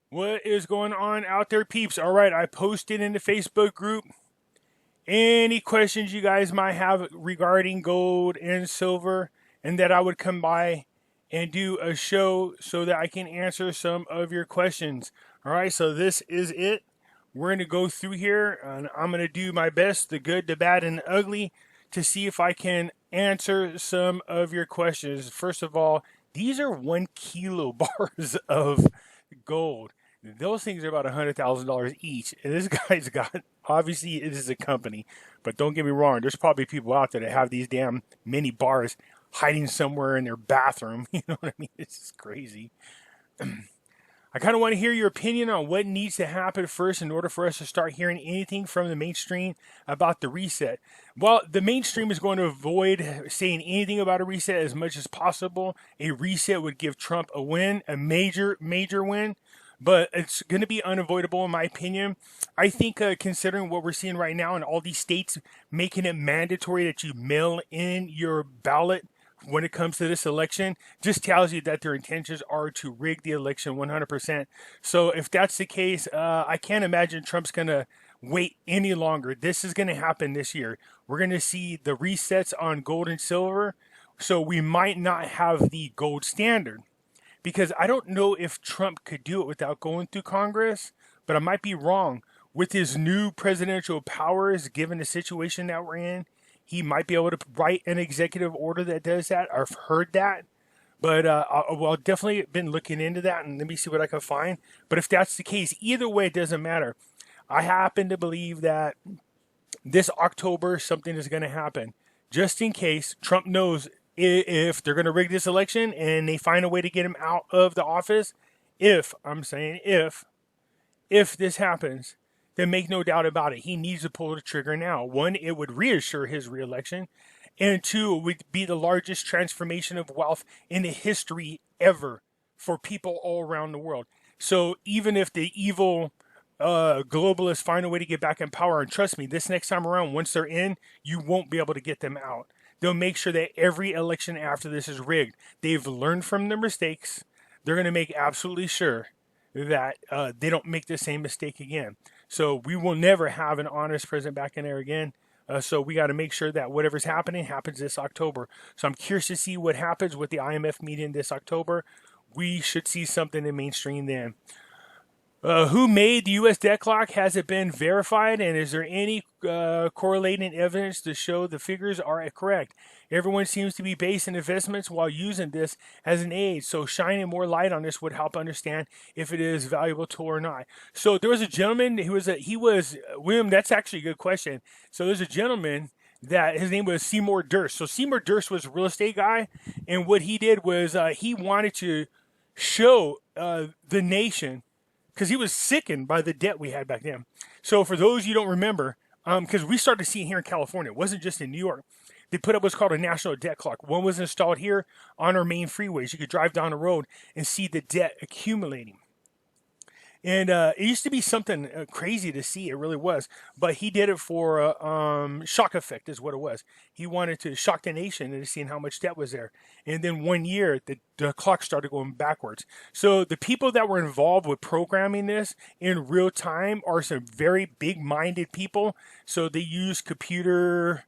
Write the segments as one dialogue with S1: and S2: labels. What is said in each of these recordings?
S1: What is going on out there, peeps? All right, I posted in the Facebook group any questions you guys might have regarding gold and silver, and that I would come by and do a show so that I can answer some of your questions. All right, so this is it. We're going to go through here, and I'm going to do my best, the good, the bad, and the ugly, to see if I can answer some of your questions. First of all, these are 1 kilo bars of gold. Those things are about $100,000 each. And this guy's got, obviously, it is a company, but don't get me wrong, there's probably people out there that have these damn mini bars hiding somewhere in their bathroom. You know what I mean? It's just crazy. I kind of want to hear your opinion on what needs to happen first in order for us to start hearing anything from the mainstream about the reset. Well, the mainstream is going to avoid saying anything about a reset as much as possible. A reset would give Trump a win, a major, major win, but it's going to be unavoidable in my opinion. I think considering what we're seeing right now in all these states making it mandatory that you mail in your ballot when it comes to this election, just tells you that their intentions are to rig the election 100%. So if that's the case, I can't imagine Trump's going to wait any longer. This is going to happen this year. We're going to see the resets on gold and silver. So we might not have the gold standard, because I don't know if Trump could do it without going through Congress, but I might be wrong. With his new presidential powers, given the situation that we're in, he might be able to write an executive order that does that. I've heard that, but I've definitely been looking into that, and let me see what I can find. But if that's the case, either way, it doesn't matter. I happen to believe that this October something is going to happen, just in case Trump knows if they're going to rig this election and they find a way to get him out of the office. If I'm saying if this happens, then make no doubt about it, he needs to pull the trigger now. One, it would reassure his reelection, and two, it would be the largest transformation of wealth in the history ever for people all around the world. So even if the evil globalists find a way to get back in power, and trust me, this next time around, once they're in, you won't be able to get them out. They'll make sure that every election after this is rigged. They've learned from their mistakes. They're going to make absolutely sure that they don't make the same mistake again. So we will never have an honest president back in there again. So we got to make sure that whatever's happening happens this October. So I'm curious to see what happens with the IMF meeting this October. We should see something in mainstream then. Who made the U.S. debt clock? Has it been verified? And is there any correlating evidence to show the figures are correct? Everyone seems to be basing investments while using this as an aid. So shining more light on this would help understand if it is a valuable tool or not. So there was a gentleman he was William. That's actually a good question. So there's a gentleman that his name was Seymour Durst. So Seymour Durst was a real estate guy, and what he did was he wanted to show the nation, because he was sickened by the debt we had back then. So for those you don't remember, because we started to see it here in California, it wasn't just in New York. They put up what's called a national debt clock. One was installed here on our main freeways. You could drive down the road and see the debt accumulating. And it used to be something crazy to see. It really was. But he did it for shock effect is what it was. He wanted to shock the nation into seeing how much debt was there. And then one year, the clock started going backwards. So the people that were involved with programming this in real time are some very big-minded people. So they use computer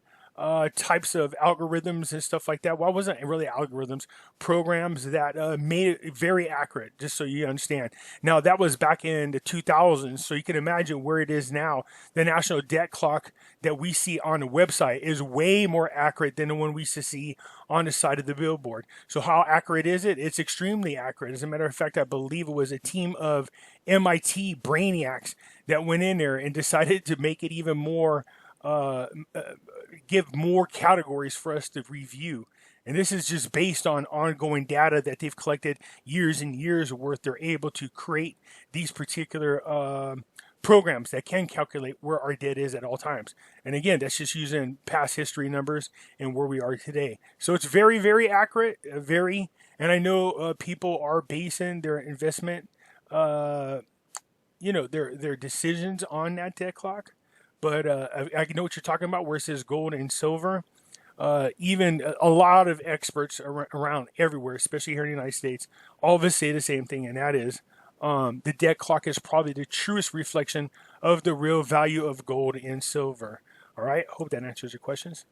S1: types of algorithms and stuff like that. Well, it wasn't really algorithms, programs that made it very accurate, just so you understand. Now, that was back in the 2000s, so you can imagine where it is now. The national debt clock that we see on the website is way more accurate than the one we used to see on the side of the billboard. So how accurate is it? It's extremely accurate. As a matter of fact, I believe it was a team of MIT brainiacs that went in there and decided to make it even more give more categories for us to review. And this is just based on ongoing data that they've collected years and years worth. They're able to create these particular programs that can calculate where our debt is at all times. And again, that's just using past history numbers and where we are today. So it's very, very accurate, and I know people are basing their investment, their decisions on that debt clock. But I know what you're talking about, where it says gold and silver. Even a lot of experts around everywhere, especially here in the United States, all of us say the same thing, and that is the dead clock is probably the truest reflection of the real value of gold and silver. All right, hope that answers your questions.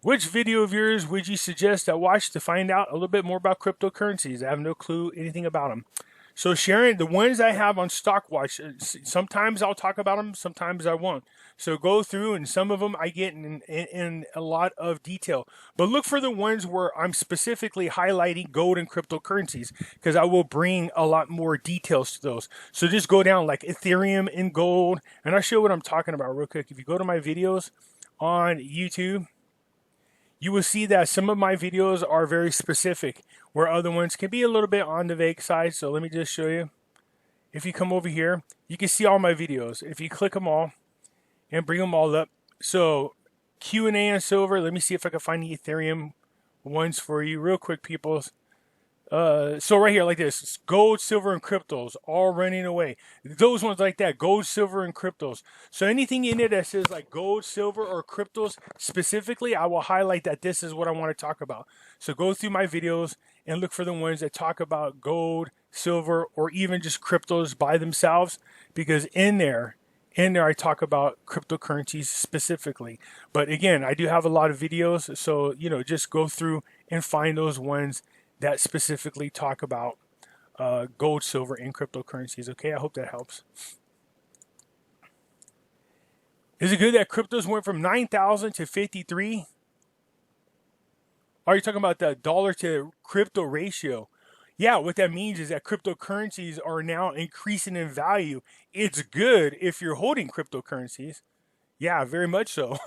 S1: Which video of yours would you suggest I watch to find out a little bit more about cryptocurrencies? I have no clue anything about them. So Sharon, the ones I have on StockWatch, sometimes I'll talk about them, sometimes I won't. So go through, and some of them I get in a lot of detail. But look for the ones where I'm specifically highlighting gold and cryptocurrencies, because I will bring a lot more details to those. So just go down like Ethereum and gold, and I'll show you what I'm talking about real quick. If you go to my videos on YouTube, you will see that some of my videos are very specific, where other ones can be a little bit on the vague side. So let me just show you. If you come over here, you can see all my videos. If you click them all and bring them all up. So Q&A on silver. Let me see if I can find the Ethereum ones for you real quick, people. So right here, like this, it's gold, silver, and cryptos all running away. Those ones like that, gold, silver, and cryptos. So anything in it that says like gold, silver, or cryptos specifically, I will highlight that this is what I want to talk about. So go through my videos and look for the ones that talk about gold, silver, or even just cryptos by themselves, because in there I talk about cryptocurrencies specifically. But again, I do have a lot of videos, so just go through and find those ones that specifically talk about gold, silver, and cryptocurrencies. Okay, I hope that helps. Is it good that cryptos went from 9,000 to 53? Are you talking about the dollar to crypto ratio? Yeah, what that means is that cryptocurrencies are now increasing in value. It's good if you're holding cryptocurrencies. Yeah, very much so.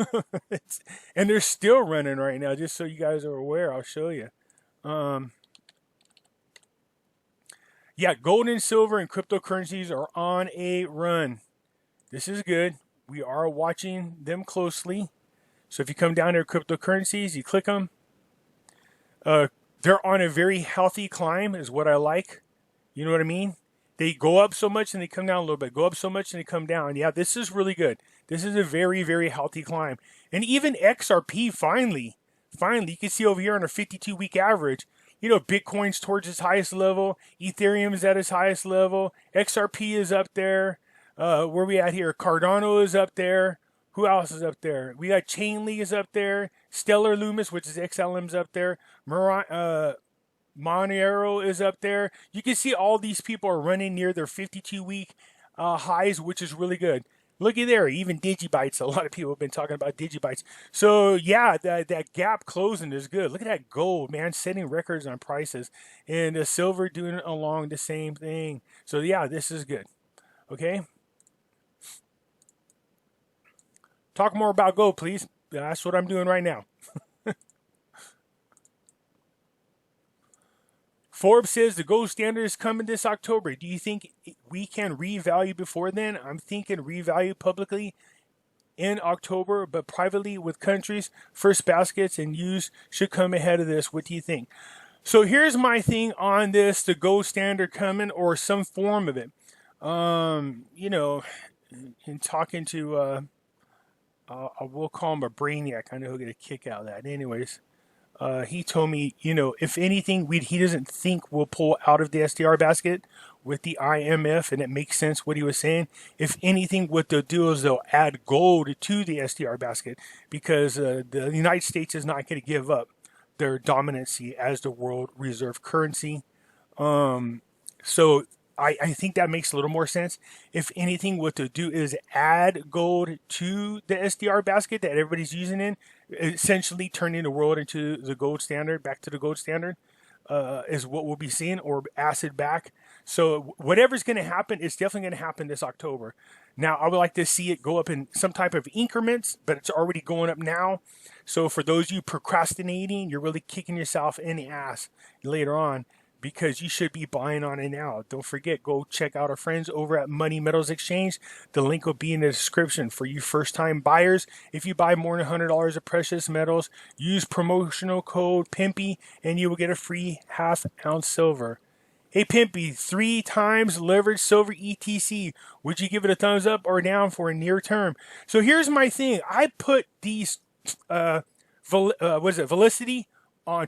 S1: And they're still running right now, just so you guys are aware. I'll show you. Yeah, gold and silver and cryptocurrencies are on a run. This is good. We are watching them closely. So if you come down to cryptocurrencies, you click them. They're on a very healthy climb is what I like. You know what I mean? They go up so much and they come down a little bit. Go up so much and they come down. Yeah, this is really good. This is a very, very healthy climb. And even XRP finally, you can see over here on a 52-week average, Bitcoin's towards its highest level. Ethereum is at its highest level. XRP is up there. Where we at here? Cardano is up there. Who else is up there? We got Chainlink is up there. Stellar Loomis, which is XLM's up there. Monero is up there. You can see all these people are running near their 52-week highs, which is really good. Looky there, even Digibytes. A lot of people have been talking about Digibytes. So yeah, that gap closing is good. Look at that gold, man, setting records on prices. And the silver doing along the same thing. So yeah, this is good. Okay. Talk more about gold, please. That's what I'm doing right now. Forbes says the gold standard is coming this October. Do you think we can revalue before then? I'm thinking revalue publicly in October, but privately with countries. First baskets and use should come ahead of this. What do you think? So here's my thing on this, the gold standard coming or some form of it. In talking to, we'll call him a brainiac. I know he'll get a kick out of that. Anyways. He told me, if anything, he doesn't think we'll pull out of the SDR basket with the IMF, and it makes sense what he was saying. If anything, what they'll do is they'll add gold to the SDR basket, because the United States is not going to give up their dominancy as the world reserve currency. So I think that makes a little more sense. If anything, what they'll do is add gold to the SDR basket that everybody's using in, essentially turning the world into the gold standard, back to the gold standard, is what we'll be seeing, or acid back. So whatever's going to happen, it's definitely going to happen this October. Now, I would like to see it go up in some type of increments, but it's already going up now. So for those of you procrastinating, you're really kicking yourself in the ass later on, because you should be buying on it now. Don't forget, go check out our friends over at Money Metals Exchange. The link will be in the description for you first-time buyers. If you buy more than $100 of precious metals, use promotional code Pimpy, and you will get a free half-ounce silver. Hey, Pimpy, 3 times leveraged silver ETC. Would you give it a thumbs up or down for a near term? So here's my thing. I put these, Velicity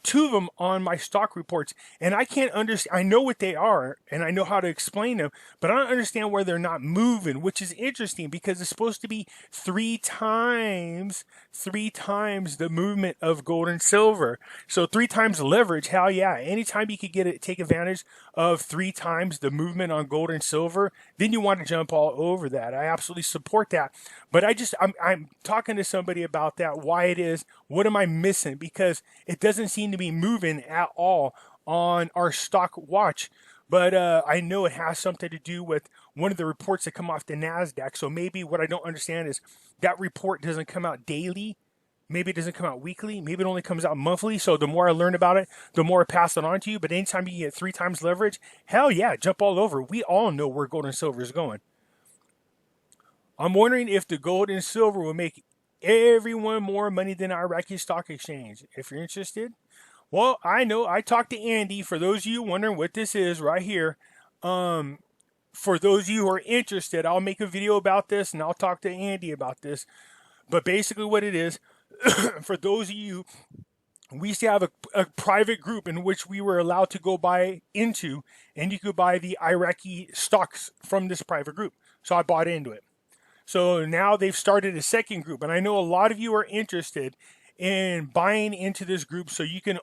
S1: two of them on my stock reports, and I can't understand. I know what they are, and I know how to explain them, but I don't understand why they're not moving, which is interesting because it's supposed to be three times the movement of gold and silver. So three times leverage. Hell yeah! Anytime you could take advantage of three times the movement on gold and silver, then you want to jump all over that. I absolutely support that. But I'm talking to somebody about that. Why it is? What am I missing? Because it doesn't seem to be moving at all on our stock watch. But I know it has something to do with one of the reports that come off the NASDAQ. So maybe what I don't understand is that report doesn't come out daily. Maybe it doesn't come out weekly. Maybe it only comes out monthly. So the more I learn about it, the more I pass it on to you. But anytime you get three times leverage, hell yeah, jump all over. We all know where gold and silver is going. I'm wondering if the gold and silver will make everyone more money than Iraqi stock exchange. If you're interested, well, I know I talked to Andy. For those of you wondering what this is right here, for those of you who are interested, I'll make a video about this and I'll talk to Andy about this. But basically what it is, for those of you, we used to have a private group in which we were allowed to go buy into, and you could buy the Iraqi stocks from this private group. So I bought into it. So now they've started a second group, and I know a lot of you are interested in buying into this group so you can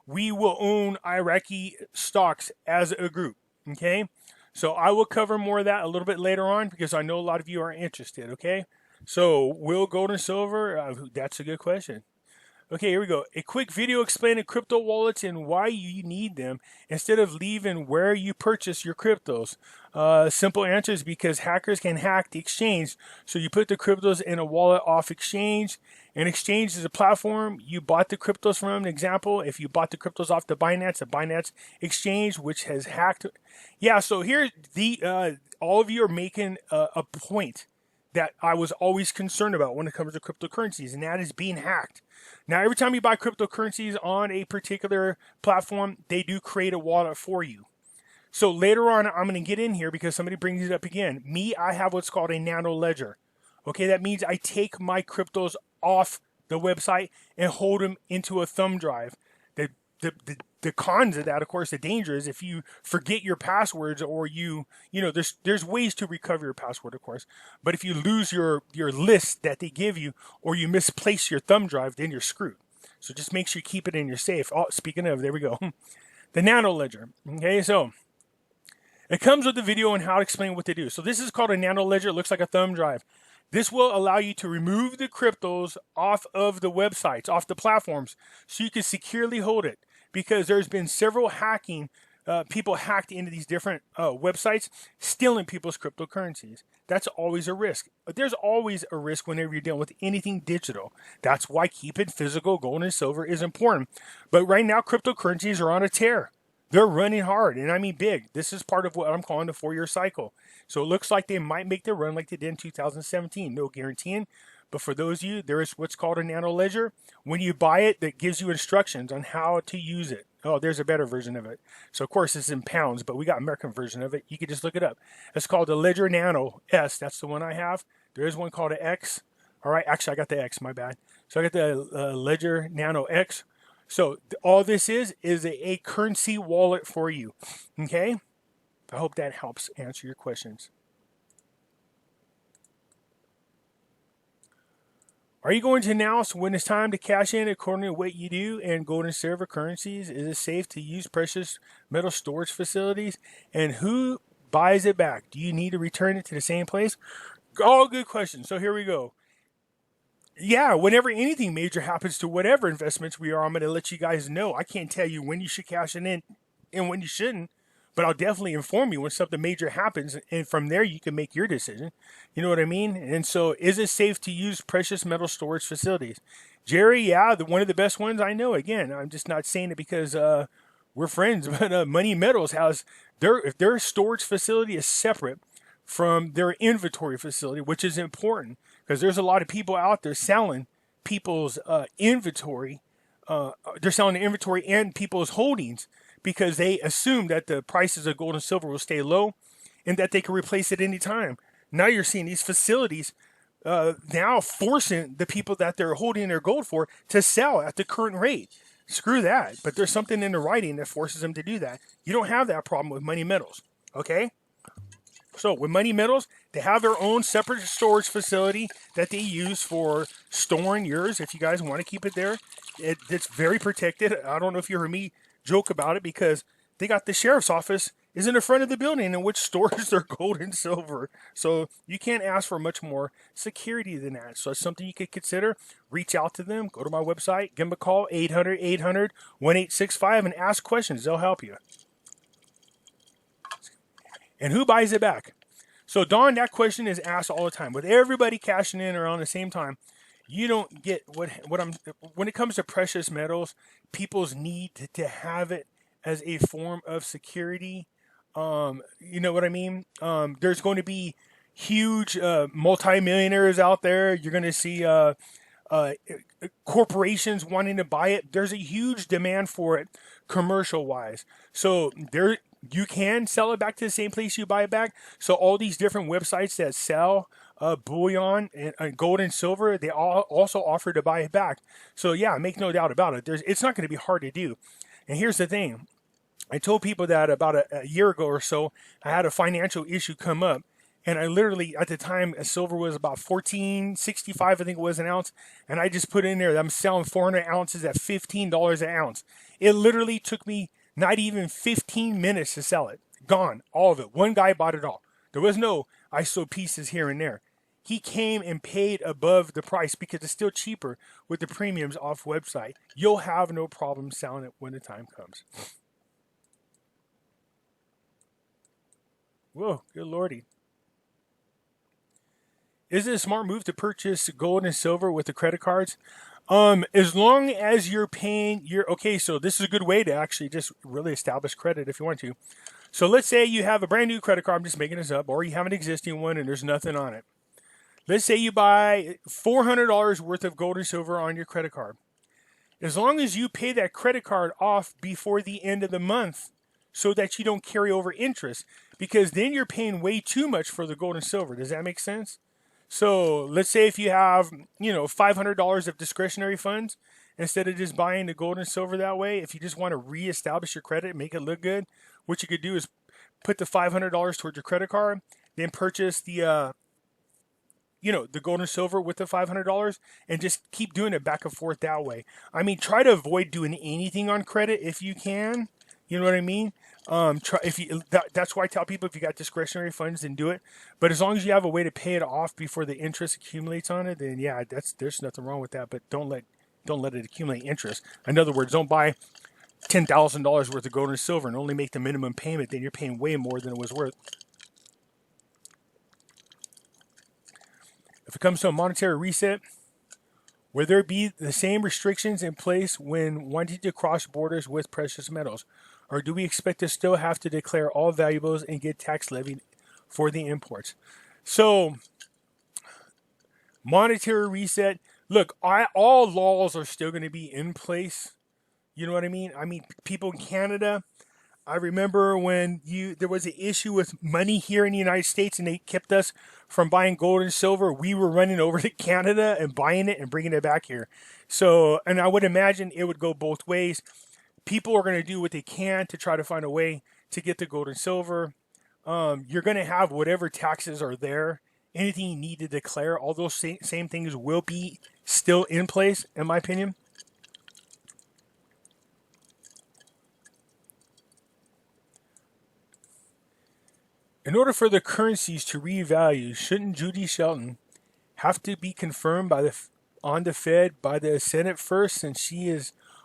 S1: we will own Iraqi stocks as a group, okay? So I will cover more of that a little bit later on because I know a lot of you are interested, okay? So will gold and silver? That's a good question. Okay, here we go. A quick video explaining crypto wallets and why you need them instead of leaving where you purchase your cryptos. Simple answer is because hackers can hack the exchange. So you put the cryptos in a wallet off exchange. An exchange is a platform. You bought the cryptos from an example. If you bought the cryptos off the Binance exchange, which has hacked. Yeah, so here all of you are making a point that I was always concerned about when it comes to cryptocurrencies, and that is being hacked. Now, every time you buy cryptocurrencies on a particular platform, they do create a wallet for you. So later on, I'm going to get in here because somebody brings it up again. I have what's called a Nano Ledger. Okay, that means I take my cryptos off the website and hold them into a thumb drive. The cons of that, of course, the danger is if you forget your passwords or there's ways to recover your password, of course. But if you lose your list that they give you or you misplace your thumb drive, then you're screwed. So just make sure you keep it in your safe. Oh, speaking of, there we go. The Nano Ledger. Okay, so it comes with a video on how to explain what they do. So this is called a Nano Ledger. It looks like a thumb drive. This will allow you to remove the cryptos off of the websites, off the platforms, so you can securely hold it. Because there's been several people hacked into these different websites, stealing people's cryptocurrencies. That's always a risk. There's always a risk whenever you're dealing with anything digital. That's why keeping physical gold and silver is important. But right now, cryptocurrencies are on a tear. They're running hard, and I mean big. This is part of what I'm calling the 4-year cycle. So it looks like they might make the run like they did in 2017. No guaranteeing. But for those of you, there is what's called a Nano Ledger. When you buy it, that gives you instructions on how to use it. Oh, there's a better version of it. So, of course, it's in pounds, but we got American version of it. You can just look it up. It's called the Ledger Nano S. That's the one I have. There is one called an X. All right, actually, I got the X, my bad. So I got the Ledger Nano X. So all this is a currency wallet for you. Okay? I hope that helps answer your questions. Are you going to announce when it's time to cash in according to what you do and gold and silver currencies? Is it safe to use precious metal storage facilities? And who buys it back? Do you need to return it to the same place? All good questions. So here we go. Yeah, whenever anything major happens to whatever investments we are, I'm going to let you guys know. I can't tell you when you should cash it in and when you shouldn't. But I'll definitely inform you when something major happens, and from there you can make your decision. You know what I mean? And so, is it safe to use precious metal storage facilities? Jerry, yeah, one of the best ones I know. Again, I'm just not saying it because we're friends, but Money Metals has their storage facility is separate from their inventory facility, which is important because there's a lot of people out there selling people's inventory. They're selling the inventory and people's holdings, because they assume that the prices of gold and silver will stay low and that they can replace it any time. Now you're seeing these facilities now forcing the people that they're holding their gold for to sell at the current rate. screw that. But there's something in the writing that forces them to do that. You don't have that problem with Money Metals, okay? So with Money Metals, they have their own separate storage facility that they use for storing yours. If you guys want to keep it there, it's very protected. I don't know if you heard me joke about it, because they got the sheriff's office is in the front of the building in which stores their gold and silver. So you can't ask for much more security than that. So it's something you could consider. Reach out to them. Go to my website. Give them a call, 800-800-1865, and ask questions. They'll help you. And who buys it back? So, Don, that question is asked all the time. With everybody cashing in around the same time, you don't get what I'm... When it comes to precious metals, people's need to have it as a form of security. You know what I mean? There's going to be huge multimillionaires out there. You're going to see corporations wanting to buy it. There's a huge demand for it commercial-wise. So there, you can sell it back to the same place you buy it back. So all these different websites that sell bullion and gold and silver, they all also offer to buy it back. So yeah, make no doubt about it. It's not going to be hard to do. And here's the thing. I told people that about a year ago or so, I had a financial issue come up. And I literally, at the time, silver was about $14.65, I think it was an ounce. And I just put in there that I'm selling 400 ounces at $15 an ounce. It literally took me not even 15 minutes to sell it. Gone, all of it. One guy bought it all. There was no, I sold pieces here and there. He came and paid above the price because it's still cheaper with the premiums off website. You'll have no problem selling it when the time comes. Whoa, good lordy. Is it a smart move to purchase gold and silver with the credit cards? As long as you're paying okay, so this is a good way to actually just really establish credit if you want to. So let's say you have a brand new credit card, I'm just making this up, or you have an existing one and there's nothing on it. Let's say you buy $400 worth of gold and silver on your credit card. As long as you pay that credit card off before the end of the month so that you don't carry over interest, because then you're paying way too much for the gold and silver. Does that make sense? So let's say if you have, $500 of discretionary funds, instead of just buying the gold and silver that way, if you just want to reestablish your credit, make it look good, what you could do is put the $500 towards your credit card, then purchase the, the gold and silver with the $500 and just keep doing it back and forth that way. I mean, try to avoid doing anything on credit if you can. You know what I mean? That's why I tell people if you got discretionary funds, then do it. But as long as you have a way to pay it off before the interest accumulates on it, then yeah, there's nothing wrong with that. But don't let it accumulate interest. In other words, don't buy $10,000 worth of gold and silver and only make the minimum payment. Then you're paying way more than it was worth. If it comes to a monetary reset, will there be the same restrictions in place when wanting to cross borders with precious metals? Or do we expect to still have to declare all valuables and get tax levied for the imports? So, monetary reset. Look, all laws are still going to be in place. You know what I mean? I mean, people in Canada, I remember when there was an issue with money here in the United States and they kept us from buying gold and silver. We were running over to Canada and buying it and bringing it back here. So, and I would imagine it would go both ways. People are going to do what they can to try to find a way to get the gold and silver. You're going to have whatever taxes are there. Anything you need to declare, all those same things will be still in place, in my opinion. In order for the currencies to revalue, shouldn't Judy Shelton have to be confirmed on the Fed by the Senate first, since she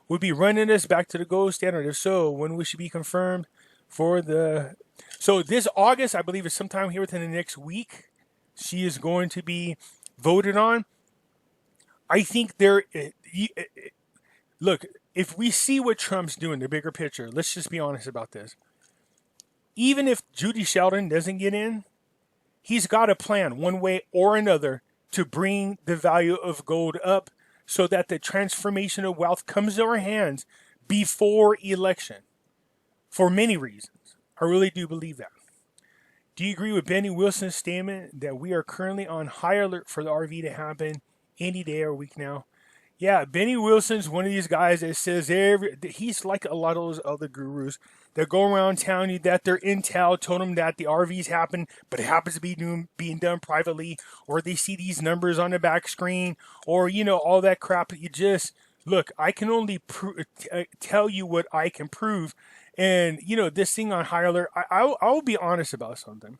S1: would be running us back to the gold standard? If so, when we should be confirmed for the... So this August, I believe, is sometime here within the next week, she is going to be voted on. I think look, if we see what Trump's doing, the bigger picture, let's just be honest about this. Even if Judy Shelton doesn't get in, he's got a plan one way or another to bring the value of gold up so that the transformation of wealth comes to our hands before election. For many reasons. I really do believe that. Do you agree with Benny Wilson's statement that we are currently on high alert for the RV to happen any day or week now? Yeah, Benny Wilson's one of these guys that says he's like a lot of those other gurus that go around telling you that their intel told them that the RVs happen, but it happens to be being done privately, or they see these numbers on the back screen, or all that crap. You just look. I can only tell you what I can prove, and this thing on high alert. I'll be honest about something.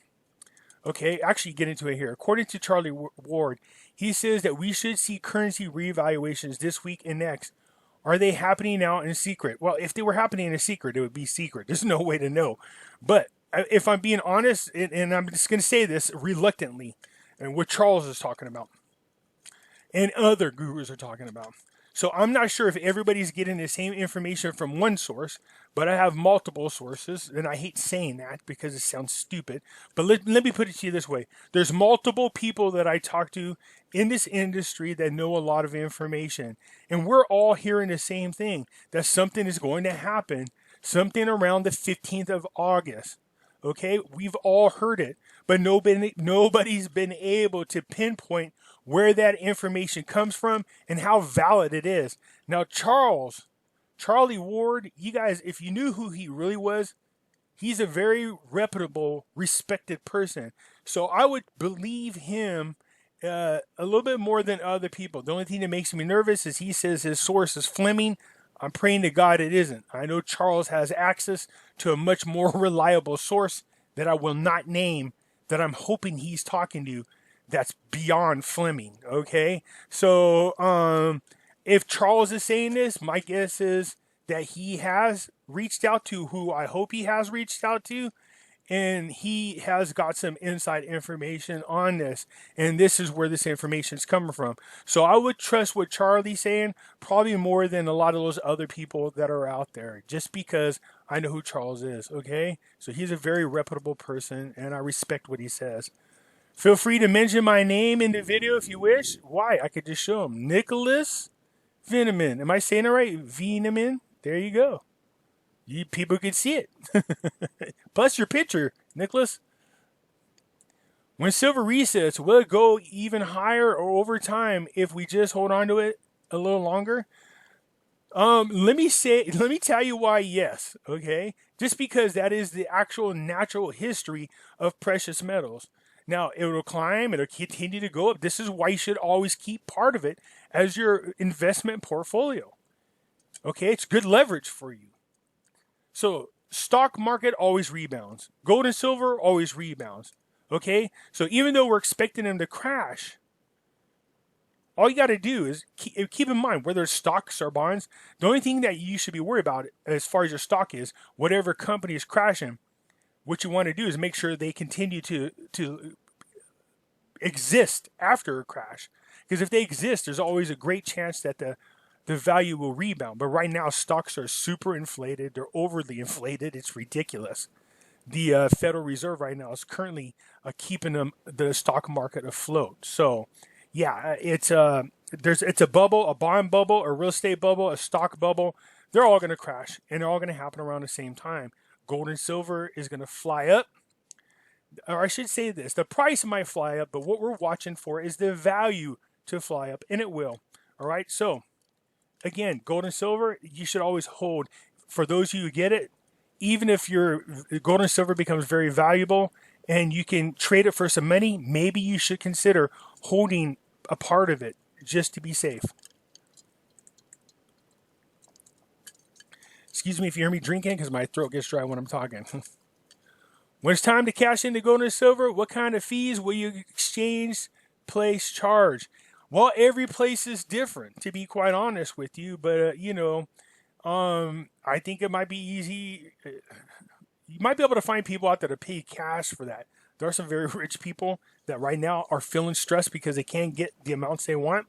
S1: Okay, actually get into it here. According to Charlie Ward, he says that we should see currency reevaluations this week and next. Are they happening now in secret? Well, if they were happening in secret, it would be secret. There's no way to know. But if I'm being honest, and I'm just going to say this reluctantly, and what Charles is talking about, and other gurus are talking about. So I'm not sure if everybody's getting the same information from one source, but I have multiple sources, and I hate saying that because it sounds stupid. But let me put it to you this way. There's multiple people that I talk to in this industry that know a lot of information, and we're all hearing the same thing, that something is going to happen, something around the 15th of August. Okay, we've all heard it, but nobody's been able to pinpoint where that information comes from and how valid it is. Now, Charlie Ward, you guys, if you knew who he really was, he's a very reputable, respected person. So I would believe him a little bit more than other people. The only thing that makes me nervous is he says his source is Fleming. I'm praying to God it isn't. I know Charles has access to a much more reliable source that I will not name, that I'm hoping he's talking to, that's beyond Fleming. Okay, so if Charles is saying this, my guess is that he has reached out to who I hope he has reached out to, and he has got some inside information on this, and this is where this information is coming from. So I would trust what Charlie's saying probably more than a lot of those other people that are out there, just because I know who Charles is. Okay, so he's a very reputable person, and I respect what he says. Feel free to mention my name in the video if you wish. Why? I could just show him. Nicholas Veneman. Am I saying it right? Veneman. There you go. You people can see it. Plus your picture, Nicholas. When silver resets, will it go even higher or over time if we just hold on to it a little longer? Let me tell you why yes, okay? Just because that is the actual natural history of precious metals. Now, it will climb, it'll continue to go up. This is why you should always keep part of it as your investment portfolio. Okay, it's good leverage for you. So, stock market always rebounds. Gold and silver always rebounds. Okay, so even though we're expecting them to crash, all you got to do is keep in mind, whether it's stocks or bonds, the only thing that you should be worried about as far as your stock is, whatever company is crashing, what you want to do is make sure they continue to exist after a crash. Because if they exist, there's always a great chance that the value will rebound. But right now, stocks are super inflated. They're overly inflated. It's ridiculous. The Federal Reserve right now is currently keeping the stock market afloat. So, yeah, it's a bubble, a bond bubble, a real estate bubble, a stock bubble. They're all going to crash, and they're all going to happen around the same time. Gold and silver is going to fly up. Or I should say this, the price might fly up, but what we're watching for is the value to fly up, and it will. All right, so again, gold and silver, you should always hold. For those of you who get it, even if your gold and silver becomes very valuable and you can trade it for some money, maybe you should consider holding a part of it just to be safe. Excuse me if you hear me drinking because my throat gets dry when I'm talking. When it's time to cash into gold and silver, what kind of fees will your exchange place charge? Well, every place is different, to be quite honest with you. But, I think it might be easy. You might be able to find people out there to pay cash for that. There are some very rich people that right now are feeling stressed because they can't get the amounts they want.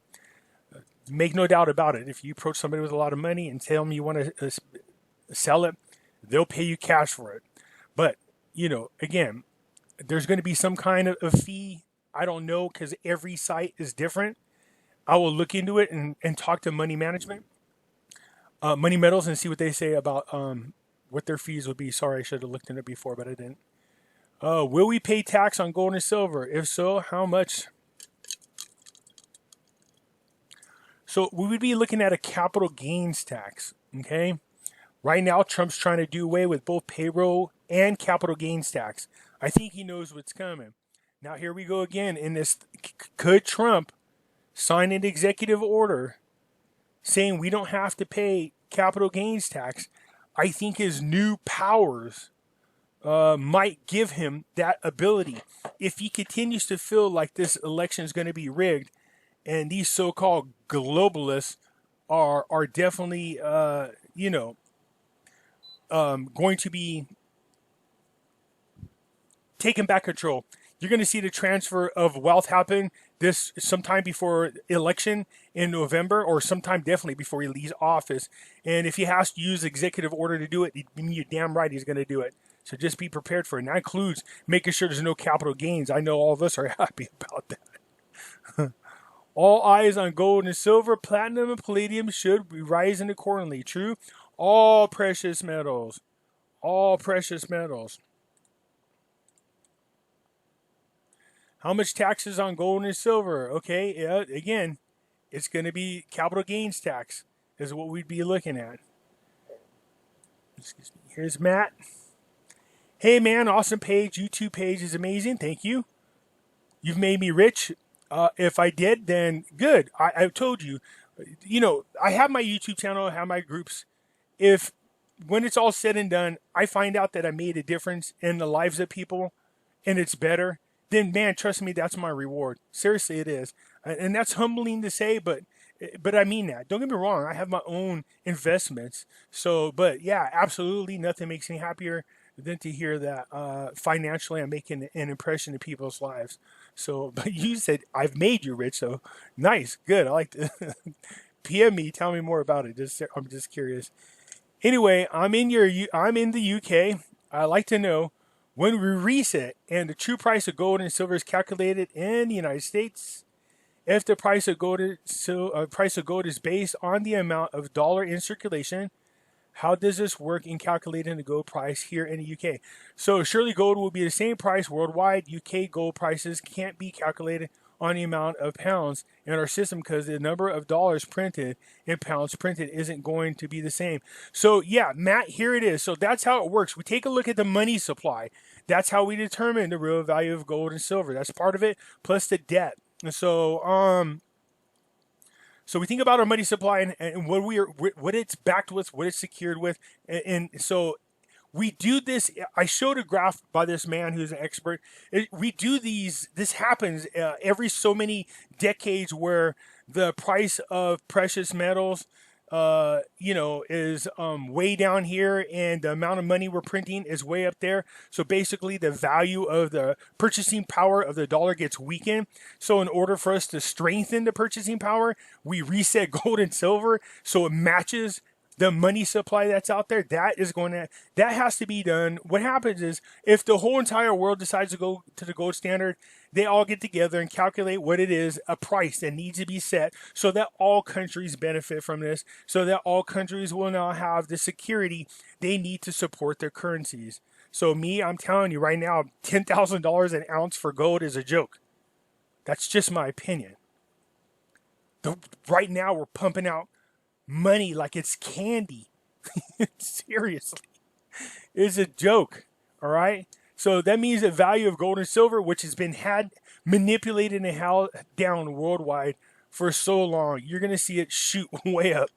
S1: Make no doubt about it. If you approach somebody with a lot of money and tell them you want to sell it, they'll pay you cash for it. But, again, there's going to be some kind of fee. I don't know because every site is different. I will look into it and talk to Money Management, Money Metals, and see what they say about what their fees would be. Sorry, I should have looked into it before, but I didn't. Will we pay tax on gold and silver? If so, how much? So we would be looking at a capital gains tax, okay? Right now, Trump's trying to do away with both payroll and capital gains tax. I think he knows what's coming. Now here we go again in this. Could Trump sign an executive order saying we don't have to pay capital gains tax? I think his new powers might give him that ability. If he continues to feel like this election is going to be rigged, and these so-called globalists are definitely, going to be taking back control. You're going to see the transfer of wealth happen this sometime before election in November, or sometime definitely before he leaves office. And if he has to use executive order to do it, you're damn right he's going to do it. So just be prepared for it. And that includes making sure there's no capital gains. I know all of us are happy about that. All eyes on gold and silver, platinum and palladium should be rising accordingly. True. All precious metals. All precious metals. How much taxes on gold and silver? Okay, again, it's going to be capital gains tax is what we'd be looking at. Excuse me. Here's Matt. Hey man, awesome page. YouTube page is amazing. Thank you. You've made me rich. If I did, then good. I told you. I have my YouTube channel. I have my groups. If when it's all said and done, I find out that I made a difference in the lives of people and it's better, then man, trust me, that's my reward. Seriously, it is. And that's humbling to say, but I mean that. Don't get me wrong. I have my own investments. So, but yeah, absolutely nothing makes me happier than to hear that financially I'm making an impression in people's lives. So, but you said I've made you rich. So nice. Good. I like to PM me. Tell me more about it. I'm just curious. Anyway, I'm in the UK. I like to know when we reset and the true price of gold and silver is calculated in the United States. If the price of gold is based on the amount of dollar in circulation, how does this work in calculating the gold price here in the UK? So surely gold will be the same price worldwide. UK gold prices can't be calculated on the amount of pounds in our system because the number of dollars printed and pounds printed isn't going to be the same. So yeah, Matt, here it is. So that's how it works. We take a look at the money supply. That's how we determine the real value of gold and silver. That's part of it, plus the debt. And so so we think about our money supply and what it's backed with, what it's secured with, and so we do this. I showed a graph by this man who's an expert. We do these. This happens every so many decades where the price of precious metals, is way down here, and the amount of money we're printing is way up there. So basically, the value of the purchasing power of the dollar gets weakened. So in order for us to strengthen the purchasing power, we reset gold and silver so it matches the money supply that's out there. That has to be done. What happens is if the whole entire world decides to go to the gold standard, they all get together and calculate what it is, a price that needs to be set so that all countries benefit from this, so that all countries will now have the security they need to support their currencies. So I'm telling you right now, $10,000 an ounce for gold is a joke. That's just my opinion. Right now we're pumping out money like it's candy. Seriously. It's a joke. All right. So that means the value of gold and silver, which has been manipulated and held down worldwide for so long, you're going to see it shoot way up.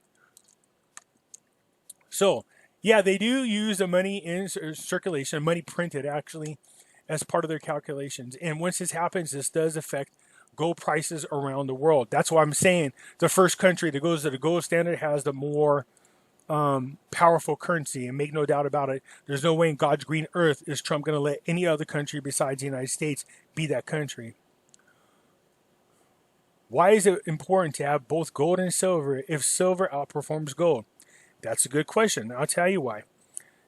S1: So yeah, they do use the money in circulation, money printed actually, as part of their calculations. And once this happens, this does affect gold prices around the world. That's why I'm saying the first country that goes to the gold standard has the more powerful currency. And make no doubt about it, there's no way in God's green earth is Trump going to let any other country besides the United States be that country. Why is it important to have both gold and silver if silver outperforms gold? That's a good question. I'll tell you why.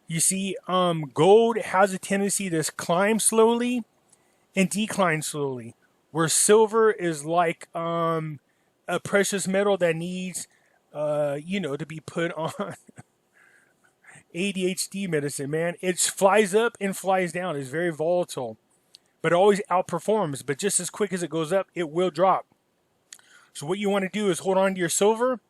S1: You see, gold has a tendency to climb slowly and decline slowly, where silver is like a precious metal that needs, to be put on ADHD medicine, man. It flies up and flies down. It's very volatile, but it always outperforms. But just as quick as it goes up, it will drop. So what you want to do is hold on to your silver,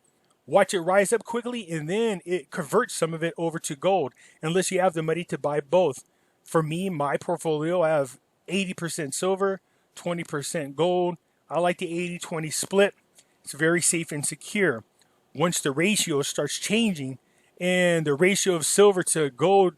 S1: watch it rise up quickly, and then it converts some of it over to gold, unless you have the money to buy both. For me, my portfolio, I have 80% silver, 20% gold. I like the 80-20 split. It's very safe and secure. Once the ratio starts changing and the ratio of silver to gold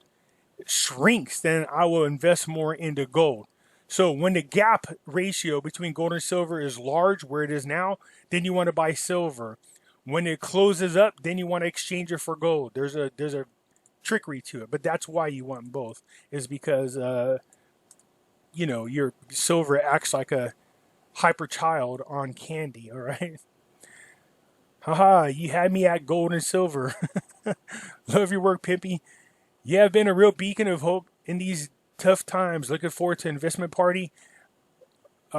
S1: shrinks, then I will invest more into gold. So when the gap ratio between gold and silver is large, where it is now, then you want to buy silver. When it closes up, then you want to exchange it for gold. There's a trickery to it, but that's why you want both, is because your silver acts like a hyper child on candy. All right. Haha, you had me at gold and silver. Love your work, Pimpy. You have been a real beacon of hope in these tough times. Looking forward to investment party.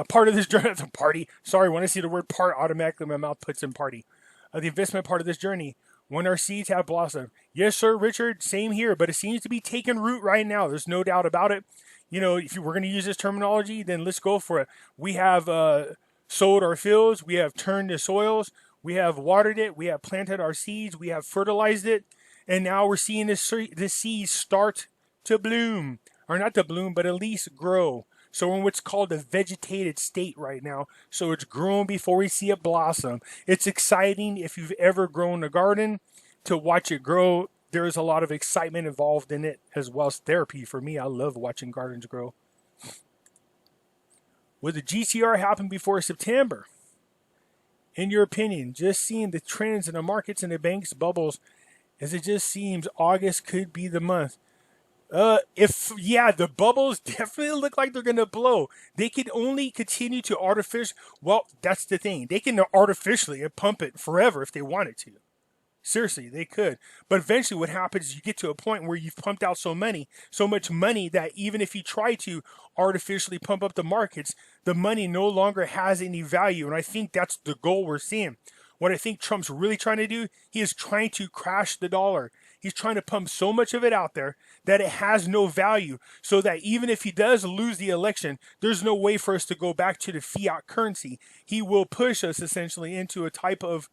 S1: Part of this journey, party. Sorry, when I see the word part, automatically my mouth puts in party. The investment part of this journey, when our seeds have blossomed. Yes, sir, Richard, same here, but it seems to be taking root right now. There's no doubt about it. If we're going to use this terminology, then let's go for it. We have sowed our fields. We have turned the soils. We have watered it. We have planted our seeds. We have fertilized it. And now we're seeing the seeds start to bloom. Or not to bloom, but at least grow. So we're in what's called a vegetated state right now. So it's grown before we see it blossom. It's exciting if you've ever grown a garden to watch it grow. There is a lot of excitement involved in it, as well as therapy. For me, I love watching gardens grow. Will the GCR happen before September? In your opinion, just seeing the trends in the markets and the banks bubbles, as it just seems August could be the month. The bubbles definitely look like they're going to blow. They can only continue to well, that's the thing. They can artificially pump it forever if they wanted to. Seriously, they could. But eventually what happens is you get to a point where you've pumped out so much money that even if you try to artificially pump up the markets, the money no longer has any value. And I think that's the goal we're seeing. What I think Trump's really trying to do, he is trying to crash the dollar. He's trying to pump so much of it out there that it has no value, so that even if he does lose the election, there's no way for us to go back to the fiat currency. He will push us essentially into a type of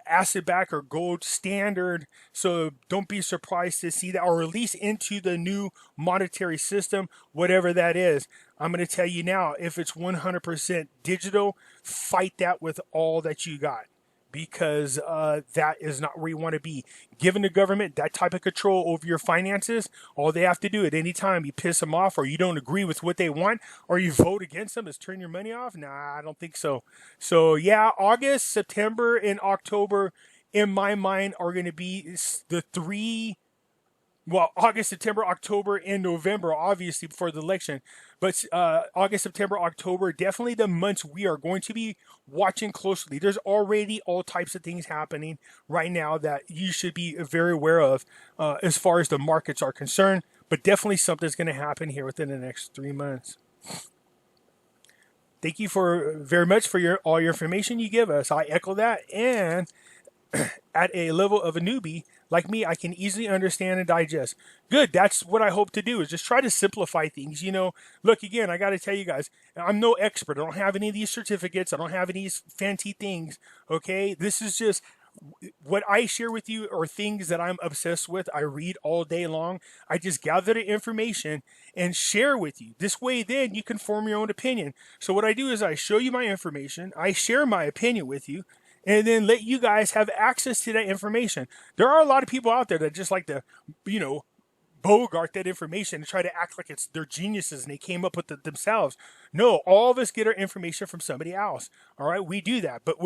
S1: asset back or gold standard. So don't be surprised to see that, or at least into the new monetary system, whatever that is. I'm going to tell you now, if it's 100% digital, fight that with all that you got. Because that is not where you want to be. Giving the government that type of control over your finances, all they have to do at any time you piss them off or you don't agree with what they want or you vote against them is turn your money off? Nah, I don't think so. So yeah, August, September, and October in my mind are going to be the three. Well, August, September, October, and November, obviously, before the election. But August, September, October, definitely the months we are going to be watching closely. There's already all types of things happening right now that you should be very aware of as far as the markets are concerned. But definitely something's going to happen here within the next 3 months. Thank you very much for all your information you give us. I echo that. And at a level of a newbie like me, I can easily understand and digest. Good. That's what I hope to do, is just try to simplify things. Look, again, I got to tell you guys, I'm no expert. I don't have any of these certificates. I don't have any of these fancy things. Okay. This is just what I share with you are things that I'm obsessed with. I read all day long. I just gather the information and share with you. This way, then you can form your own opinion. So what I do is I show you my information. I share my opinion with you, and then let you guys have access to that information. There are a lot of people out there that just like to, bogart that information and try to act like it's their geniuses and they came up with it themselves. No, all of us get our information from somebody else. All right, we do that. But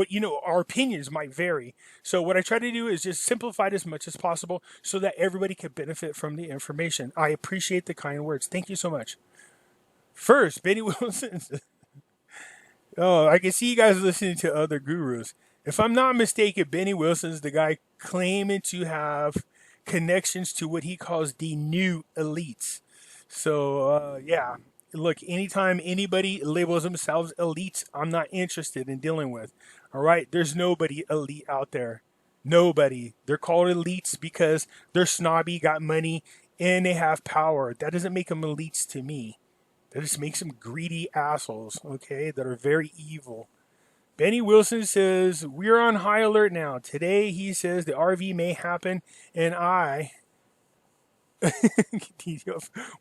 S1: our opinions might vary. So what I try to do is just simplify it as much as possible so that everybody can benefit from the information. I appreciate the kind words. Thank you so much. First, Benny Wilson. Oh, I can see you guys listening to other gurus. If I'm not mistaken, Benny Wilson's the guy claiming to have connections to what he calls the new elites. So, look, anytime anybody labels themselves elites, I'm not interested in dealing with. All right? There's nobody elite out there. Nobody. They're called elites because they're snobby, got money, and they have power. That doesn't make them elites to me. That just makes them greedy assholes, okay, that are very evil. Benny Wilson says, we're on high alert now. Today, he says the RV may happen, and I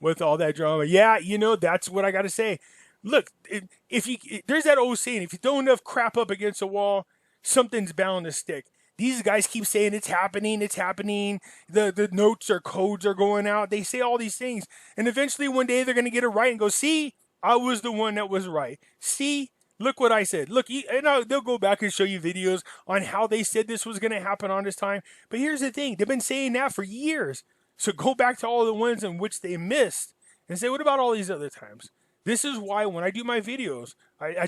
S1: with all that drama. Yeah, that's what I got to say. Look, there's that old saying, if you throw enough crap up against a wall, something's bound to stick. These guys keep saying it's happening, it's happening. The notes or codes are going out. They say all these things, and eventually one day they're going to get it right and go, see, I was the one that was right. See, look what I said. Look, they'll go back and show you videos on how they said this was going to happen on this time. But here's the thing. They've been saying that for years. So go back to all the ones in which they missed and say, what about all these other times? This is why when I do my videos, I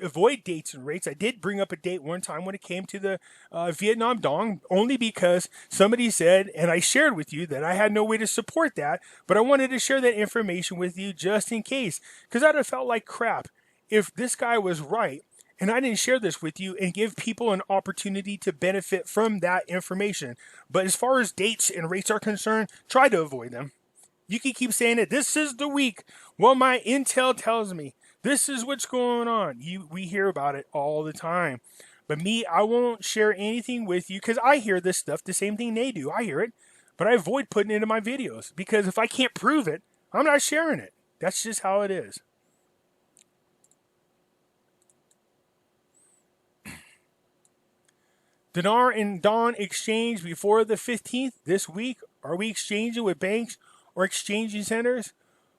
S1: avoid dates and rates. I did bring up a date one time when it came to the Vietnam Dong, only because somebody said, and I shared with you, that I had no way to support that, but I wanted to share that information with you just in case, because I'd have felt like crap if this guy was right and I didn't share this with you and give people an opportunity to benefit from that information. But as far as dates and rates are concerned, try to avoid them. You can keep saying it. This is the week. Well, my intel tells me this is what's going on. We hear about it all the time. But me, I won't share anything with you because I hear this stuff the same thing they do. I hear it, but I avoid putting it in my videos because if I can't prove it, I'm not sharing it. That's just how it is. Dinar and Dawn exchange before the 15th this week. Are we exchanging with banks or exchanging centers?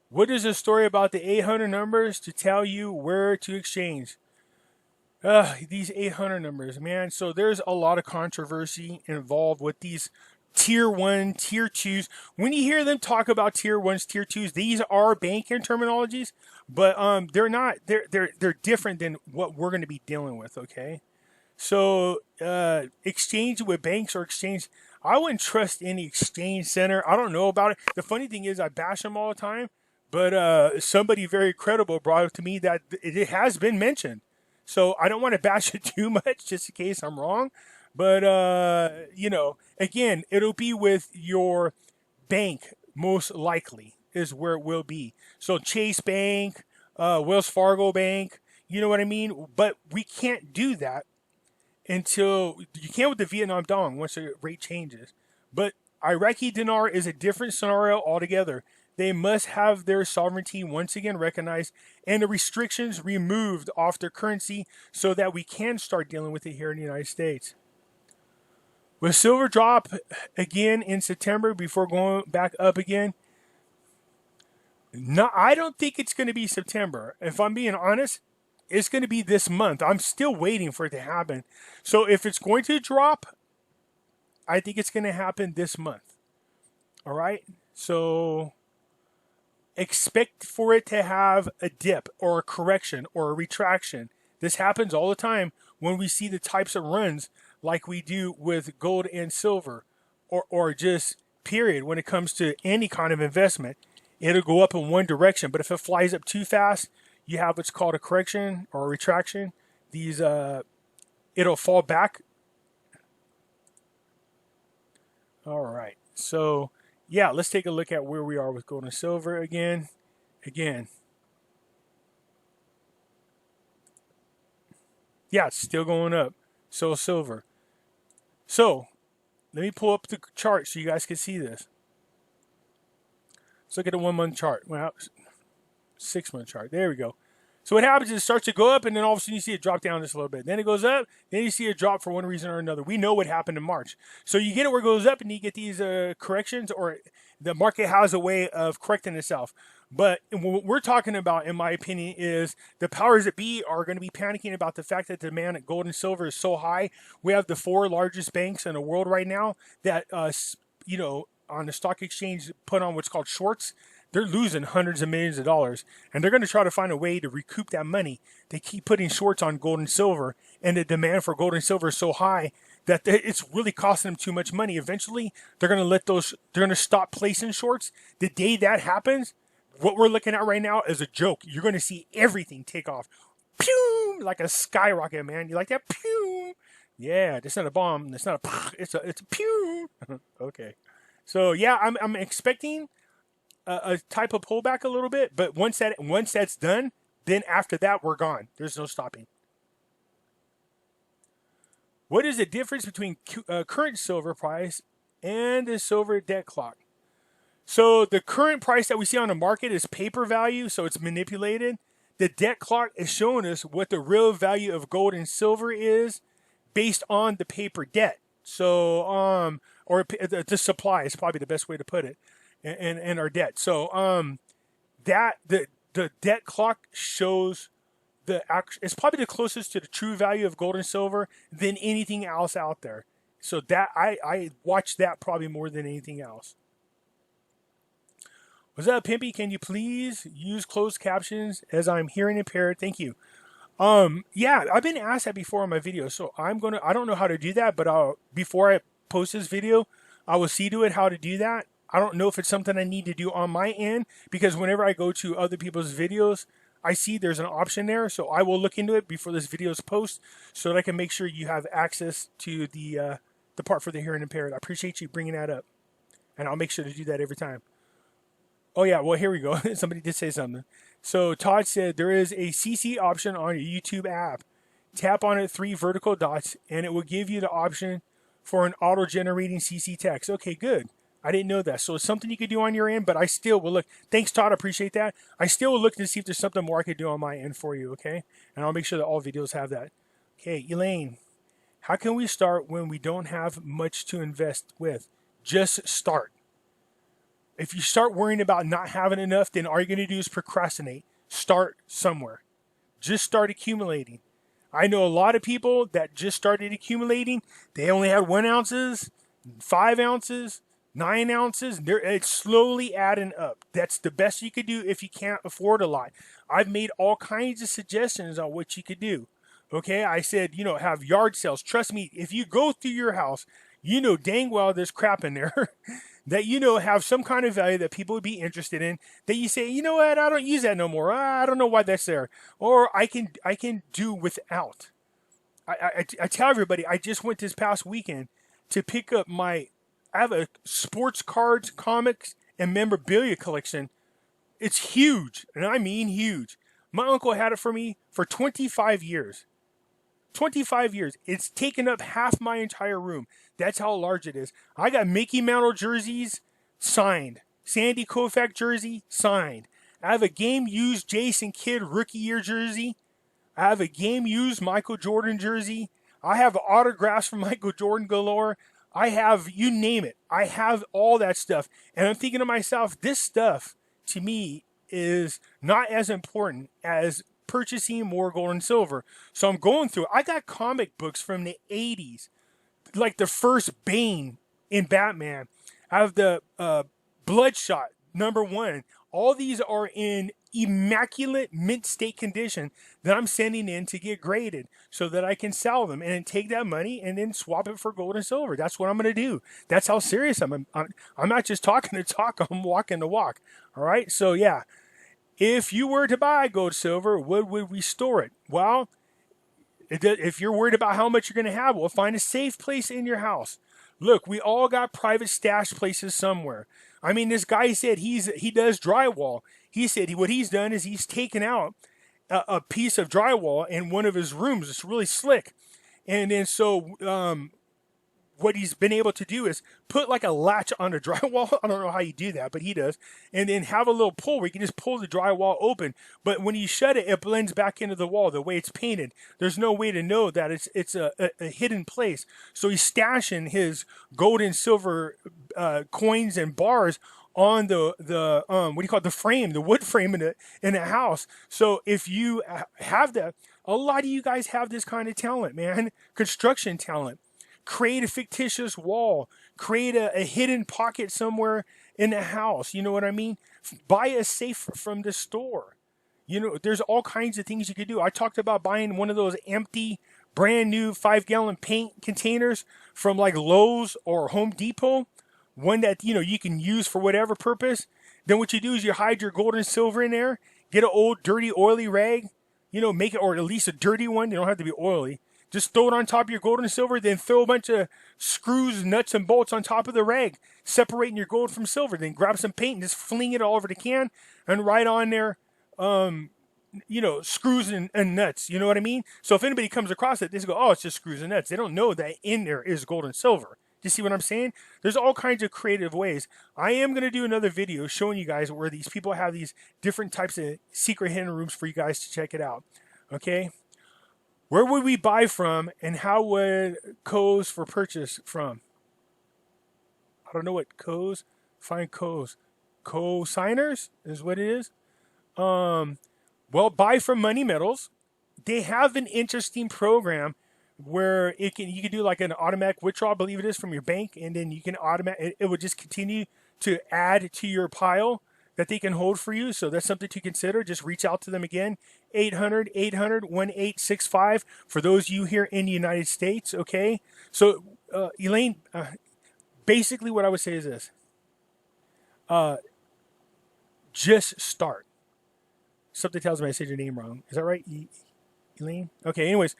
S1: What is the story about the 800 numbers to tell you where to exchange? These 800 numbers, man. So there's a lot of controversy involved with these tier 1, tier 2s. When you hear them talk about tier 1s, tier 2s, these are banking terminologies, but they're not. They're different than what we're going to be dealing with, okay? So, exchange with banks or exchange, I wouldn't trust any exchange center. I don't know about it. The funny thing is I bash them all the time, but somebody very credible brought up to me that it has been mentioned. So I don't want to bash it too much just in case I'm wrong. But, again, it'll be with your bank most likely is where it will be. So Chase Bank, Wells Fargo Bank, you know what I mean? But we can't do that until you can with the Vietnam Dong once the rate changes. But Iraqi dinar is a different scenario altogether. They must have their sovereignty once again recognized and the restrictions removed off their currency so that we can start dealing with it here in the United States. Will silver drop again in September before going back up again? No, I don't think it's going to be September. If I'm being honest, it's going to be this month. I'm still waiting for it to happen. So if it's going to drop, I think it's going to happen this month. All right? So expect for it to have a dip or a correction or a retraction. This happens all the time when we see the types of runs like we do with gold and silver or just period when it comes to any kind of investment. It'll go up in one direction, but if it flies up too fast, you have what's called a correction or a retraction. It'll fall back. All right. So, yeah, let's take a look at where we are with gold and silver again. Yeah, it's still going up. So silver. So, let me pull up the chart so you guys can see this. Let's look at the 1 month chart. Well, 6 month chart. There we go. So what happens is it starts to go up, and then all of a sudden you see it drop down just a little bit. Then it goes up. Then you see it drop for one reason or another. We know what happened in March. So you get it where it goes up, and you get these corrections, or the market has a way of correcting itself. But what we're talking about, in my opinion, is the powers that be are going to be panicking about the fact that the demand at gold and silver is so high. We have the 4 largest banks in the world right now that, on the stock exchange put on what's called shorts. They're losing hundreds of millions of dollars, and they're going to try to find a way to recoup that money. They keep putting shorts on gold and silver, and the demand for gold and silver is so high that it's really costing them too much money. Eventually, they're going to stop placing shorts. The day that happens, what we're looking at right now is a joke. You're going to see everything take off. Pew! Like a skyrocket, man. You like that? Pew! Yeah, that's not a bomb. That's not a, it's a pew! Okay. So, yeah, I'm expecting a type of pullback a little bit, but once that's done, then after that we're gone. There's no stopping. What is the difference between current silver price and the silver debt clock? So the current price that we see on the market is paper value, so it's manipulated. The debt clock is showing us what the real value of gold and silver is based on the paper debt. So, or the supply is probably the best way to put it, and our debt. So, that the debt clock shows it's probably the closest to the true value of gold and silver than anything else out there. So that I watch that probably more than anything else. What's up, Pimpy? Can you please use closed captions as I'm hearing impaired? Thank you. Yeah, I've been asked that before on my video, so I don't know how to do that, but before I post this video, I will see to it how to do that. I don't know if it's something I need to do on my end, because whenever I go to other people's videos, I see there's an option there, so I will look into it before this video is posted so that I can make sure you have access to the part for the hearing impaired. I appreciate you bringing that up, and I'll make sure to do that every time. Oh yeah, well here we go. Somebody did say something. So Todd said there is a CC option on your YouTube app. Tap on it 3 vertical dots, and it will give you the option for an auto-generating CC text. Okay, good. I didn't know that. So it's something you could do on your end, but I still will look. Thanks, Todd. I appreciate that. I still will look to see if there's something more I could do on my end for you, okay? And I'll make sure that all videos have that. Okay, Elaine, how can we start when we don't have much to invest with? Just start. If you start worrying about not having enough, then all you're going to do is procrastinate. Start somewhere. Just start accumulating. I know a lot of people that just started accumulating. They only had 1 ounces, 5 ounces, 9 ounces. It's slowly adding up. That's the best you could do if you can't afford a lot. I've made all kinds of suggestions on what you could do. Okay, I said, have yard sales. Trust me, if you go through your house, you know dang well there's crap in there that have some kind of value that people would be interested in, that you say, you know what, I don't use that no more. I don't know why that's there. Or I can do without. I tell everybody, I just went this past weekend to pick up I have a sports cards, comics, and memorabilia collection. It's huge, and I mean huge. My uncle had it for me for 25 years. 25 years. It's taken up half my entire room. That's how large it is. I got Mickey Mantle jerseys signed. Sandy Koufax jersey signed. I have a game-used Jason Kidd rookie year jersey. I have a game-used Michael Jordan jersey. I have autographs from Michael Jordan galore. I have, you name it. I have all that stuff. And I'm thinking to myself, this stuff, to me, is not as important as purchasing more gold and silver. So I'm going through it. I got comic books from the 80s, like the first Bane in Batman. I have the Bloodshot #1. All these are in immaculate mint state condition that I'm sending in to get graded so that I can sell them and then take that money and then swap it for gold and silver. That's what I'm going to do. That's how serious I'm not just talking the talk, I'm walking the walk. All right. So yeah, if you were to buy gold, silver, where would we store it? Well, if you're worried about how much you're going to have, well, find a safe place in your house. Look, we all got private stash places somewhere. I mean, this guy said he does drywall. He said what he's done is he's taken out a piece of drywall in one of his rooms. It's really slick. And then so what he's been able to do is put like a latch on the drywall. I don't know how you do that, but he does. And then have a little pull where you can just pull the drywall open. But when you shut it, it blends back into the wall the way it's painted. There's no way to know that it's a hidden place. So he's stashing his gold and silver coins and bars on the what do you call it, the frame, the wood frame in the house. So if you have that, a lot of you guys have this kind of talent, man, construction talent. Create a fictitious wall. Create a hidden pocket somewhere in the house. You know what I mean? Buy a safe from the store. There's all kinds of things you could do. I talked about buying one of those empty, brand new 5-gallon paint containers from like Lowe's or Home Depot. One that, you can use for whatever purpose. Then what you do is you hide your gold and silver in there. Get an old, dirty, oily rag. Make it, or at least a dirty one. They don't have to be oily. Just throw it on top of your gold and silver, then throw a bunch of screws, nuts, and bolts on top of the rag, separating your gold from silver. Then grab some paint and just fling it all over the can and write on there, screws and nuts. You know what I mean? So if anybody comes across it, they just go, oh, it's just screws and nuts. They don't know that in there is gold and silver. Do you see what I'm saying? There's all kinds of creative ways. I am going to do another video showing you guys where these people have these different types of secret hidden rooms for you guys to check it out. Okay? Where would we buy from, and how would codes for purchase from? I don't know what codes. Find codes. Co-signers is what it is. Well, buy from Money Metals. They have an interesting program where you can do like an automatic withdrawal, I believe it is, from your bank, and then you can it would just continue to add to your pile that they can hold for you. So that's something to consider. Just reach out to them again, 800-800-1865 for those of you here in the United States. Okay, so Elaine, basically what I would say is this: just start. Something tells me I said your name wrong. Is that right, Elaine? Okay, anyways,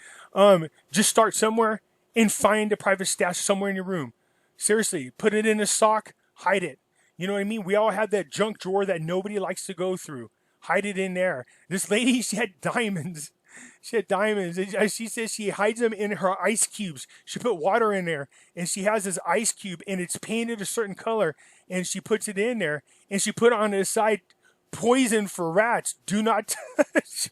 S1: just start somewhere and find a private stash somewhere in your room. Seriously, put it in a sock, hide it. You know what I mean? We all have that junk drawer that nobody likes to go through. Hide it in there. This lady, she had diamonds. She had diamonds. She says she hides them in her ice cubes. She put water in there, and she has this ice cube, and it's painted a certain color, and she puts it in there, and she put on the side, poison for rats. Do not touch.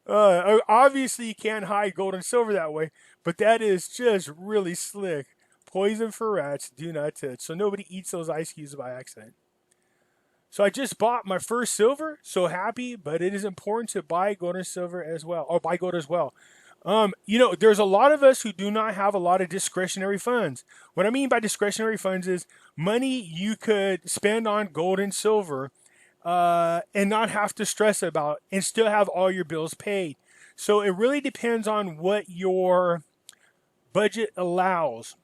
S1: Obviously, you can't hide gold and silver that way, but that is just really slick. Poison for rats. Do not touch. So nobody eats those ice cubes by accident. So I just bought my first silver. So happy, but it is important to buy gold and silver as well, or buy gold as well. There's a lot of us who do not have a lot of discretionary funds. What I mean by discretionary funds is money you could spend on gold and silver and not have to stress about and still have all your bills paid. So it really depends on what your budget allows.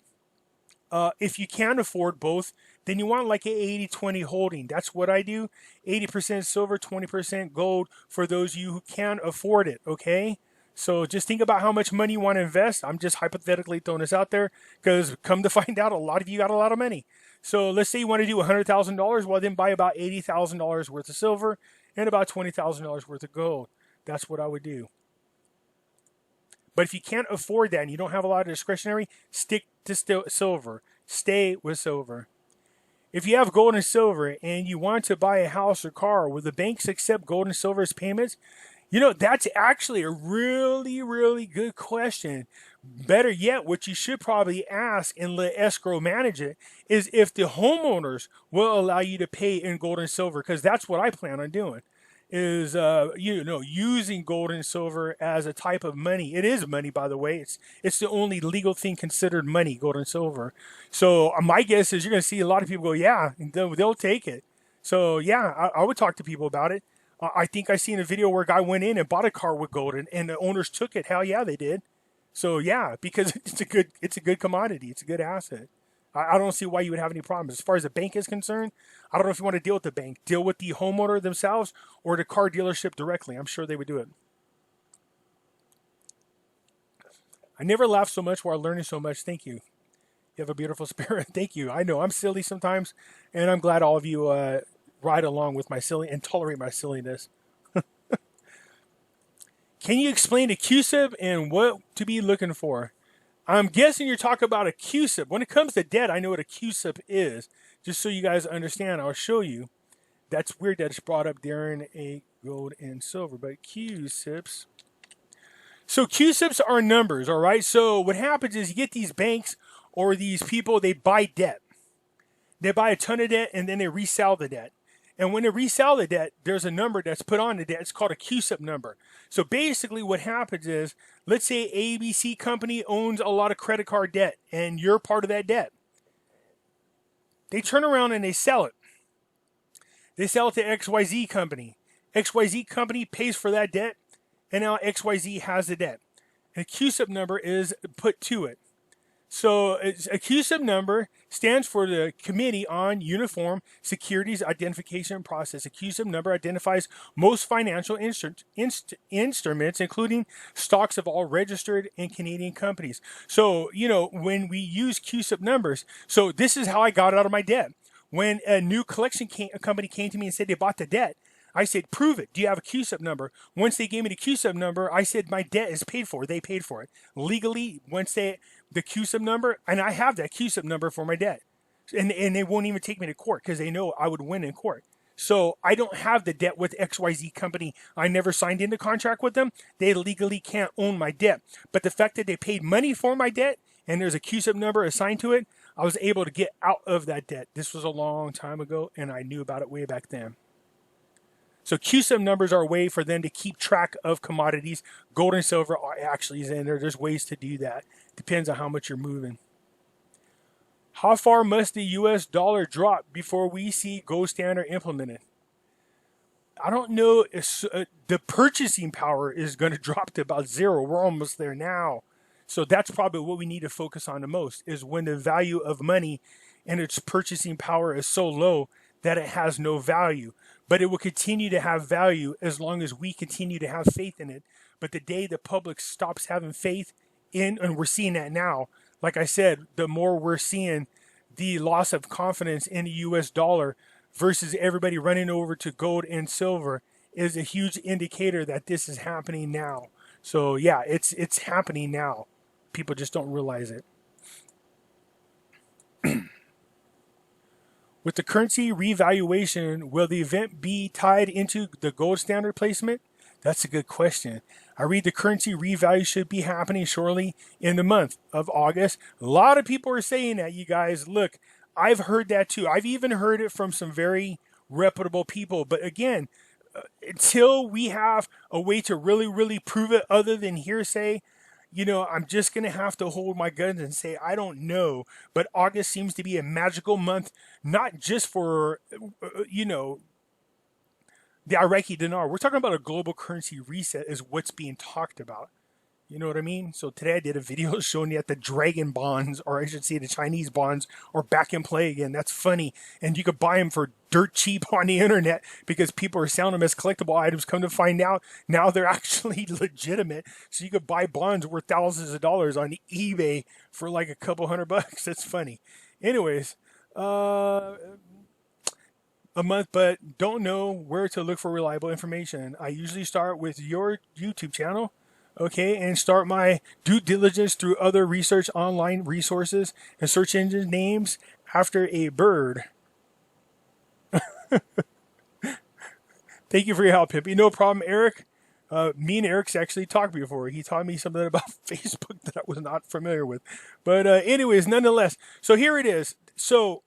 S1: If you can't afford both, then you want like an 80-20 holding. That's what I do. 80% silver, 20% gold for those of you who can afford it, okay? So just think about how much money you want to invest. I'm just hypothetically throwing this out there because come to find out, a lot of you got a lot of money. So let's say you want to do $100,000. Well, then buy about $80,000 worth of silver and about $20,000 worth of gold. That's what I would do. But if you can't afford that and you don't have a lot of discretionary, stick to silver. Stay with silver. If you have gold and silver and you want to buy a house or car, will the banks accept gold and silver as payments? That's actually a really, really good question. Better yet, what you should probably ask and let escrow manage it is if the homeowners will allow you to pay in gold and silver, because that's what I plan on doing. Is using gold and silver as a type of money. It is money, by the way. It's the only legal thing considered money, gold and silver. So my guess is you're going to see a lot of people go, yeah, and they'll take it. So yeah, I would talk to people about it. I think I seen a video where a guy went in and bought a car with gold, and the owners took it. Hell yeah, they did. So yeah, because it's a good commodity. It's a good asset. I don't see why you would have any problems. As far as the bank is concerned, I don't know if you want to deal with the bank, deal with the homeowner themselves or the car dealership directly. I'm sure they would do it. I never laughed so much while learning so much. Thank you. You have a beautiful spirit. Thank you. I know I'm silly sometimes, and I'm glad all of you ride along with my silly and tolerate my silliness. Can you explain a QSIP and what to be looking for? I'm guessing you're talking about a QSIP. When it comes to debt, I know what a QSIP is. Just so you guys understand, I'll show you. That's weird that it's brought up during a gold and silver, but QSIPs. So QSIPs are numbers, all right? So what happens is you get these banks or these people, they buy debt. They buy a ton of debt and then they resell the debt. And when they resell the debt, there's a number that's put on the debt. It's called a QSIP number. So basically what happens is, let's say ABC company owns a lot of credit card debt and you're part of that debt. They turn around and they sell it. They sell it to XYZ company. XYZ company pays for that debt, and now XYZ has the debt. And a QSIP number is put to it. So a QSIP number stands for the Committee on Uniform Securities Identification Process. A QSIP number identifies most financial instruments, including stocks of all registered and Canadian companies. So, when we use QSIP numbers, so this is how I got out of my debt. When a new collection company came to me and said they bought the debt, I said, prove it. Do you have a Q-sub number? Once they gave me the Q-sub number, I said, my debt is paid for. They paid for it. Legally, once the Q-sub number, and I have that Q-sub number for my debt. And they won't even take me to court because they know I would win in court. So I don't have the debt with XYZ company. I never signed into contract with them. They legally can't own my debt. But the fact that they paid money for my debt and there's a Q-sub number assigned to it, I was able to get out of that debt. This was a long time ago, and I knew about it way back then. So Q-sub numbers are a way for them to keep track of commodities. Gold and silver are actually in there. There's ways to do that. Depends on how much you're moving. How far must the US dollar drop before we see gold standard implemented? I don't know if the purchasing power is going to drop to about zero. We're almost there now. So that's probably what we need to focus on the most, is when the value of money and its purchasing power is so low that it has no value. But it will continue to have value as long as we continue to have faith in it. But the day the public stops having faith in, and we're seeing that now, like I said, the more we're seeing the loss of confidence in the US dollar versus everybody running over to gold and silver is a huge indicator that this is happening now. So yeah, it's happening now. People just don't realize it. With the currency revaluation, will the event be tied into the gold standard placement? That's a good question. I read the currency revalue should be happening shortly in the month of August. A lot of people are saying that, you guys. Look, I've heard that too. I've even heard it from some very reputable people. But again, until we have a way to really, really prove it other than hearsay, you know, I'm just going to have to hold my guns and say, I don't know. But August seems to be a magical month, not just for, you know, the Iraqi dinar. We're talking about a global currency reset is what's being talked about. You know what I mean? So today I did a video showing you that the dragon bonds, or I should say the Chinese bonds, are back in play again. That's funny. And you could buy them for dirt cheap on the internet because people are selling them as collectible items. Come to find out, now they're actually legitimate. So you could buy bonds worth thousands of dollars on eBay for like a couple $100. That's funny. Anyways, a month, but don't know where to look for reliable information. I usually start with your YouTube channel. Okay, and start my due diligence through other research online resources and search engine names after a bird. Thank you for your help, Pimpy. No problem, Eric. Me and Eric's actually talked before. He taught me something about Facebook that I was not familiar with. But anyways, nonetheless, so here it is. So,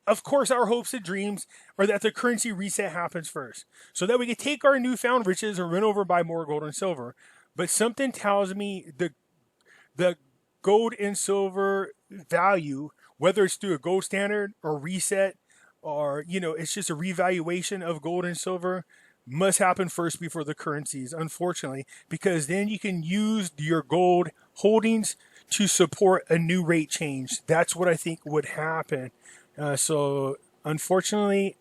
S1: of course, our hopes and dreams are that the currency reset happens first, so that we can take our newfound riches and run over buy more gold and silver. But something tells me the gold and silver value, whether it's through a gold standard or reset, or, you know, it's just a revaluation of gold and silver, must happen first before the currencies, unfortunately, because then you can use your gold holdings to support a new rate change. That's what I think would happen. So unfortunately,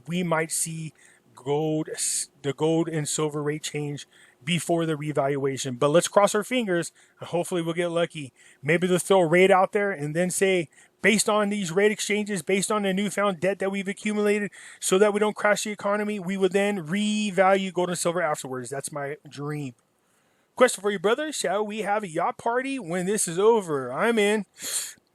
S1: we might see the gold and silver rate change before the revaluation. But let's cross our fingers and hopefully we'll get lucky. Maybe they'll throw a rate out there and then say, based on these rate exchanges, based on the newfound debt that we've accumulated, so that we don't crash the economy, we would then revalue gold and silver afterwards. That's my dream. Question for you, brother. Shall we have a yacht party when this is over? I'm in.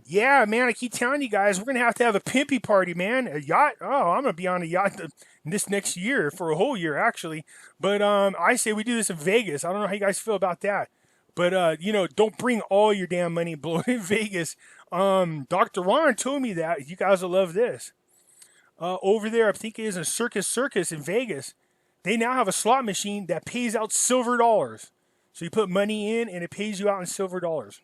S1: Yeah, man, I keep telling you guys, we're going to have a Pimpy party, man. A yacht? Oh, I'm going to be on a yacht this next year, for a whole year, actually. But I say we do this in Vegas. I don't know how you guys feel about that. But, you know, don't bring all your damn money and blow it in Vegas. Dr. Ron told me that. You guys will love this. Over there, I think it is a Circus in Vegas. They now have a slot machine that pays out silver dollars. So you put money in, and it pays you out in silver dollars.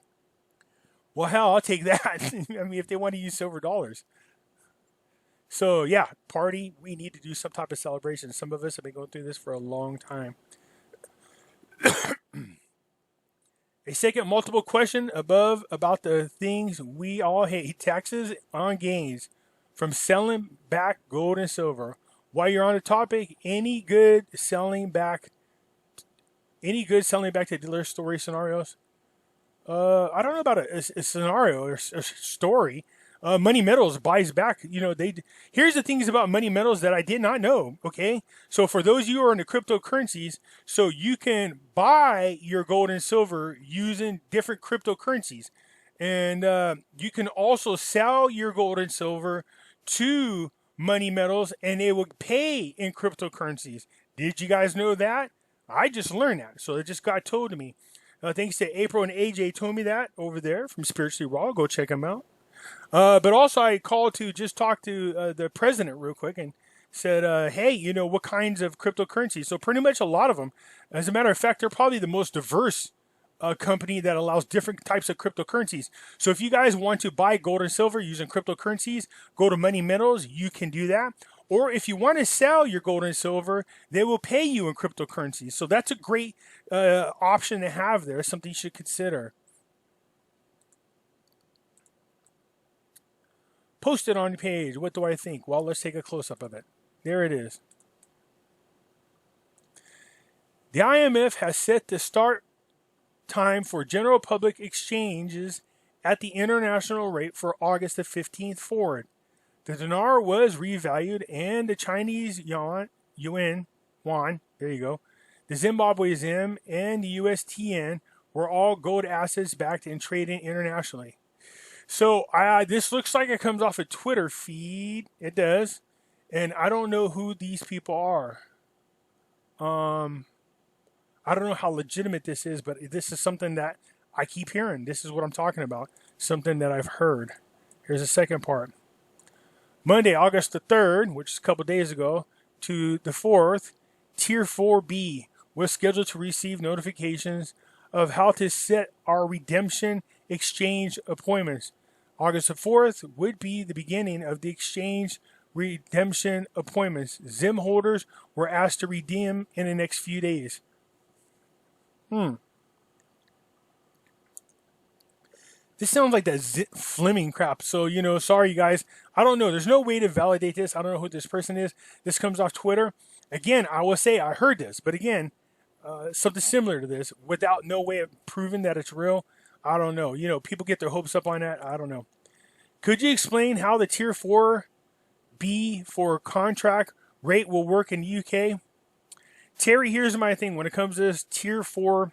S1: Well, hell, I'll take that. I mean, if they want to use silver dollars. So, yeah, party. We need to do some type of celebration. Some of us have been going through this for a long time. A second multiple question above about the things we all hate. Taxes on gains from selling back gold and silver. While you're on the topic, any good selling back to dealer story scenarios? I don't know about a scenario or a story. Money Metals buys back. Here's the things about Money Metals that I did not know. Okay, so for those of you who are into cryptocurrencies, so you can buy your gold and silver using different cryptocurrencies, and you can also sell your gold and silver to Money Metals, and they will pay in cryptocurrencies. Did you guys know that? I just learned that, so it just got told to me. Thanks to April and AJ told me that over there from Spiritually Raw. Go check them out. But also I called to just talk to the president real quick and said, hey, what kinds of cryptocurrencies? So pretty much a lot of them. As a matter of fact, they're probably the most diverse company that allows different types of cryptocurrencies. So if you guys want to buy gold and silver using cryptocurrencies, go to Money Metals. You can do that. Or if you want to sell your gold and silver, they will pay you in cryptocurrencies. So that's a great option to have there, something you should consider. Post it on your page. What do I think? Well, let's take a close-up of it. There it is. The IMF has set the start time for general public exchanges at the international rate for August the 15th forward. The dinar was revalued and the Chinese yuan, there you go, the Zimbabwe Zim and the USTN were all gold assets backed and traded internationally. So this looks like it comes off a Twitter feed. It does. And I don't know who these people are. I don't know how legitimate this is, but this is something that I keep hearing. This is what I'm talking about. Something that I've heard. Here's the second part. Monday, August the 3rd, which is a couple days ago, to the 4th, Tier 4B was scheduled to receive notifications of how to set our redemption exchange appointments. August the 4th would be the beginning of the exchange redemption appointments. Zim holders were asked to redeem in the next few days. This sounds like that Fleming crap. So, sorry, you guys. I don't know. There's no way to validate this. I don't know who this person is. This comes off Twitter. Again, I will say I heard this. But again, something similar to this without no way of proving that it's real. I don't know. People get their hopes up on that. I don't know. Could you explain how the Tier 4B for contract rate will work in the UK? Terry, here's my thing. When it comes to this Tier 4,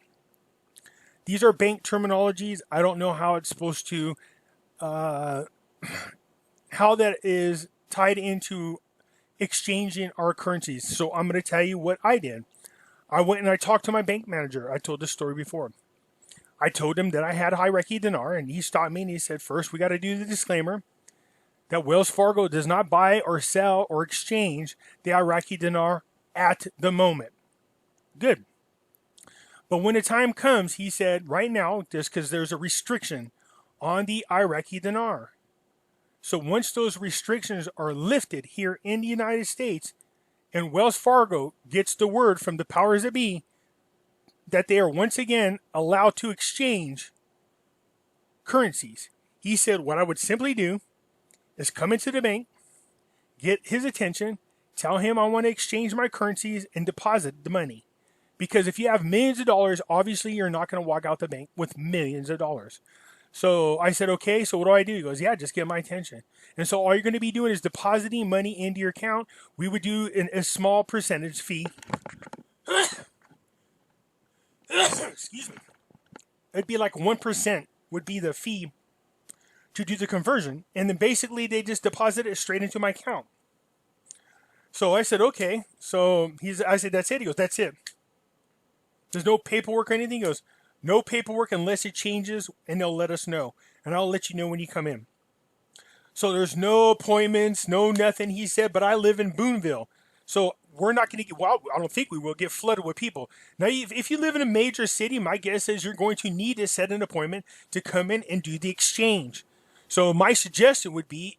S1: these are bank terminologies. I don't know how it's supposed to, how that is tied into exchanging our currencies. So I'm going to tell you what I did. I went and I talked to my bank manager. I told this story before. I told him that I had Iraqi dinar, and he stopped me and he said, first, we got to do the disclaimer that Wells Fargo does not buy or sell or exchange the Iraqi dinar at the moment. Good. But when the time comes, he said, right now, just because there's a restriction on the Iraqi dinar. So once those restrictions are lifted here in the United States, and Wells Fargo gets the word from the powers that be that they are once again allowed to exchange currencies, he said what I would simply do is come into the bank, get his attention, tell him I want to exchange my currencies, and deposit the money. Because if you have millions of dollars, obviously you're not going to walk out the bank with millions of dollars. So I said, okay, so what do I do? He goes, yeah, just get my attention. And so all you're going to be doing is depositing money into your account. We would do a small percentage fee. Excuse me. It'd be like 1% would be the fee to do the conversion. And then basically they just deposit it straight into my account. So I said, okay. So I said, that's it. He goes, that's it. There's no paperwork or anything. He goes, no paperwork unless it changes, and they'll let us know. And I'll let you know when you come in. So there's no appointments, no nothing, he said, but I live in Boonville. So we're not going to get, well, I don't think we will get flooded with people. Now, if you live in a major city, my guess is you're going to need to set an appointment to come in and do the exchange. So my suggestion would be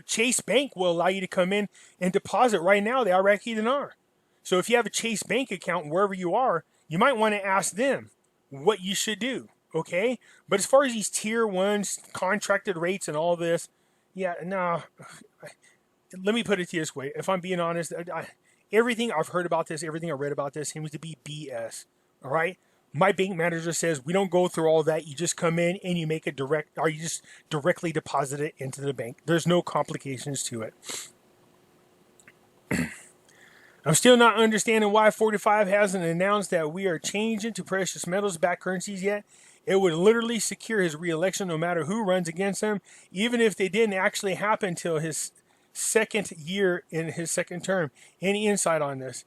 S1: Chase Bank will allow you to come in and deposit right now the Iraqi dinar. So if you have a Chase Bank account wherever you are, you might want to ask them what you should do, okay? But as far as these tier ones, contracted rates and all this, yeah, no. Let me put it this way. If I'm being honest, everything I've heard about this, everything I read about this seems to be BS, all right? My bank manager says we don't go through all that. You just come in and you make a direct, or you just directly deposit it into the bank. There's no complications to it. I'm still not understanding why 45 hasn't announced that we are changing to precious metals-backed currencies yet. It would literally secure his re-election no matter who runs against him, even if they didn't actually happen till his second year in his second term. Any insight on this?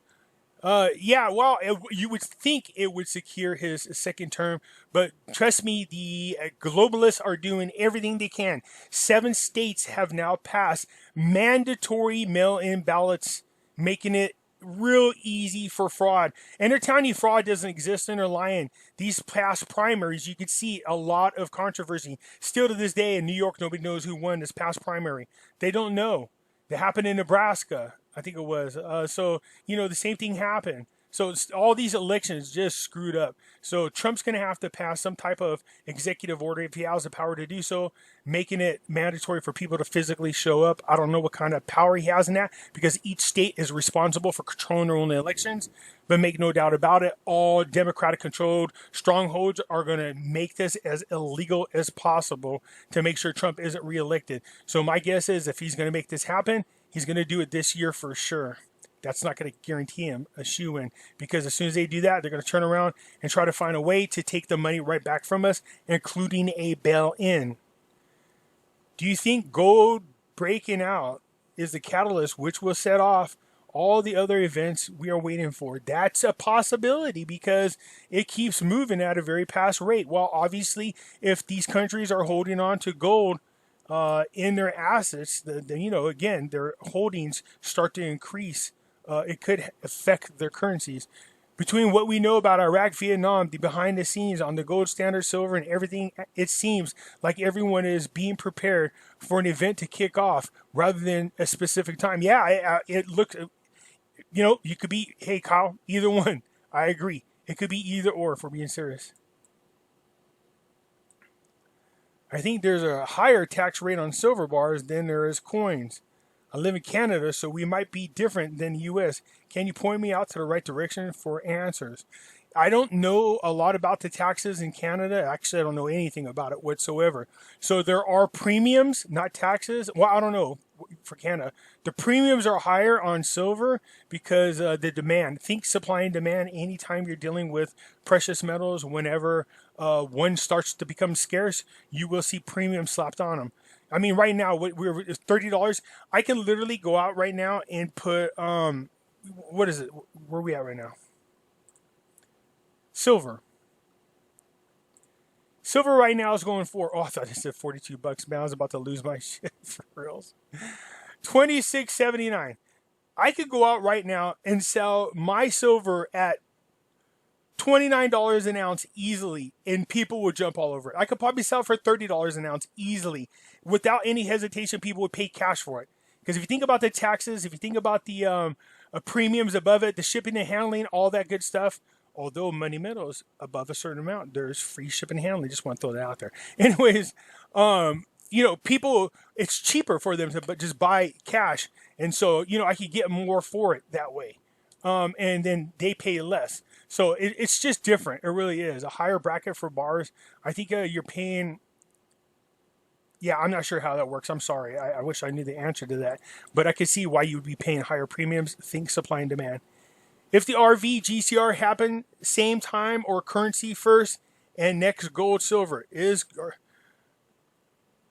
S1: Yeah, well, you would think it would secure his second term, but trust me, the globalists are doing everything they can. 7 states have now passed mandatory mail-in ballots, making it real easy for fraud. And they're telling you fraud doesn't exist, and they're lying. These past primaries, you could see a lot of controversy. Still to this day in New York, nobody knows who won this past primary. They don't know. It happened in Nebraska, I think it was. So, the same thing happened. So all these elections just screwed up. So Trump's going to have to pass some type of executive order, if he has the power to do so, making it mandatory for people to physically show up. I don't know what kind of power he has in that, because each state is responsible for controlling their own elections. But make no doubt about it, all Democratic-controlled strongholds are going to make this as illegal as possible to make sure Trump isn't reelected. So my guess is if he's going to make this happen, he's going to do it this year for sure. That's not going to guarantee him a shoo-in, because as soon as they do that, they're going to turn around and try to find a way to take the money right back from us, including a bail-in. Do you think gold breaking out is the catalyst which will set off all the other events we are waiting for? That's a possibility, because it keeps moving at a very fast rate. Well, obviously, if these countries are holding on to gold in their assets, again, their holdings start to increase. It could affect their currencies. Between what we know about Iraq, Vietnam, the behind the scenes on the gold standard, silver, and everything, it seems like everyone is being prepared for an event to kick off rather than a specific time. Yeah, it looks, you could be, hey, Kyle, either one. I agree. It could be either or, if we're being serious. I think there's a higher tax rate on silver bars than there is coins. I live in Canada, so we might be different than the U.S. Can you point me out to the right direction for answers? I don't know a lot about the taxes in Canada. Actually, I don't know anything about it whatsoever. So there are premiums, not taxes. Well, I don't know for Canada. The premiums are higher on silver because the demand. Think supply and demand. Anytime you're dealing with precious metals, whenever one starts to become scarce, you will see premiums slapped on them. I mean, right now, we're $30. I can literally go out right now and put, what is it? Where are we at right now? Silver. Silver right now is going for, I thought it said $42, man. I was about to lose my shit for reals. $26.79. I could go out right now and sell my silver at $29 an ounce easily, and people would jump all over it. I could probably sell for $30 an ounce easily. Without any hesitation, people would pay cash for it. Because if you think about the taxes, if you think about the premiums above it, the shipping and handling, all that good stuff, although money metals above a certain amount, there's free shipping and handling. Just want to throw that out there. Anyways, people, it's cheaper for them to just buy cash. And so, I could get more for it that way. And then they pay less. So it's just different. It really is. A higher bracket for bars. I think you're paying... Yeah, I'm not sure how that works. I'm sorry. I wish I knew the answer to that. But I could see why you would be paying higher premiums. Think supply and demand. If the RV, GCR happen same time or currency first and next gold, silver is...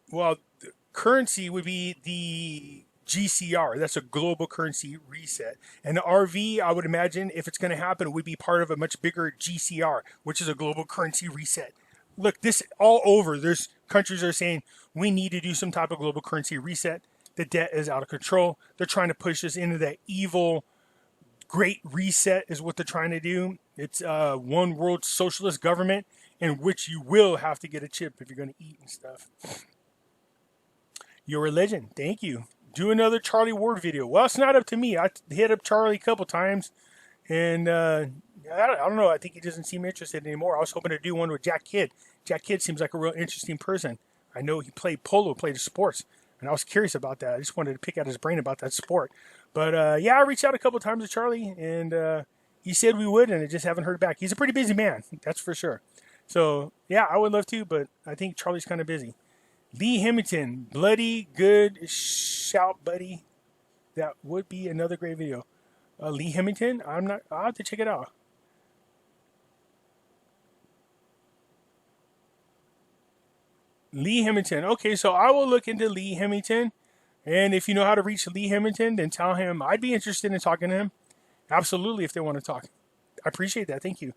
S1: Well, the currency would be the GCR. That's a global currency reset. And the RV, I would imagine, if it's going to happen, would be part of a much bigger GCR, which is a global currency reset. Look, this all over. There's countries that are saying we need to do some type of global currency reset. The debt is out of control. They're trying to push us into that evil great reset is what they're trying to do. It's one world socialist government in which you will have to get a chip if you're going to eat and stuff. You're a legend. Thank you. Do another Charlie Ward video. Well, it's not up to me. I hit up Charlie a couple times, and I don't know. I think he doesn't seem interested anymore. I was hoping to do one with Jack Kidd. Jack Kidd seems like a real interesting person. I know he played polo, played sports, and I was curious about that. I just wanted to pick out his brain about that sport. But, yeah, I reached out a couple times to Charlie, and He said we would, and I just haven't heard back. He's a pretty busy man, that's for sure. So, yeah, I would love to, but I think Charlie's kind of busy. Lee Hemington, bloody good shout, buddy. That would be another great video. Lee Hemington, I'll have to check it out. Lee Hemington. Okay, so I will look into Lee Hemington. And if you know how to reach Lee Hemington, then tell him I'd be interested in talking to him. Absolutely, if they want to talk. I appreciate that. Thank you.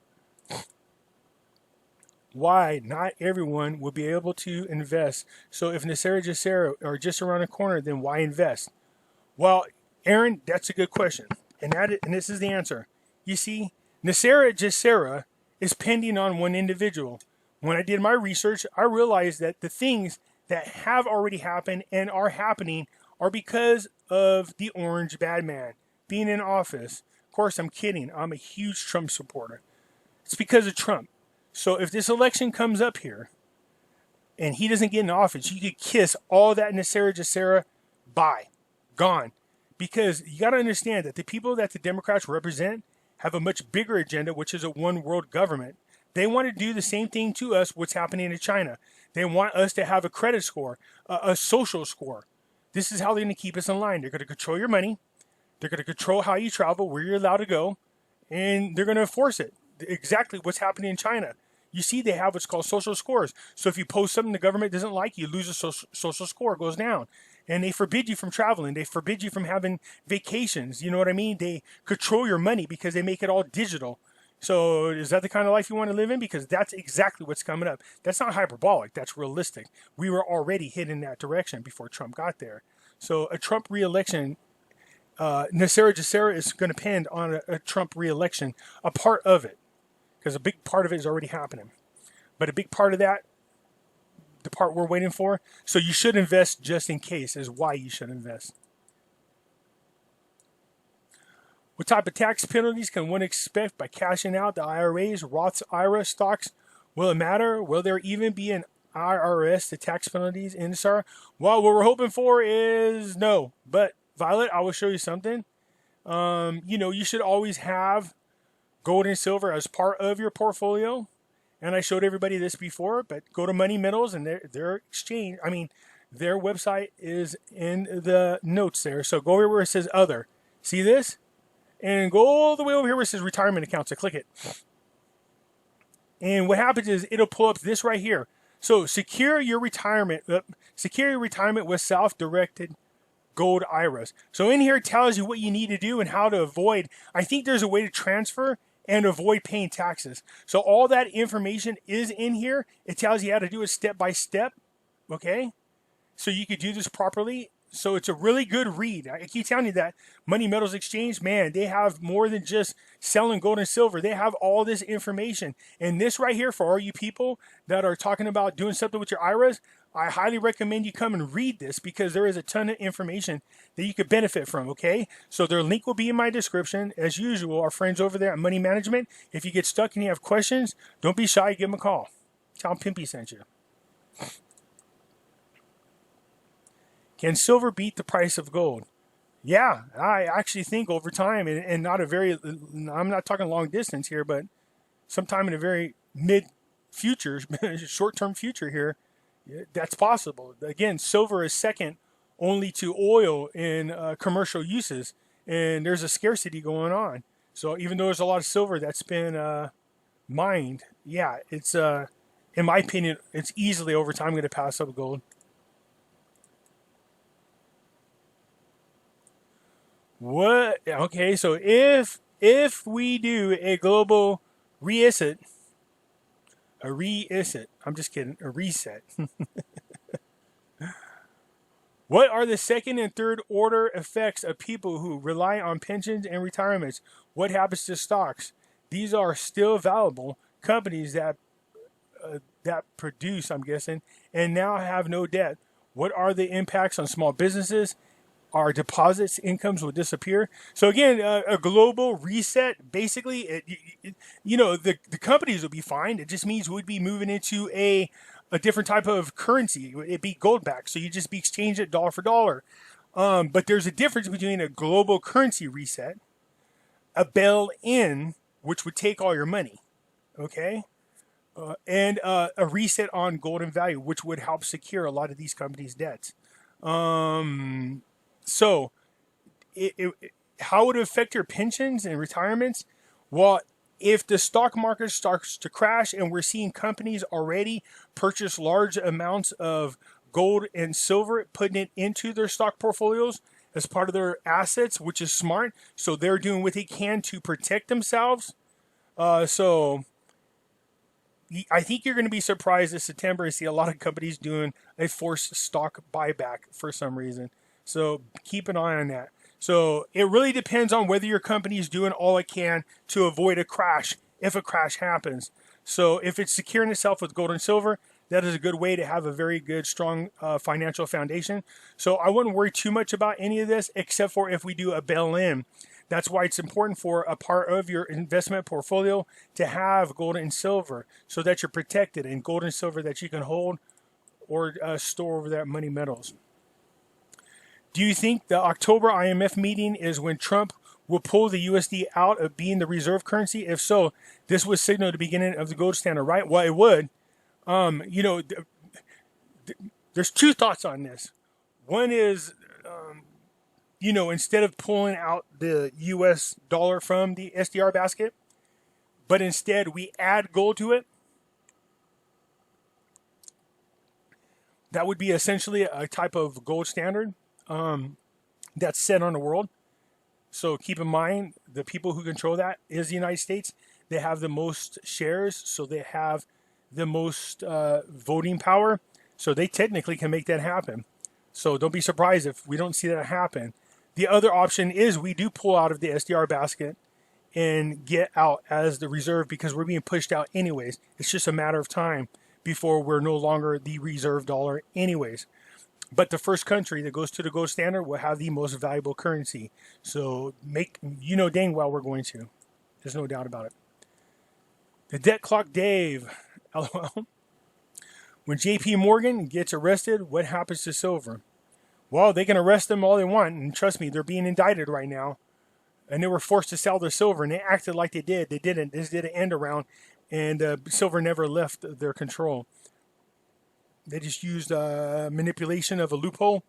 S1: Why not everyone will be able to invest? So if NESARA, GESARA are just around the corner, then why invest? Well, Aaron, that's a good question. And this is the answer. You see, NESARA, GESARA is pending on one individual. When I did my research, I realized that the things that have already happened and are happening are because of the orange bad man being in office. Of course, I'm kidding. I'm a huge Trump supporter. It's because of Trump. So if this election comes up here and he doesn't get in office, you could kiss all that NESARA, GESARA, bye, gone. Because you got to understand that the people that the Democrats represent have a much bigger agenda, which is a one world government. They want to do the same thing to us, what's happening in China. They want us to have a credit score, a social score. This is how they're going to keep us in line. They're going to control your money. They're going to control how you travel, where you're allowed to go, and they're going to enforce it. Exactly what's happening in China. You see, they have what's called social scores. So if you post something the government doesn't like, you lose a social score, it goes down. And they forbid you from traveling. They forbid you from having vacations. You know what I mean? They control your money because they make it all digital. So is that the kind of life you want to live in? Because that's exactly what's coming up. That's not hyperbolic. That's realistic. We were already heading in that direction before Trump got there. So a Trump re-election, NESARA, GESARA is going to depend on a Trump re-election, a part of it. Because a big part of it is already happening. But a big part of that, the part we're waiting for, so you should invest just in case, is why you should invest. What type of tax penalties can one expect by cashing out the IRAs, Roth's IRA stocks? Will it matter? Will there even be an IRS to tax penalties in NESARA? Well, what we're hoping for is no. But Violet, I will show you something. You should always have gold and silver as part of your portfolio. And I showed everybody this before, but go to Money Metals and their exchange. Their website is in the notes there. So go over where it says other. See this? And go all the way over here where it says retirement accounts. So click it. And what happens is it'll pull up this right here. So secure your retirement with self-directed gold IRAs. So in here it tells you what you need to do and how to avoid. I think there's a way to transfer and avoid paying taxes. So all that information is in here. It tells you how to do it step by step. Okay? So you could do this properly. So it's a really good read. I keep telling you that Money Metals Exchange, man, they have more than just selling gold and silver. They have all this information. And this right here, for all you people that are talking about doing something with your IRAs, I highly recommend you come and read this because there is a ton of information that you could benefit from, okay? So their link will be in my description. As usual, our friends over there at Money Management, if you get stuck and you have questions, don't be shy, give them a call. Tell them Pimpy sent you. Can silver beat the price of gold? Yeah, I actually think over time, and not a very, I'm not talking long distance here, but sometime in a very mid-future, short-term future here, that's possible. Again, silver is second only to oil in commercial uses, and there's a scarcity going on. So even though there's a lot of silver that's been mined, yeah, it's, in my opinion, it's easily over time going to pass up gold. What? Okay, so if we do a global reset, I'm just kidding, a reset. What are the second and third order effects of people who rely on pensions and retirements? What happens to stocks? These are still valuable companies that produce, I'm guessing, and now have no debt. What are the impacts on small businesses? Our deposits, incomes will disappear. So again, a global reset, basically, the companies will be fine. It just means we'd be moving into a different type of currency. It'd be gold back. So you'd just be exchanging it dollar for dollar. But there's a difference between a global currency reset, a bail-in, which would take all your money, okay? And a reset on gold and value, which would help secure a lot of these companies' debts. So, how would it affect your pensions and retirements? Well, if the stock market starts to crash and we're seeing companies already purchase large amounts of gold and silver, putting it into their stock portfolios as part of their assets, which is smart. So they're doing what they can to protect themselves. So I think you're going to be surprised this September and see a lot of companies doing a forced stock buyback for some reason. So keep an eye on that. So it really depends on whether your company is doing all it can to avoid a crash if a crash happens. So if it's securing itself with gold and silver, that is a good way to have a very good, strong financial foundation. So I wouldn't worry too much about any of this, except for if we do a bail-in. That's why it's important for a part of your investment portfolio to have gold and silver so that you're protected, and gold and silver that you can hold or store over that money metals. Do you think the October IMF meeting is when Trump will pull the USD out of being the reserve currency? If so, this would signal the beginning of the gold standard, right? Well, it would. There's two thoughts on this. One is, instead of pulling out the US dollar from the SDR basket, but instead we add gold to it, that would be essentially a type of gold standard that's set on the world. So keep in mind, the people who control that is the United States. They have the most shares, so they have the most voting power. So they technically can make that happen. So don't be surprised if we don't see that happen. The other option is we do pull out of the SDR basket and get out as the reserve, because we're being pushed out anyways. It's just a matter of time before we're no longer the reserve dollar anyways. But the first country that goes to the gold standard will have the most valuable currency. So dang well we're going to. There's no doubt about it. The debt clock Dave. LOL. When JP Morgan gets arrested, what happens to silver? Well, they can arrest them all they want, and trust me, they're being indicted right now. And they were forced to sell their silver, and they acted like they did. They didn't. This did an end around, and silver never left their control. They just used manipulation of a loophole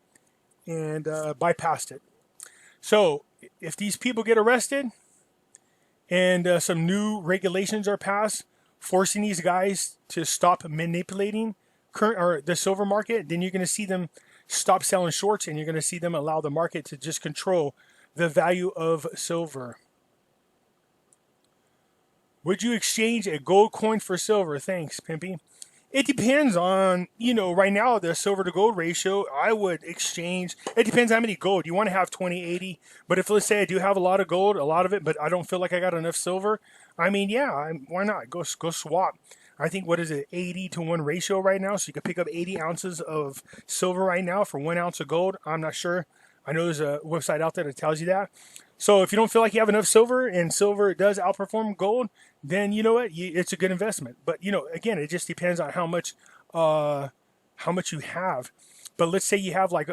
S1: and bypassed it. So if these people get arrested and some new regulations are passed forcing these guys to stop manipulating the silver market, then you're going to see them stop selling shorts, and you're going to see them allow the market to just control the value of silver. Would you exchange a gold coin for silver? Thanks, Pimpy. It depends on, right now, the silver to gold ratio. I would exchange. It depends how many gold. You want to have 20-80. But if, let's say, I do have a lot of gold, a lot of it, but I don't feel like I got enough silver, why not? Go swap. I think, 80-1 ratio right now? So you can pick up 80 ounces of silver right now for 1 ounce of gold. I'm not sure. I know there's a website out there that tells you that. So if you don't feel like you have enough silver, and silver does outperform gold, then you know what? It's a good investment. But, again, it just depends on how much you have. But let's say you have like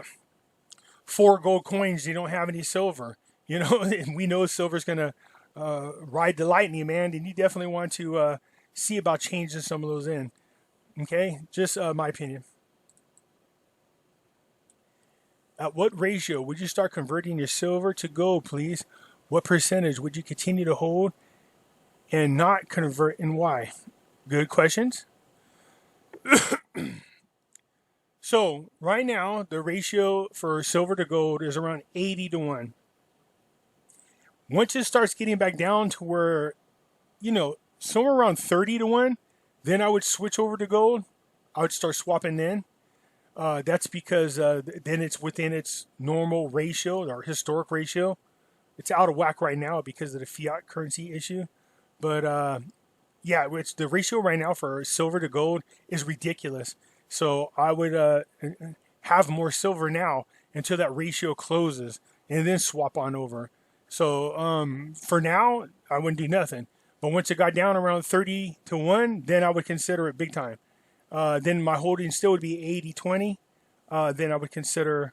S1: 4 gold coins, you don't have any silver, and we know silver's going to ride the lightning, man. And you definitely want to see about changing some of those in. Okay? Just my opinion. At what ratio would you start converting your silver to gold, please? What percentage would you continue to hold and not convert, and why? Good questions. So right now, the ratio for silver to gold is around 80-1. Once it starts getting back down to where, somewhere around 30-1, then I would switch over to gold. I would start swapping then. That's because then it's within its normal ratio, or historic ratio. It's out of whack right now because of the fiat currency issue. But it's the ratio right now for silver to gold is ridiculous. So I would have more silver now until that ratio closes, and then swap on over. So for now, I wouldn't do nothing. But once it got down around 30-1, then I would consider it big time. Then my holding still would be 80-20. Then I would consider,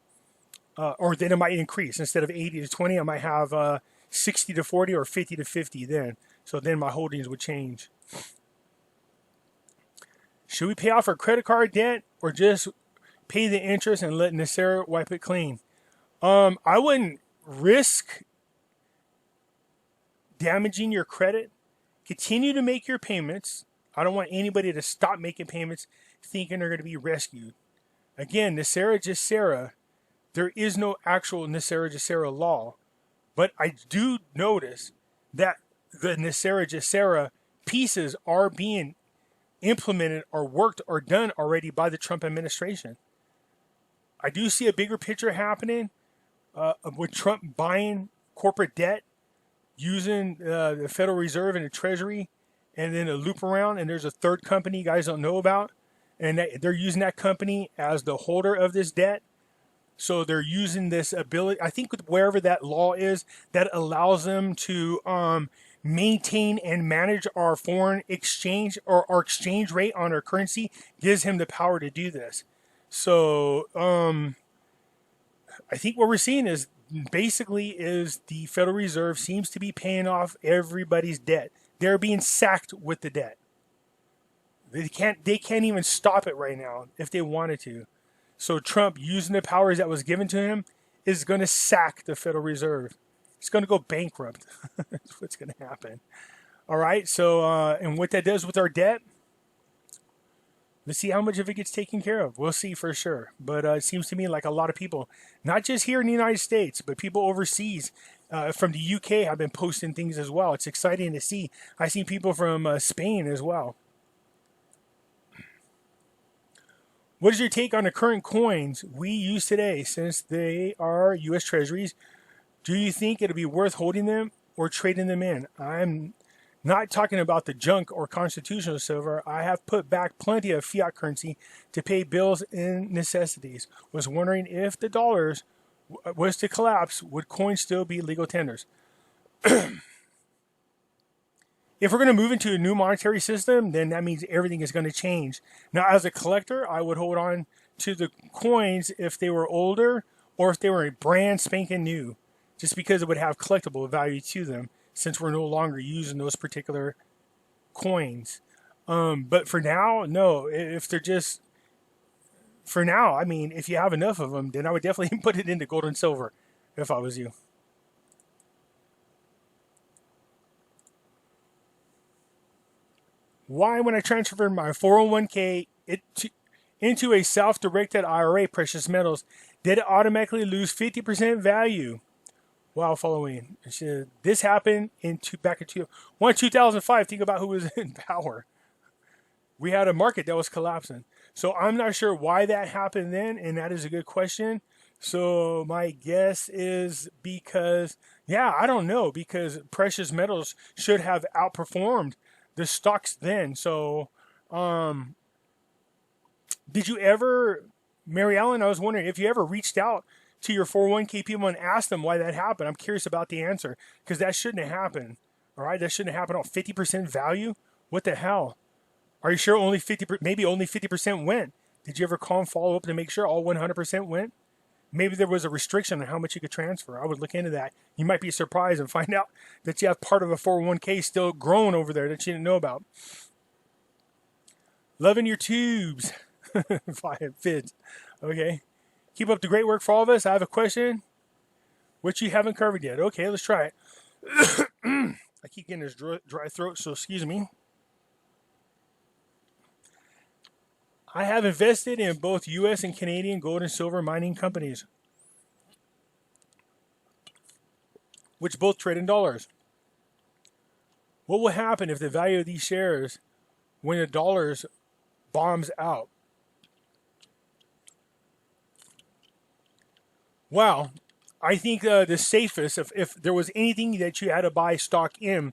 S1: or then it might increase. Instead of 80-20, I might have 60 to 40 or 50 to 50 then. So then my holdings would change. Should we pay off our credit card debt or just pay the interest and let NESARA wipe it clean? I wouldn't risk damaging your credit. Continue to make your payments. I don't want anybody to stop making payments thinking they're going to be rescued. Again, NESARA GESARA, there is no actual NESARA GESARA law. But I do notice that the NESARA GESARA pieces are being implemented or worked or done already by the Trump administration. I do see a bigger picture happening with Trump buying corporate debt, using the Federal Reserve and the Treasury, and then a loop around, and there's a third company you guys don't know about, and they're using that company as the holder of this debt. So they're using this ability, I think wherever that law is, that allows them to maintain and manage our foreign exchange, or our exchange rate on our currency, gives him the power to do this. So I think what we're seeing is basically the Federal Reserve seems to be paying off everybody's debt. They're being sacked with the debt. They can't even stop it right now if they wanted to. So Trump, using the powers that was given to him, is going to sack the Federal Reserve. It's going to go bankrupt. That's what's going to happen. All right. So, and what that does with our debt, let's see how much of it gets taken care of. We'll see for sure. But it seems to me like a lot of people, not just here in the United States, but people overseas from the UK have been posting things as well. It's exciting to see. I've seen people from Spain as well. What is your take on the current coins we use today, since they are U.S. Treasuries? Do you think it'll be worth holding them or trading them in? I'm not talking about the junk or constitutional silver. I have put back plenty of fiat currency to pay bills and necessities. Was wondering if the dollars was to collapse, would coins still be legal tenders? If we're going to move into a new monetary system, then that means everything is going to change. Now, as a collector, I would hold on to the coins if they were older or if they were brand spanking new, just because it would have collectible value to them, since we're no longer using those particular coins. But for now, no. If they're just, for now, I mean, if you have enough of them, then I would definitely put it into gold and silver if I was you. Why, when I transferred my 401k into a self-directed IRA, precious metals, did it automatically lose 50% value while following? This happened back in 2005. Think about who was in power. We had a market that was collapsing. So I'm not sure why that happened then, and that is a good question. So my guess is because, yeah, I don't know, because precious metals should have outperformed the stocks then. So, did you ever, Mary Ellen, I was wondering if you ever reached out to your 401k people and asked them why that happened. I'm curious about the answer, because that shouldn't have happened. All right, that shouldn't have happened on 50% value. What the hell? Are you sure only 50%, maybe only 50% went? Did you ever call and follow up to make sure all 100% went? Maybe there was a restriction on how much you could transfer. I would look into that. You might be surprised and find out that you have part of a 401k still growing over there that you didn't know about. Loving your tubes. Fids. Okay. Keep up the great work for all of us. I have a question which you haven't covered yet. Okay, let's try it. I keep getting this dry throat, so excuse me. I have invested in both U.S. and Canadian gold and silver mining companies, which both trade in dollars. What will happen if the value of these shares, when the dollars bombs out? Well, I think the safest, if there was anything that you had to buy stock in,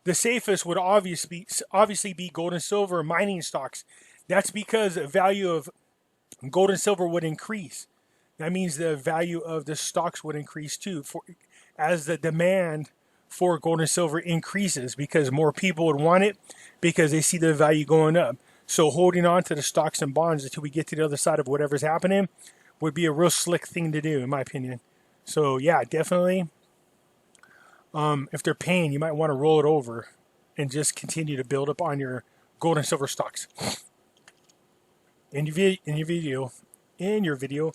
S1: the safest would obviously be gold and silver mining stocks. That's because the value of gold and silver would increase. That means the value of the stocks would increase too, as the demand for gold and silver increases, because more people would want it because they see the value going up. So holding on to the stocks and bonds until we get to the other side of whatever's happening would be a real slick thing to do, in my opinion. So yeah, definitely. If they're paying, you might want to roll it over and just continue to build up on your gold and silver stocks. In your video,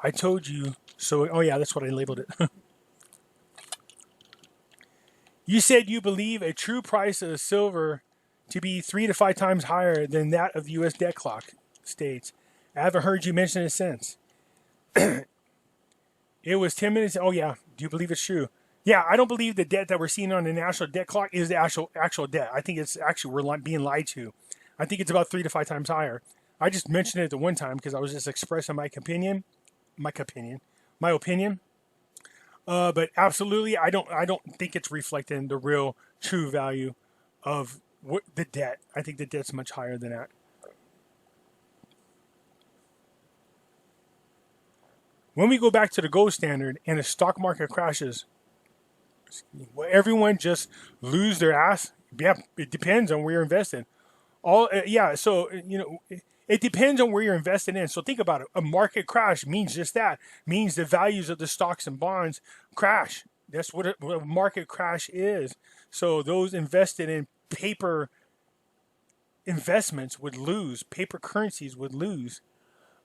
S1: I told you so. Oh yeah, that's what I labeled it. You said you believe a true price of silver to be 3 to 5 times higher than that of the U.S. debt clock states. I haven't heard you mention it since. It was 10 minutes. Oh yeah, do you believe it's true? Yeah, I don't believe the debt that we're seeing on the national debt clock is the actual debt. I think it's actually we're being lied to. I think it's about 3 to 5 times higher. I just mentioned it the one time because I was just expressing my opinion. But absolutely, I don't think it's reflecting the real true value of the debt. I think the debt's much higher than that. When we go back to the gold standard and the stock market crashes, will everyone just lose their ass? Yeah, it depends on where you're invested. So it depends on where you're invested in. So think about it. A market crash means just that. Means the values of the stocks and bonds crash. That's what a market crash is. So those invested in paper investments would lose. Paper currencies would lose.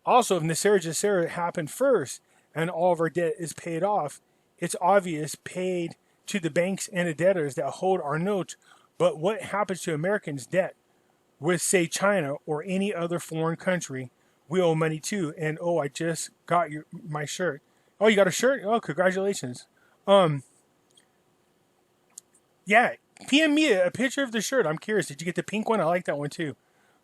S1: Also, if NESARA GESARA happened first and all of our debt is paid off, it's obvious paid to the banks and the debtors that hold our notes. But what happens to Americans' debt with, say, China or any other foreign country we owe money to? And oh, I just got my shirt. Oh, you got a shirt? Oh, congratulations. Yeah, PM me a picture of the shirt. I'm curious. Did you get the pink one? I like that one too.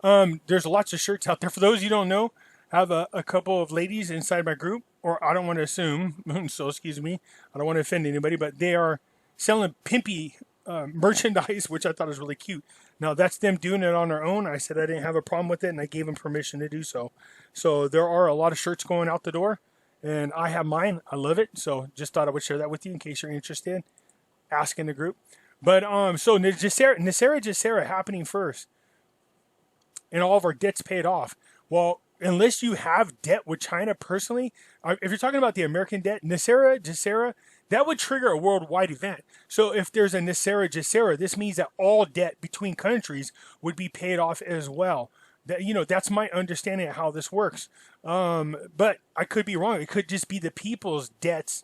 S1: There's lots of shirts out there. For those you don't know, I have a couple of ladies inside my group, or I don't want to assume, so excuse me. I don't want to offend anybody, but they are selling Pimpy merchandise, which I thought was really cute. Now, that's them doing it on their own. I said I didn't have a problem with it, and I gave them permission to do so. So there are a lot of shirts going out the door, and I have mine. I love it, so just thought I would share that with you in case you're interested. Ask in the group. But so NESARA GESARA happening first, and all of our debts paid off. Well, unless you have debt with China personally, if you're talking about the American debt, NESARA GESARA, that would trigger a worldwide event. So if there's a NESARA GESARA, this means that all debt between countries would be paid off as well. That's my understanding of how this works. But I could be wrong. It could just be the people's debts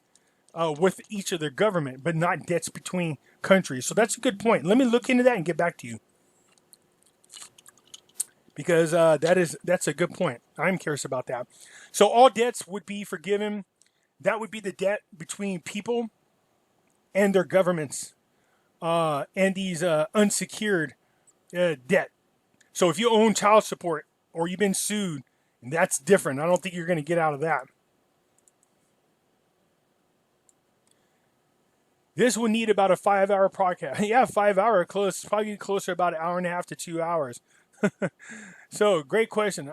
S1: with each of their government, but not debts between countries. So that's a good point. Let me look into that and get back to you, because that's a good point. I'm curious about that. So all debts would be forgiven. That would be the debt between people and their governments, and these unsecured debt. So if you own child support or you've been sued, that's different. I don't think you're going to get out of that. This will need about a 5-hour podcast. Yeah, 5 hour close, probably closer about 1.5 hours to 2 hours. So great question.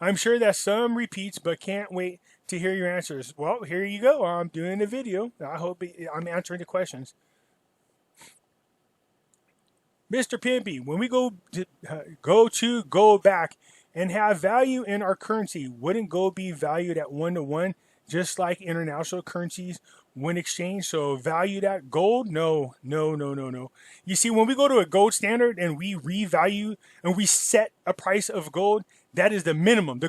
S1: I'm sure that some repeats, but can't wait to hear your answers. Well, here you go. I'm doing a video. I hope I'm answering the questions. Mr. Pimpy, when we go back and have value in our currency, wouldn't gold be valued at 1-to-1, just like international currencies when exchanged? So valued at gold? No. You see, when we go to a gold standard and we revalue and we set a price of gold, that is the minimum. The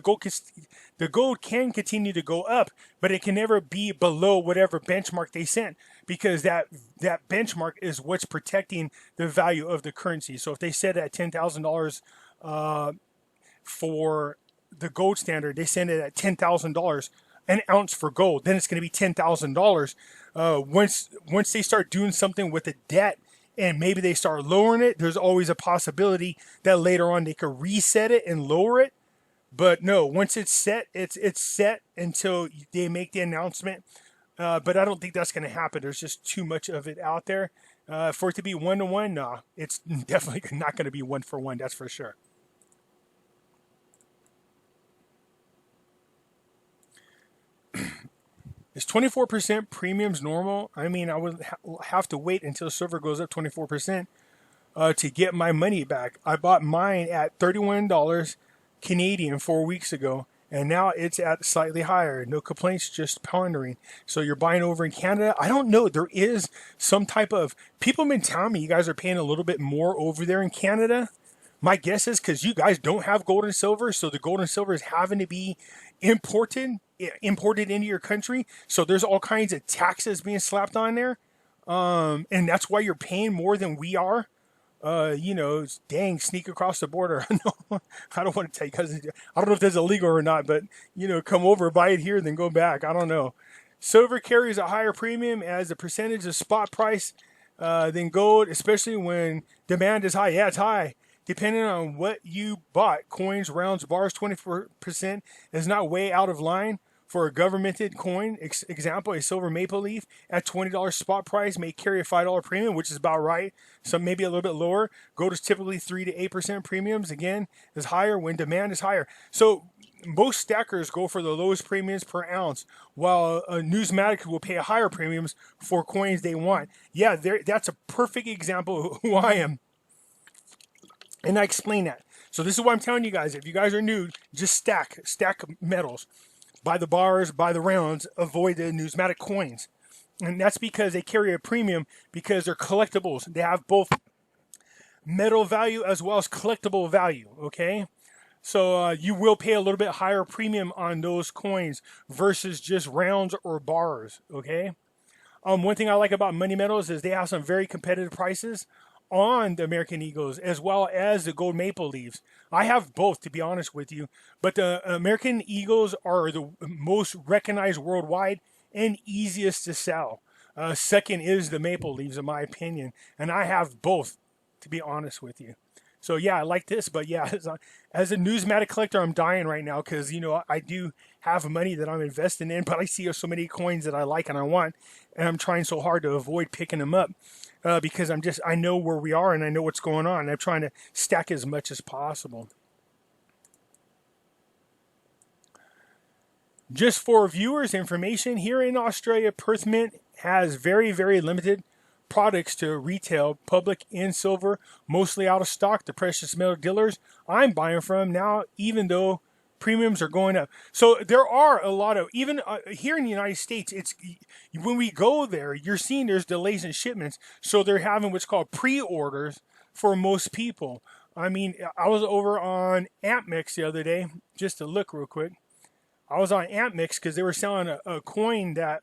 S1: gold can continue to go up, but it can never be below whatever benchmark they set, because that benchmark is what's protecting the value of the currency. So if they set it at $10,000 for the gold standard, they set it at $10,000 an ounce for gold, then it's going to be $10,000. Once they start doing something with the debt and maybe they start lowering it, there's always a possibility that later on they could reset it and lower it. But no, once it's set, it's set until they make the announcement. But I don't think that's going to happen. There's just too much of it out there. For it to be 1-to-1, no, it's definitely not going to be 1-for-1. That's for sure. Is 24% premiums normal? I mean, I would have to wait until silver goes up 24% to get my money back. I bought mine at $31 Canadian 4 weeks ago, and now it's at slightly higher. No complaints, just pondering. So you're buying over in Canada. I don't know. There is some type of, people have been telling me you guys are paying a little bit more over there in Canada. My guess is because you guys don't have gold and silver, so the gold and silver is having to be imported into your country. So there's all kinds of taxes being slapped on there, and that's why you're paying more than we are. Dang, sneak across the border. No, I don't want to take, because I don't know if that's illegal or not, but, come over, buy it here, then go back. I don't know. Silver carries a higher premium as a percentage of spot price than gold, especially when demand is high. Yeah, it's high. Depending on what you bought, coins, rounds, bars, 24% is not way out of line for a governmented coin. Example, a silver maple leaf at $20 spot price may carry a $5 premium, which is about right. Some maybe a little bit lower. Gold is typically 3 to 8% premiums. Again, is higher when demand is higher. So most stackers go for the lowest premiums per ounce, while numismatics will pay higher premiums for coins they want. Yeah, that's a perfect example of who I am. And I explain that. So this is what I'm telling you guys. If you guys are new, just stack metals. Buy the bars, buy the rounds, avoid the numismatic coins. And that's because they carry a premium because they're collectibles. They have both metal value as well as collectible value, okay? So you will pay a little bit higher premium on those coins versus just rounds or bars, okay? One thing I like about money metals is they have some very competitive prices on the American Eagles as well as the gold maple leaves. I have both, to be honest with you, but the American Eagles are the most recognized worldwide and easiest to sell. Second is the maple leaves, in my opinion, and I have both, to be honest with you. So yeah, I like this, but yeah, as a numismatic collector, I'm dying right now because, I do have money that I'm investing in, but I see so many coins that I like and I want, and I'm trying so hard to avoid picking them up. Because I know where we are and I know what's going on. And I'm trying to stack as much as possible. Just for viewers' information, here in Australia, Perth Mint has very, very limited products to retail, public in silver, mostly out of stock. The precious metal dealers I'm buying from now, even though premiums are going up. So there are a lot of, even here in the United States, it's when we go there, you're seeing there's delays in shipments. So they're having what's called pre-orders for most people. I mean, I was over on AmpMix the other day, just to look real quick. I was on AmpMix because they were selling a coin that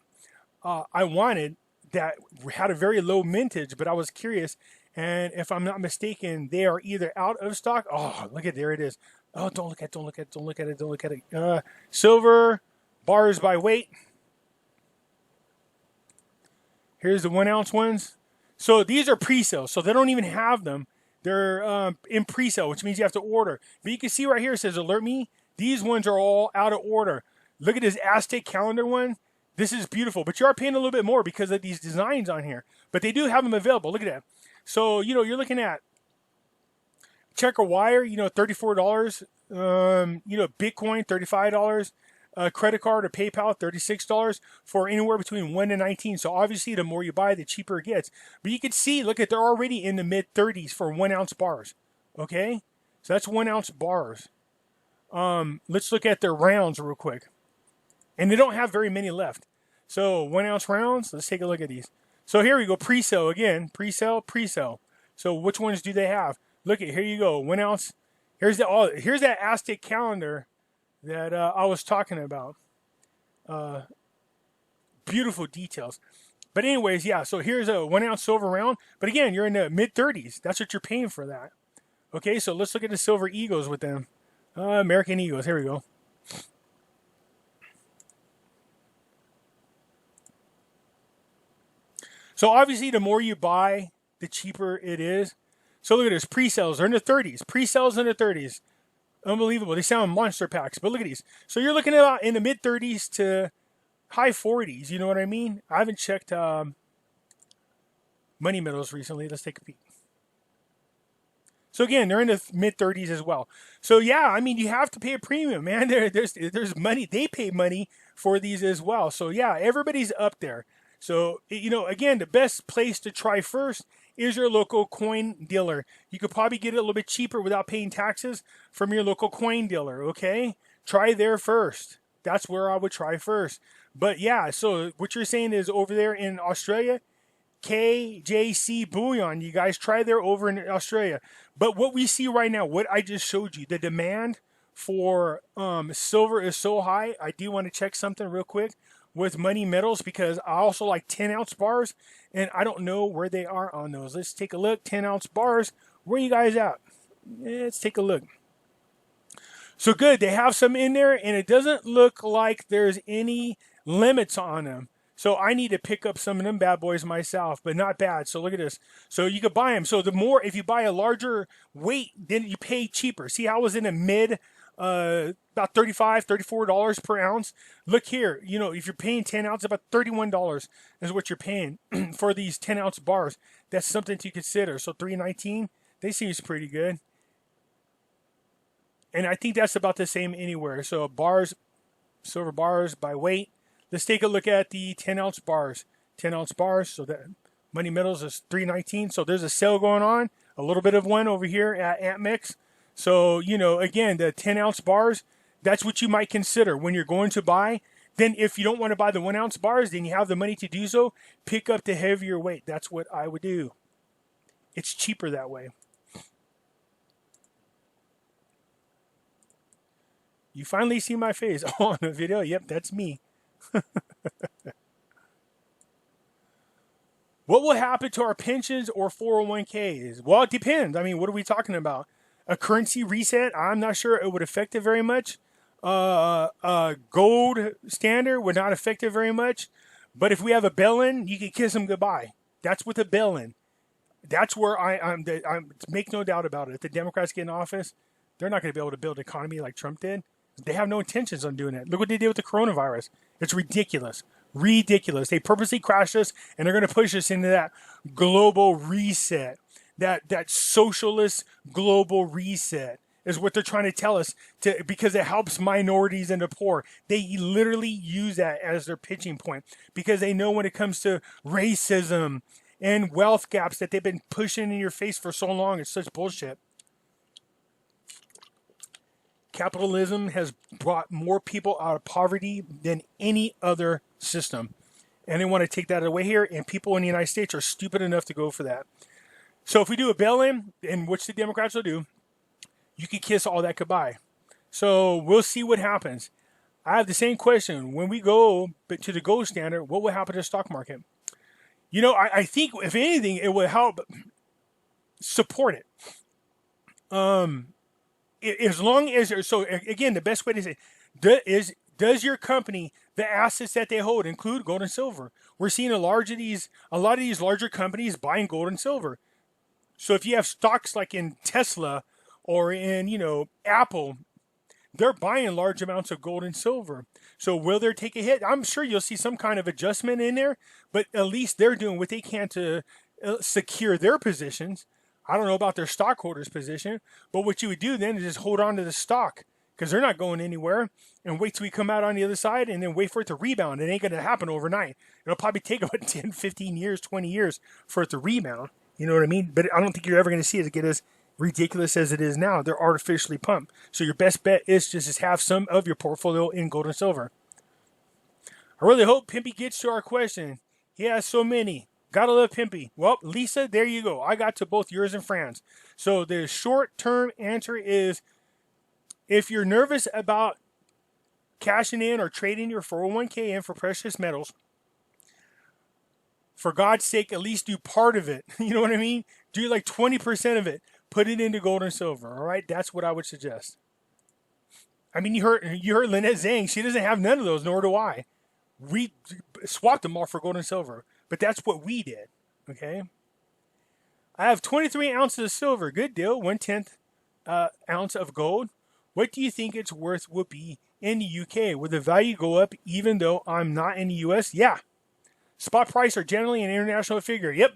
S1: I wanted that had a very low mintage, but I was curious. And if I'm not mistaken, they are either out of stock. Oh, look at, there it is. Oh, don't look at it. Silver, bars by weight. Here's the 1 ounce ones. So these are pre-sale, so they don't even have them. They're in pre-sale, which means you have to order. But you can see right here, it says alert me. These ones are all out of order. Look at this Aztec calendar one. This is beautiful, but you are paying a little bit more because of these designs on here. But they do have them available. Look at that. So, you're looking at check or wire, $34. Bitcoin, $35. Credit card or PayPal, $36 for anywhere between 1 and 19. So obviously, the more you buy, the cheaper it gets. But you can see, look at, they're already in the mid 30s for 1 ounce bars. Okay, so that's 1 ounce bars. Let's look at their rounds real quick, and they don't have very many left. So 1 ounce rounds. Let's take a look at these. So here we go, pre-sale again, pre-sale. So which ones do they have? Look at, here you go, 1 ounce. Here's that Aztec calendar that I was talking about. Beautiful details. But anyways, yeah, so here's a 1 ounce silver round. But again, you're in the mid 30s. That's what you're paying for that. Okay, so let's look at the silver eagles with them. American Eagles, here we go. So obviously, the more you buy, the cheaper it is. So look at this, pre-sales are in the 30s. Pre-sales in the 30s. Unbelievable. They sound monster packs, but look at these. So you're looking at in the mid 30s to high 40s. You know what I mean? I haven't checked money metals recently. Let's take a peek. So again, they're in the mid 30s as well. So yeah, I mean, you have to pay a premium, man. There's money. They pay money for these as well. So yeah, everybody's up there. So, again, the best place to try first is your local coin dealer. You could probably get it a little bit cheaper without paying taxes from your local coin dealer, okay? Try there first. That's where I would try first. But yeah, so what you're saying is over there in Australia, KJC Bullion, you guys try there over in Australia. But what we see right now, what I just showed you, the demand for silver is so high. I do want to check something real quick with Money Metals because I also like 10-ounce bars, and I don't know where they are on those. Let's take a look. 10-ounce bars. Where are you guys at? Let's take a look. So good. They have some in there, and it doesn't look like there's any limits on them. So I need to pick up some of them bad boys myself, but not bad. So look at this. So you could buy them. So the more, if you buy a larger weight, then you pay cheaper. See how I was in the mid, about $35, $34 per ounce. Look here, you know, if you're paying 10 ounce, about $31 is what you're paying for these 10-ounce bars. That's something to consider. So $3.19, they seems pretty good. And I think that's about the same anywhere. So bars, silver bars by weight. Let's take a look at the 10-ounce bars. 10-ounce bars, so that Money Metals is $3.19. So there's a sale going on. A little bit of one over here at AntMix. So, you know, again, the 10-ounce bars, that's what you might consider when you're going to buy. Then if you don't want to buy the 1-ounce bars, then you have the money to do so, pick up the heavier weight. That's what I would do. It's cheaper that way. You finally see my face on the video. Yep, that's me. What will happen to our pensions or 401ks? Well, it depends. I mean, what are we talking about? A currency reset? I'm not sure it would affect it very much. Gold standard would not affect it very much. But if we have a bail-in, you can kiss them goodbye. That's with a bail-in. That's where I'm make no doubt about it. If the Democrats get in office, they're not going to be able to build an economy like Trump did. They have no intentions on doing it. Look what they did with the coronavirus. It's ridiculous. Ridiculous. They purposely crashed us, and they're going to push us into that global reset. That socialist global reset is what they're trying to tell us because it helps minorities and the poor. They literally use that as their pitching point because they know when it comes to racism and wealth gaps that they've been pushing in your face for so long. It's such bullshit. Capitalism has brought more people out of poverty than any other system. And they want to take that away here, and people in the United States are stupid enough to go for that. So if we do a bail-in, and which the Democrats will do, you can kiss all that goodbye. So we'll see what happens. I have the same question. When we go to the gold standard, what will happen to the stock market? You know, I think, if anything, it will help support it. As long as, so again, the best way to say is, does your company, the assets that they hold, include gold and silver? We're seeing a lot of these larger companies buying gold and silver. So if you have stocks like in Tesla or in, you know, Apple, they're buying large amounts of gold and silver. So will they take a hit? I'm sure you'll see some kind of adjustment in there, but at least they're doing what they can to secure their positions. I don't know about their stockholders' position, but what you would do then is just hold on to the stock because they're not going anywhere and wait till we come out on the other side and then wait for it to rebound. It ain't going to happen overnight. It'll probably take about 10, 15 years, 20 years for it to rebound. You know what I mean? But I don't think you're ever going to see it get as ridiculous as it is now. They're artificially pumped. So your best bet is just have some of your portfolio in gold and silver. I really hope Pimpy gets to our question. He has so many. Gotta love Pimpy. Well, Lisa, there you go. I got to both yours and Fran's. So the short-term answer is, if you're nervous about cashing in or trading your 401k in for precious metals, for God's sake, at least do part of it. You know what I mean? Do like 20% of it. Put it into gold and silver. All right? That's what I would suggest. I mean, you heard Lynette Zhang. She doesn't have none of those, nor do I. We swapped them all for gold and silver. But that's what we did, okay? I have 23 ounces of silver. Good deal. 1/10 ounce of gold. What do you think its worth will be in the UK? Will the value go up even though I'm not in the US? Yeah. Spot price are generally an international figure. Yep.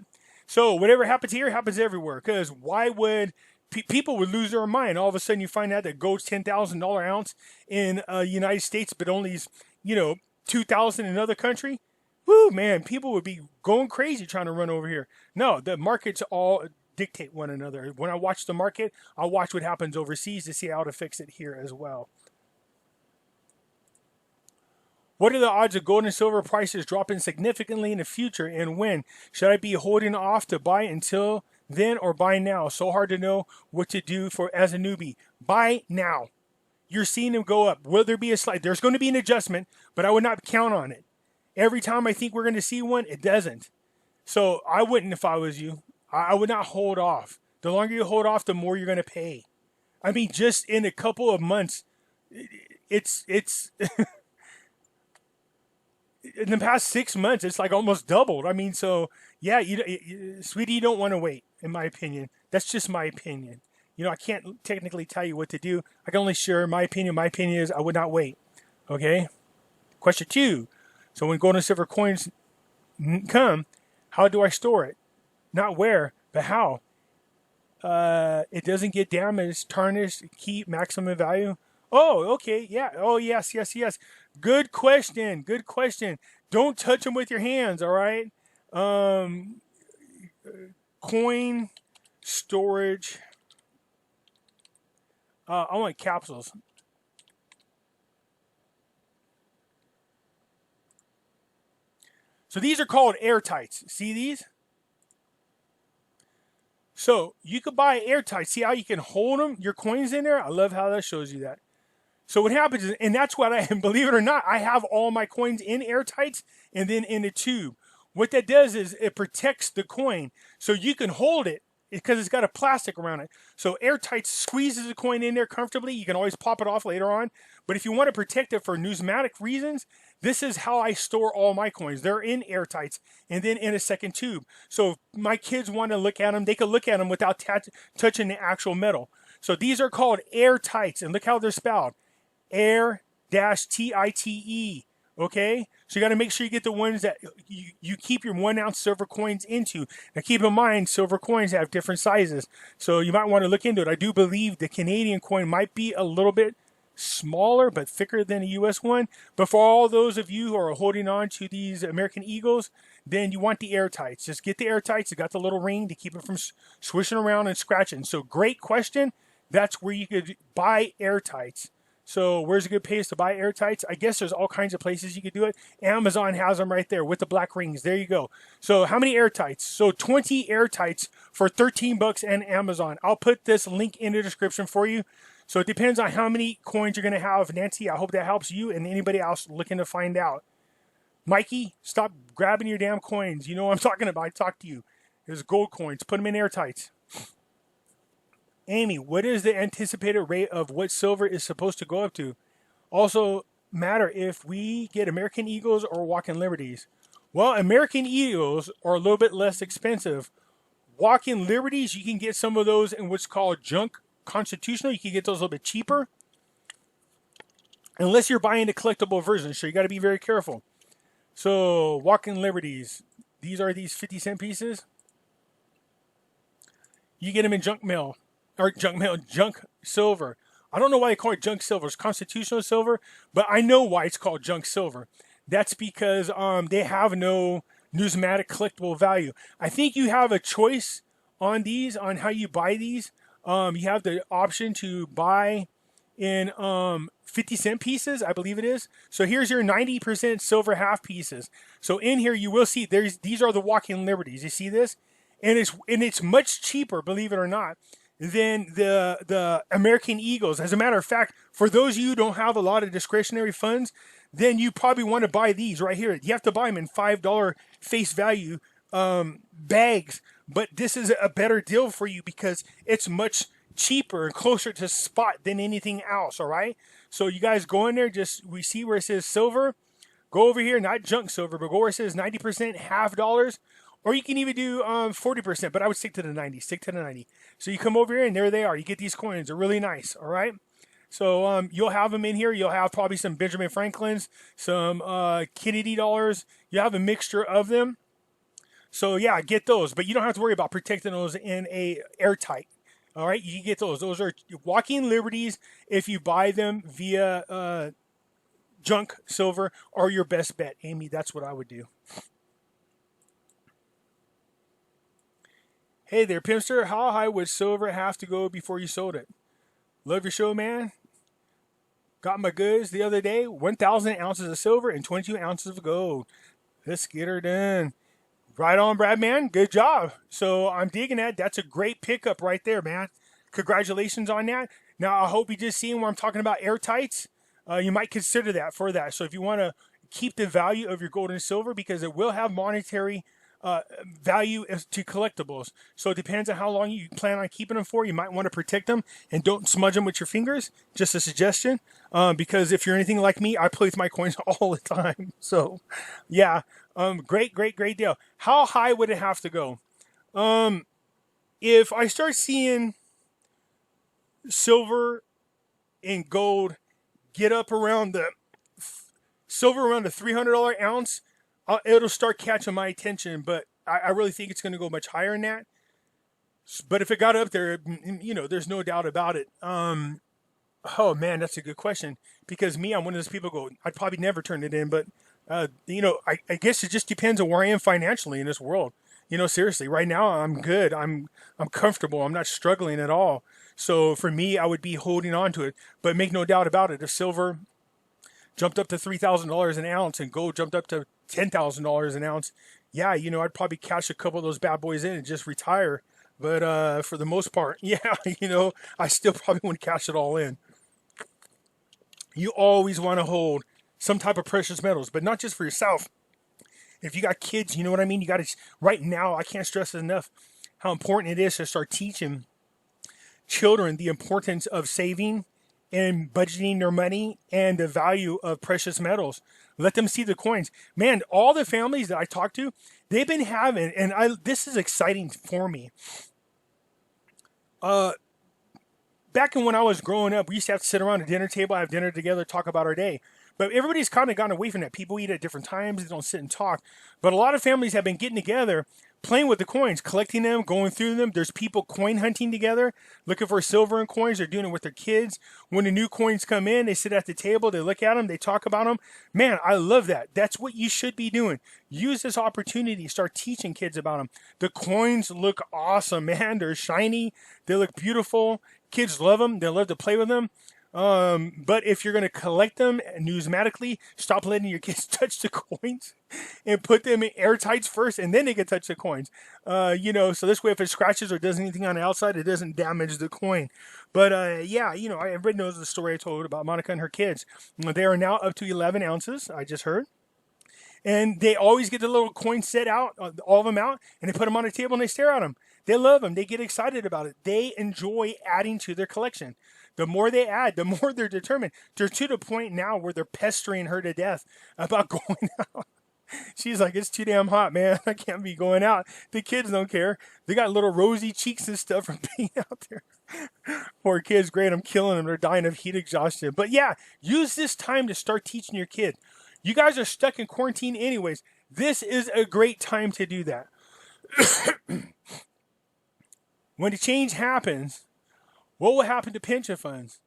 S1: So whatever happens here happens everywhere. Because why would people would lose their mind? All of a sudden you find out that gold's $10,000 ounce in United States, but only, you know, $2,000 in another country. Woo, man, people would be going crazy trying to run over here. No, the markets all dictate one another. When I watch the market, I'll watch what happens overseas to see how it affects it here as well. What are the odds of gold and silver prices dropping significantly in the future, and when? Should I be holding off to buy until then or buy now? So hard to know what to do for as a newbie. Buy now. You're seeing them go up. Will there be a slide? There's going to be an adjustment, but I would not count on it. Every time I think we're going to see one, it doesn't. So I wouldn't if I was you. I would not hold off. The longer you hold off, the more you're going to pay. I mean, just in a couple of months, it's in the past 6 months, it's like almost doubled. I mean, so yeah, sweetie, you don't want to wait, in my opinion. That's just my opinion. You know, I can't technically tell you what to do. I can only share my opinion. My opinion is I would not wait. Okay? Question 2. So when gold and silver coins come, how do I store it? Not where, but how. It doesn't get damaged, tarnished, keep maximum value. Oh, okay, yeah. Oh, yes. Good question. Don't touch them with your hands, all right? Coin storage. I want capsules. So these are called airtights. See these? So you could buy airtight. See how you can hold them, your coins in there? I love how that shows you that. So what happens is, and that's what believe it or not, I have all my coins in airtights and then in a tube. What that does is it protects the coin. So you can hold it because it's got a plastic around it. So airtight squeezes the coin in there comfortably. You can always pop it off later on. But if you want to protect it for numismatic reasons, this is how I store all my coins. They're in airtights and then in a second tube. So if my kids want to look at them, they can look at them without touching the actual metal. So these are called airtights, and look how they're spelled. Air-Tite. Okay? So you got to make sure you get the ones that you keep your 1 ounce silver coins into. Now keep in mind, silver coins have different sizes. So you might want to look into it. I do believe the Canadian coin might be a little bit smaller but thicker than a US one. But for all those of you who are holding on to these American Eagles, then you want the airtights. Just get the airtights. It got the little ring to keep it from swishing around and scratching. So great question. That's where you could buy airtights. So where's a good place to buy airtights? I guess there's all kinds of places you could do it. Amazon has them right there with the black rings. There you go. So how many airtights? So 20 airtights for $13 on Amazon. I'll put this link in the description for you. So it depends on how many coins you're going to have. Nancy, I hope that helps you and anybody else looking to find out. Mikey, stop grabbing your damn coins. You know what I'm talking about. I talked to you. There's gold coins. Put them in airtights. Amy, what is the anticipated rate of what silver is supposed to go up to? Also matter if we get American Eagles or Walking Liberties. Well, American Eagles are a little bit less expensive. Walking Liberties, you can get some of those in what's called junk constitutional. You can get those a little bit cheaper. Unless you're buying the collectible version, so you got to be very careful. So, Walking Liberties. These are these 50-cent pieces. You get them in junk mail. Or junk silver. I don't know why they call it junk silver. It's constitutional silver, but I know why it's called junk silver. That's because they have no numismatic collectible value. I think you have a choice on these, on how you buy these. You have the option to buy in 50-cent pieces, I believe it is. So here's your 90% silver half pieces. So in here you will see these are the Walking Liberties. You see this? And it's much cheaper, believe it or not, than the American Eagles. As a matter of fact, for those of you who don't have a lot of discretionary funds, then you probably want to buy these right here. You have to buy them in $5 face value bags, but this is a better deal for you because it's much cheaper and closer to spot than anything else, all right? So you guys go in there, we see where it says silver. Go over here, not junk silver, but go where it says 90%, half dollars. Or you can even do 40%, but I would stick to the 90. Stick to the 90. So you come over here, and there they are. You get these coins. They're really nice, all right? So you'll have them in here. You'll have probably some Benjamin Franklins, some Kennedy dollars. You have a mixture of them. So, yeah, get those. But you don't have to worry about protecting those in a airtight, all right? You can get those. Those are Walking Liberties if you buy them via junk silver or your best bet. Amy, that's what I would do. Hey there, Pimpster. How high would silver have to go before you sold it? Love your show, man. Got my goods the other day. 1,000 ounces of silver and 22 ounces of gold. Let's get her done. Right on, Brad, man. Good job. So I'm digging that. That's a great pickup right there, man. Congratulations on that. Now, I hope you just seen where I'm talking about airtights. You might consider that for that. So if you want to keep the value of your gold and silver, because it will have monetary value to collectibles. So it depends on how long you plan on keeping them for. You might want to protect them and don't smudge them with your fingers. Just a suggestion. Because if you're anything like me, I play with my coins all the time. So yeah, great deal. How high would it have to go? If I start seeing silver and gold get up around the silver around the $300 ounce, it'll start catching my attention. But I really think it's going to go much higher than that. But if it got up there, there's no doubt about it. Oh man, that's a good question. Because me, I'm one of those people I'd probably never turn it in. But I guess it just depends on where I am financially in this world. Seriously, right now I'm good. I'm comfortable. I'm not struggling at all. So for me, I would be holding on to it. But make no doubt about it, if silver jumped up to $3,000 an ounce and gold jumped up to $10,000 an ounce, yeah, I'd probably cash a couple of those bad boys in and just retire. But for the most part, yeah, I still probably wouldn't cash it all in. You always want to hold some type of precious metals, but not just for yourself. If you got kids, you know what I mean? You got to, right now, I can't stress enough how important it is to start teaching children the importance of saving and budgeting their money and the value of precious metals. Let them see the coins. Man, all the families that I talk to, they've been having, and this is exciting for me. Back when I was growing up, we used to have to sit around a dinner table, have dinner together, talk about our day. But everybody's kind of gone away from that. People eat at different times. They don't sit and talk. But a lot of families have been getting together, playing with the coins, collecting them, going through them. There's people coin hunting together, looking for silver and coins. They're doing it with their kids. When the new coins come in, they sit at the table, they look at them, they talk about them. Man, I love that. That's what you should be doing. Use this opportunity. Start teaching kids about them. The coins look awesome, man. They're shiny. They look beautiful. Kids love them. They love to play with them. But if you're going to collect them numismatically, stop letting your kids touch the coins and put them in airtights first, and then they can touch the coins. So this way, if it scratches or does anything on the outside, it doesn't damage the coin. But, everybody knows the story I told about Monica and her kids. They are now up to 11 ounces, I just heard. And they always get the little coin set out, all of them out, and they put them on the table and they stare at them. They love them. They get excited about it. They enjoy adding to their collection. The more they add, the more they're determined. They're to the point now where they're pestering her to death about going out. She's like, it's too damn hot, man. I can't be going out. The kids don't care. They got little rosy cheeks and stuff from being out there. Poor kids, great. I'm killing them. They're dying of heat exhaustion. But yeah, use this time to start teaching your kid. You guys are stuck in quarantine anyways. This is a great time to do that. When the change happens, what will happen to pension funds?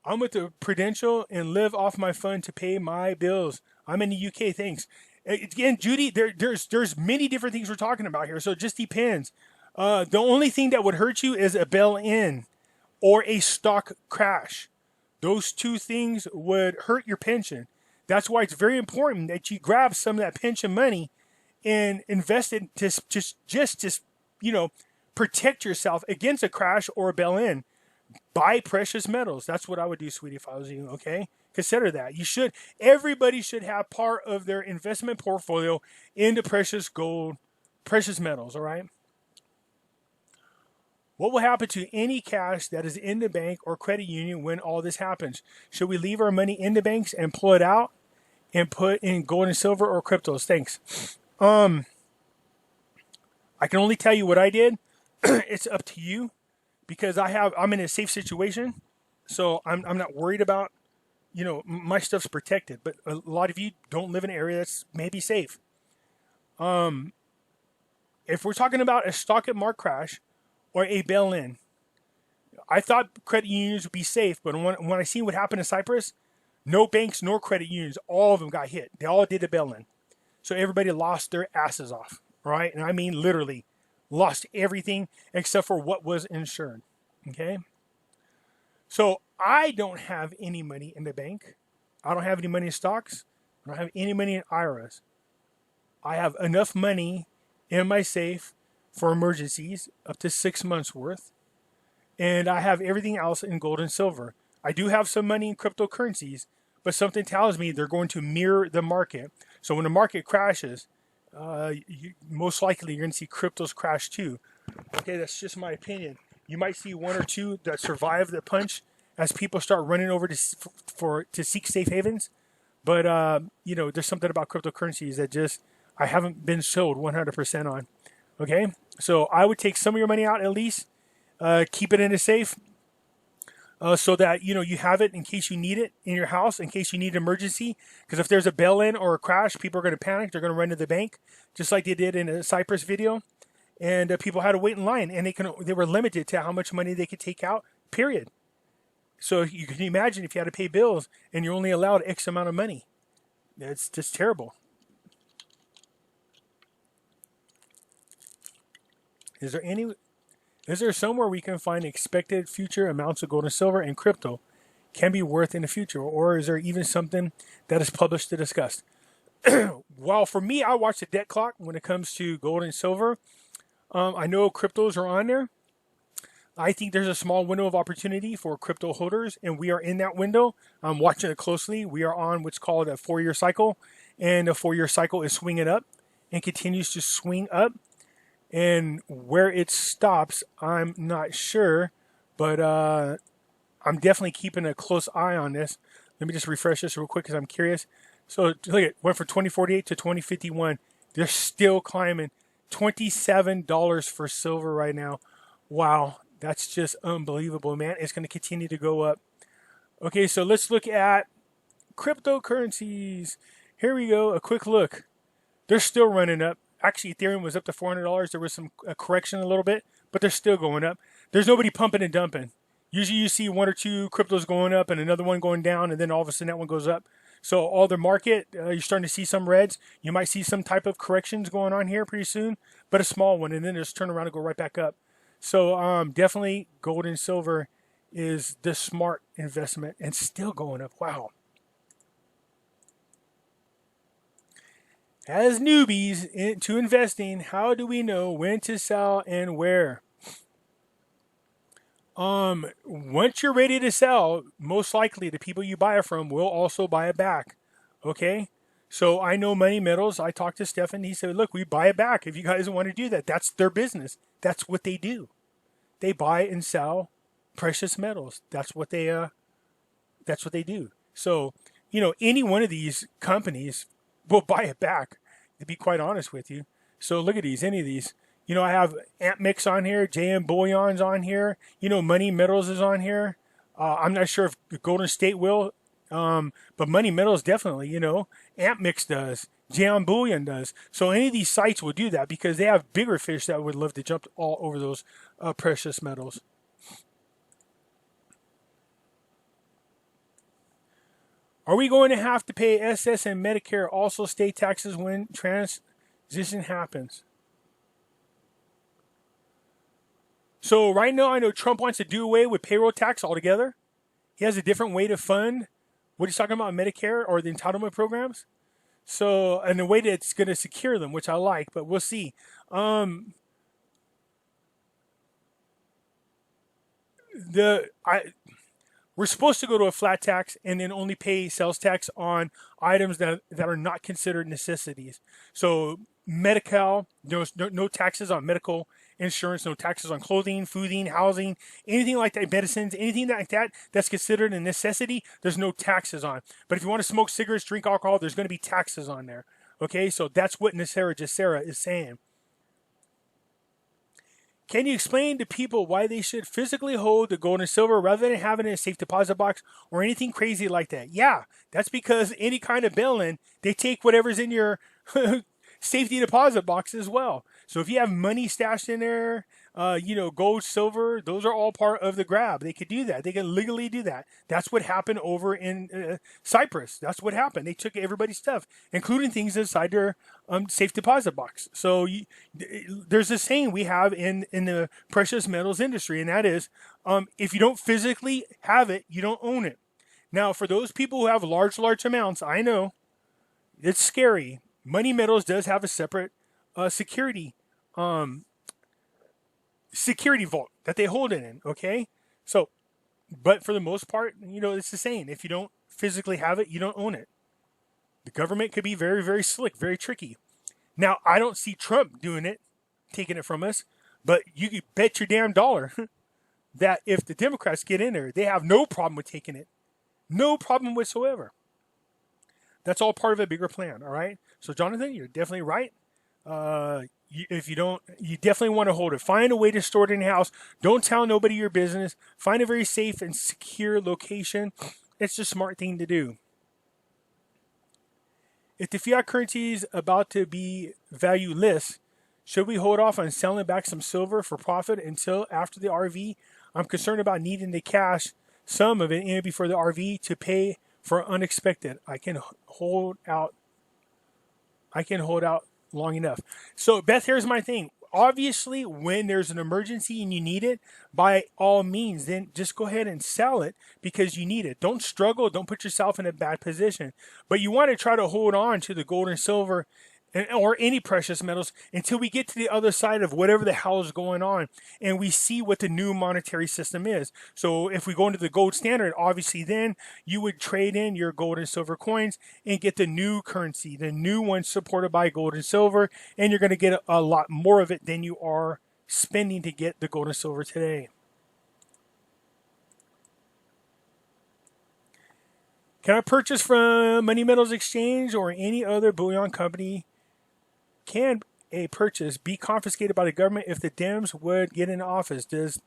S1: I'm with the Prudential and live off my fund to pay my bills. I'm in the UK, thanks. Again, Judy, there's many different things we're talking about here, so it just depends. The only thing that would hurt you is a bail-in or a stock crash. Those two things would hurt your pension. That's why it's very important that you grab some of that pension money and invest it to just protect yourself against a crash or a bail-in. Buy precious metals. That's what I would do, sweetie, if I was you, okay? Consider that. Everybody should have part of their investment portfolio into precious gold, precious metals, all right? What will happen to any cash that is in the bank or credit union when all this happens? Should we leave our money in the banks and pull it out and put in gold and silver or cryptos? Thanks. I can only tell you what I did. It's up to you. Because I'm in a safe situation, so I'm not worried about, my stuff's protected. But a lot of you don't live in an area that's maybe safe. If we're talking about a stock at market crash or a bail-in, I thought credit unions would be safe. But when I see what happened in Cyprus, no banks nor credit unions, all of them got hit. They all did a bail-in. So everybody lost their asses off, right? And I mean literally. Lost everything except for what was insured. Okay. So I don't have any money in the bank. I don't have any money in stocks. I don't have any money in IRAs. I have enough money in my safe for emergencies, up to 6 months worth. And I have everything else in gold and silver. I do have some money in cryptocurrencies, but something tells me they're going to mirror the market. So when the market crashes, most likely you're going to see cryptos crash too. Okay, that's just my opinion. You might see one or two that survive the punch as people start running over to seek safe havens. But there's something about cryptocurrencies that just I haven't been sold 100% on. Okay, so I would take some of your money out at least, keep it in a safe, so that you have it in case you need it in your house, in case you need an emergency. Because if there's a bail-in or a crash, people are going to panic. They're going to run to the bank, just like they did in a Cypress video. And people had to wait in line, and they were limited to how much money they could take out, period. So you can imagine if you had to pay bills and you're only allowed X amount of money. It's just terrible. Is there somewhere we can find expected future amounts of gold and silver and crypto can be worth in the future? Or is there even something that is published to discuss? Well, for me, I watch the debt clock when it comes to gold and silver. I know cryptos are on there. I think there's a small window of opportunity for crypto holders, and we are in that window. I'm watching it closely. We are on what's called a 4-year cycle, and the 4-year cycle is swinging up and continues to swing up. And where it stops, I'm not sure, but I'm definitely keeping a close eye on this. Let me just refresh this real quick because I'm curious. So look, it went from 2048 to 2051. They're still climbing. $27 for silver right now. Wow, that's just unbelievable, man. It's going to continue to go up. Okay, so let's look at cryptocurrencies. Here we go, a quick look. They're still running up. Actually, Ethereum was up to $400. There was some correction a little bit, but they're still going up. There's nobody pumping and dumping. Usually you see one or two cryptos going up and another one going down, and then all of a sudden that one goes up. So all the market, you're starting to see some reds. You might see some type of corrections going on here pretty soon, but a small one, and then just turn around and go right back up. So definitely gold and silver is the smart investment and still going up. Wow. As newbies into investing, how do we know when to sell and where? Once you're ready to sell, most likely the people you buy it from will also buy it back. Okay? So I know Money Metals. I talked to Stefan. He said, look, we buy it back if you guys want to do that. That's their business. That's what they do. They buy and sell precious metals. That's what they do. So, any one of these companies will buy it back, to be quite honest with you. So look at these, any of these. I have AntMix on here, JM Bullion's on here. Money Metals is on here. I'm not sure if Golden State will, but Money Metals definitely, AntMix does. JM Bullion does. So any of these sites will do that because they have bigger fish that would love to jump all over those precious metals. Are we going to have to pay SS and Medicare, also state taxes when transition happens? So right now, I know Trump wants to do away with payroll tax altogether. He has a different way to fund what he's talking about, Medicare or the entitlement programs. So, and a way that's going to secure them, which I like, but we'll see. We're supposed to go to a flat tax and then only pay sales tax on items that are not considered necessities. So Medi-Cal, no taxes on medical insurance, no taxes on clothing, fooding, housing, anything like that, medicines, anything like that that's considered a necessity, there's no taxes on. But if you want to smoke cigarettes, drink alcohol, there's going to be taxes on there. Okay, so that's what NESARA GESARA is saying. Can you explain to people why they should physically hold the gold and silver rather than having it in a safe deposit box or anything crazy like that? Yeah, that's because any kind of bail-in, they take whatever's in your safety deposit box as well. So if you have money stashed in there, gold, silver, those are all part of the grab. They could do that. They can legally do that. That's what happened over in Cyprus. That's what happened. They took everybody's stuff, including things inside their safe deposit box. So there's a saying we have in the precious metals industry, and that is, if you don't physically have it, you don't own it. Now, for those people who have large amounts, I know it's scary. Money Metals does have a separate security vault that they hold it in. Okay, so, but for the most part, it's the same. If you don't physically have it, you don't own it. The government could be very, very slick, very tricky. Now, I don't see Trump doing it, taking it from us, but you could bet your damn dollar that if the Democrats get in there, they have no problem with taking it. No problem whatsoever. That's all part of a bigger plan, all right? So, Jonathan, you're definitely right. If you don't, you definitely want to hold it. Find a way to store it in your house. Don't tell nobody your business. Find a very safe and secure location. It's the smart thing to do. If the fiat currency is about to be valueless, should we hold off on selling back some silver for profit until after the RV? I'm concerned about needing the cash, some of it in before the RV, to pay for unexpected. I can hold out long enough. So, Beth, here's my thing. Obviously, when there's an emergency and you need it, by all means, then just go ahead and sell it because you need it. Don't struggle. Don't put yourself in a bad position. But you want to try to hold on to the gold and silver or any precious metals until we get to the other side of whatever the hell is going on and we see what the new monetary system is. So if we go into the gold standard, obviously then you would trade in your gold and silver coins and get the new currency, the new one supported by gold and silver, and you're going to get a lot more of it than you are spending to get the gold and silver today. Can I purchase from Money Metals Exchange or any other bullion company? Can a purchase be confiscated by the government if the Dems would get in office? Does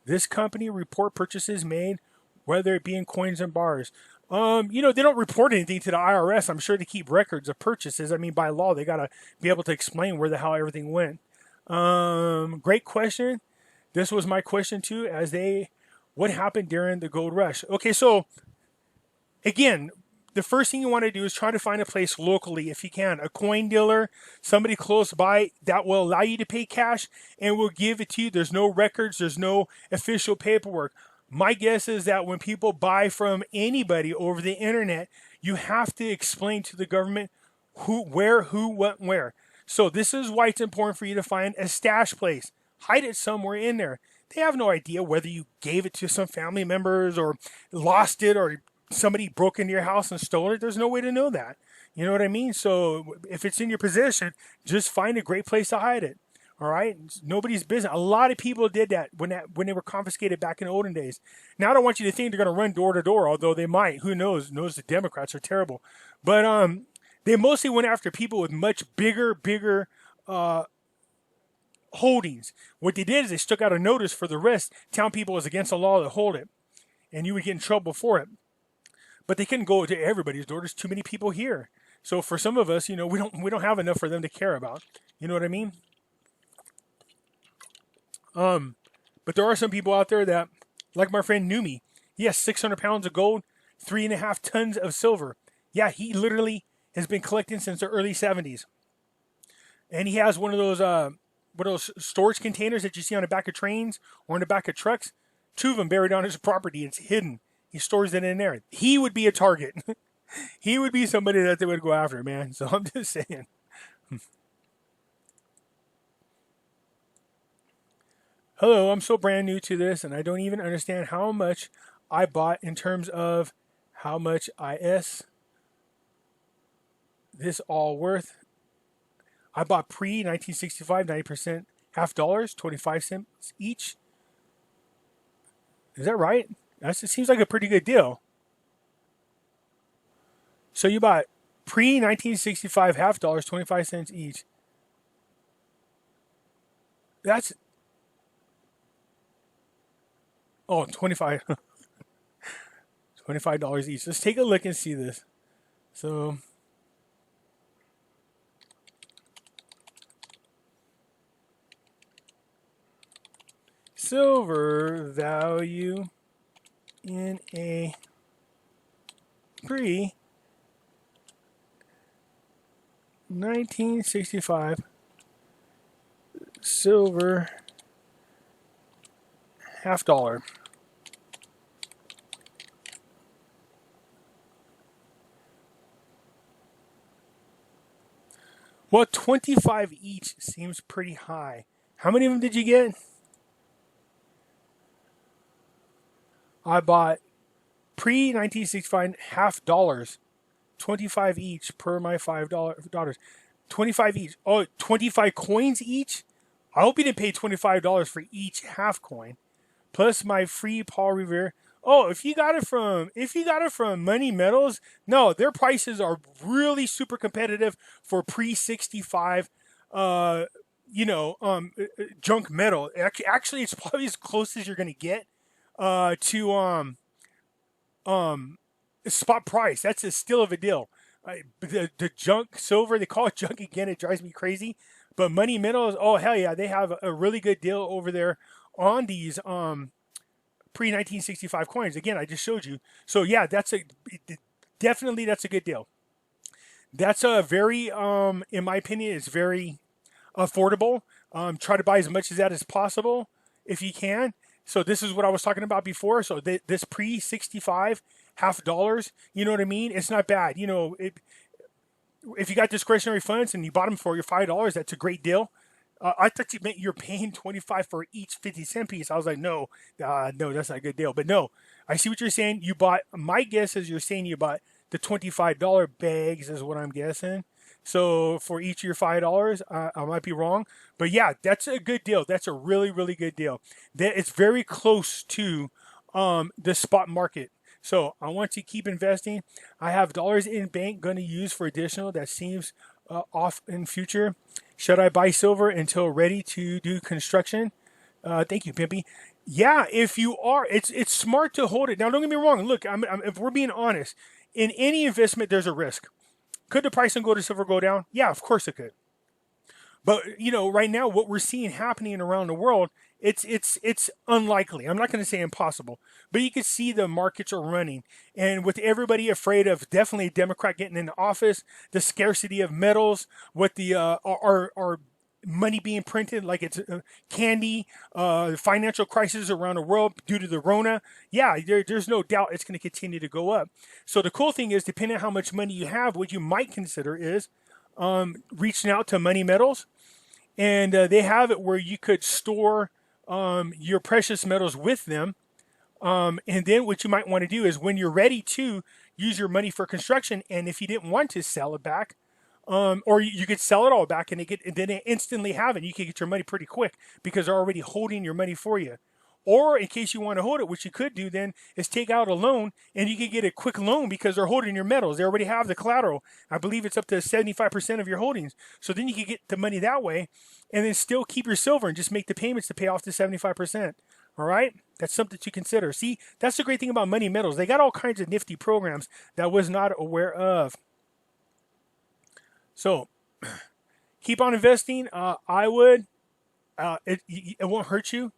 S1: this company report purchases made, whether it be in coins and bars? They don't report anything to the IRS. I'm sure they keep records of purchases. I mean, by law, they got to be able to explain where the hell everything went. Great question. This was my question too, what happened during the gold rush? Okay, so again, the first thing you want to do is try to find a place locally if you can. A coin dealer, somebody close by that will allow you to pay cash and will give it to you. There's no records. There's no official paperwork. My guess is that when people buy from anybody over the internet, you have to explain to the government who, what, where. So this is why it's important for you to find a stash place. Hide it somewhere in there. They have no idea whether you gave it to some family members or lost it or somebody broke into your house and stole it. There's no way to know that. You know what I mean? So if it's in your possession, just find a great place to hide it. All right? It's nobody's business. A lot of people did that when they were confiscated back in the olden days. Now I don't want you to think they're going to run door to door, although they might. Who knows? Knows the Democrats are terrible. But they mostly went after people with much bigger holdings. What they did is they stuck out a notice for the rest, telling people it was against the law to hold it, and you would get in trouble for it. But they couldn't go to everybody's door. There's too many people here. So for some of us, we don't have enough for them to care about. You know what I mean? But there are some people out there that, like my friend Numi, he has 600 pounds of gold, 3.5 tons of silver. Yeah, he literally has been collecting since the early 70s. And he has one of those storage containers that you see on the back of trains or in the back of trucks. 2 of them buried on his property. It's hidden. He stores it in there. He would be a target. He would be somebody that they would go after, man. So I'm just saying. Hello, I'm so brand new to this, and I don't even understand how much I bought in terms of how much is this all worth. I bought pre-1965, 90% half dollars, 25 cents each. Is that right? It seems like a pretty good deal. So you bought pre-1965 half dollars, 25 cents each. That's... Oh, 25. $25 each. Let's take a look and see this. So... silver value in a pre-1965 silver $half. Well, 25 each seems pretty high. How many of them did you get? I bought pre-1965 $half, 25 each per my $5. 25 each. Oh, 25 coins each? I hope you didn't pay $25 for each half coin. Plus my free Paul Revere. Oh, if you got it from Money Metals, no, their prices are really super competitive for pre-65 junk metal. Actually, it's probably as close as you're going to get to spot price. That's a still of a deal. The junk silver, they call it junk again. It drives me crazy. But Money Metals, oh hell yeah, they have a really good deal over there on these pre-1965 coins. Again, I just showed you. So yeah, definitely that's a good deal. That's a very, in my opinion, it's very affordable. Try to buy as much of that as possible if you can. So this is what I was talking about before. So this pre-65 $half, you know what I mean? It's not bad. You know, if you got discretionary funds and you bought them for your $5, that's a great deal. I thought you meant you're paying 25 for each 50-cent piece. I was like, no, that's not a good deal. But no, I see what you're saying. You bought, my guess is you're saying you bought the $25 bags is what I'm guessing. So for each of your $5, I might be wrong. But yeah, that's a good deal. That's a really, really good deal. It's very close to the spot market. So I want to keep investing. I have dollars in bank going to use for additional. That seems off in future. Should I buy silver until ready to do construction? Thank you, Pimpy. Yeah, if you are, it's smart to hold it. Now, don't get me wrong. Look, if we're being honest, in any investment, there's a risk. Could the price of gold or silver go down? Yeah, of course it could. But you know, right now, what we're seeing happening around the world, it's unlikely. I'm not going to say impossible, but you can see the markets are running, and with everybody afraid of definitely a Democrat getting into office, the scarcity of metals, what the our money being printed like it's candy, financial crisis around the world due to the Rona. Yeah, there's no doubt it's going to continue to go up. So the cool thing is, depending on how much money you have, what you might consider is reaching out to Money Metals, and they have it where you could store your precious metals with them. And then what you might want to do is when you're ready to use your money for construction, and if you didn't want to sell it back, or you could sell it all back and then they instantly have it. You can get your money pretty quick because they're already holding your money for you. Or in case you want to hold it, what you could do then is take out a loan, and you could get a quick loan because they're holding your metals. They already have the collateral. I believe it's up to 75% of your holdings. So then you could get the money that way and then still keep your silver and just make the payments to pay off the 75%. All right? That's something to consider. See, that's the great thing about Money Metals. They got all kinds of nifty programs that I was not aware of. So keep on investing. I would. It won't hurt you.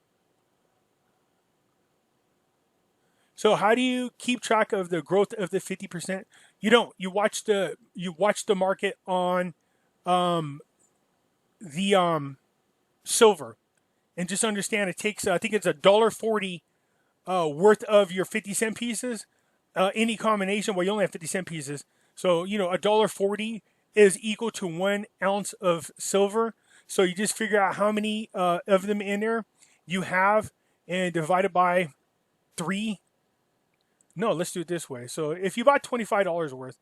S1: So how do you keep track of the growth of the 50%? You don't. You watch the market on the silver, and just understand it takes. I think it's $1.40 worth of your 50-cent pieces. Any combination. Well, you only have 50-cent pieces, so you know $1.40 is equal to 1 ounce of silver. So you just figure out how many of them in there you have, and divide it by 3. No, let's do it this way. So if you bought $25 worth,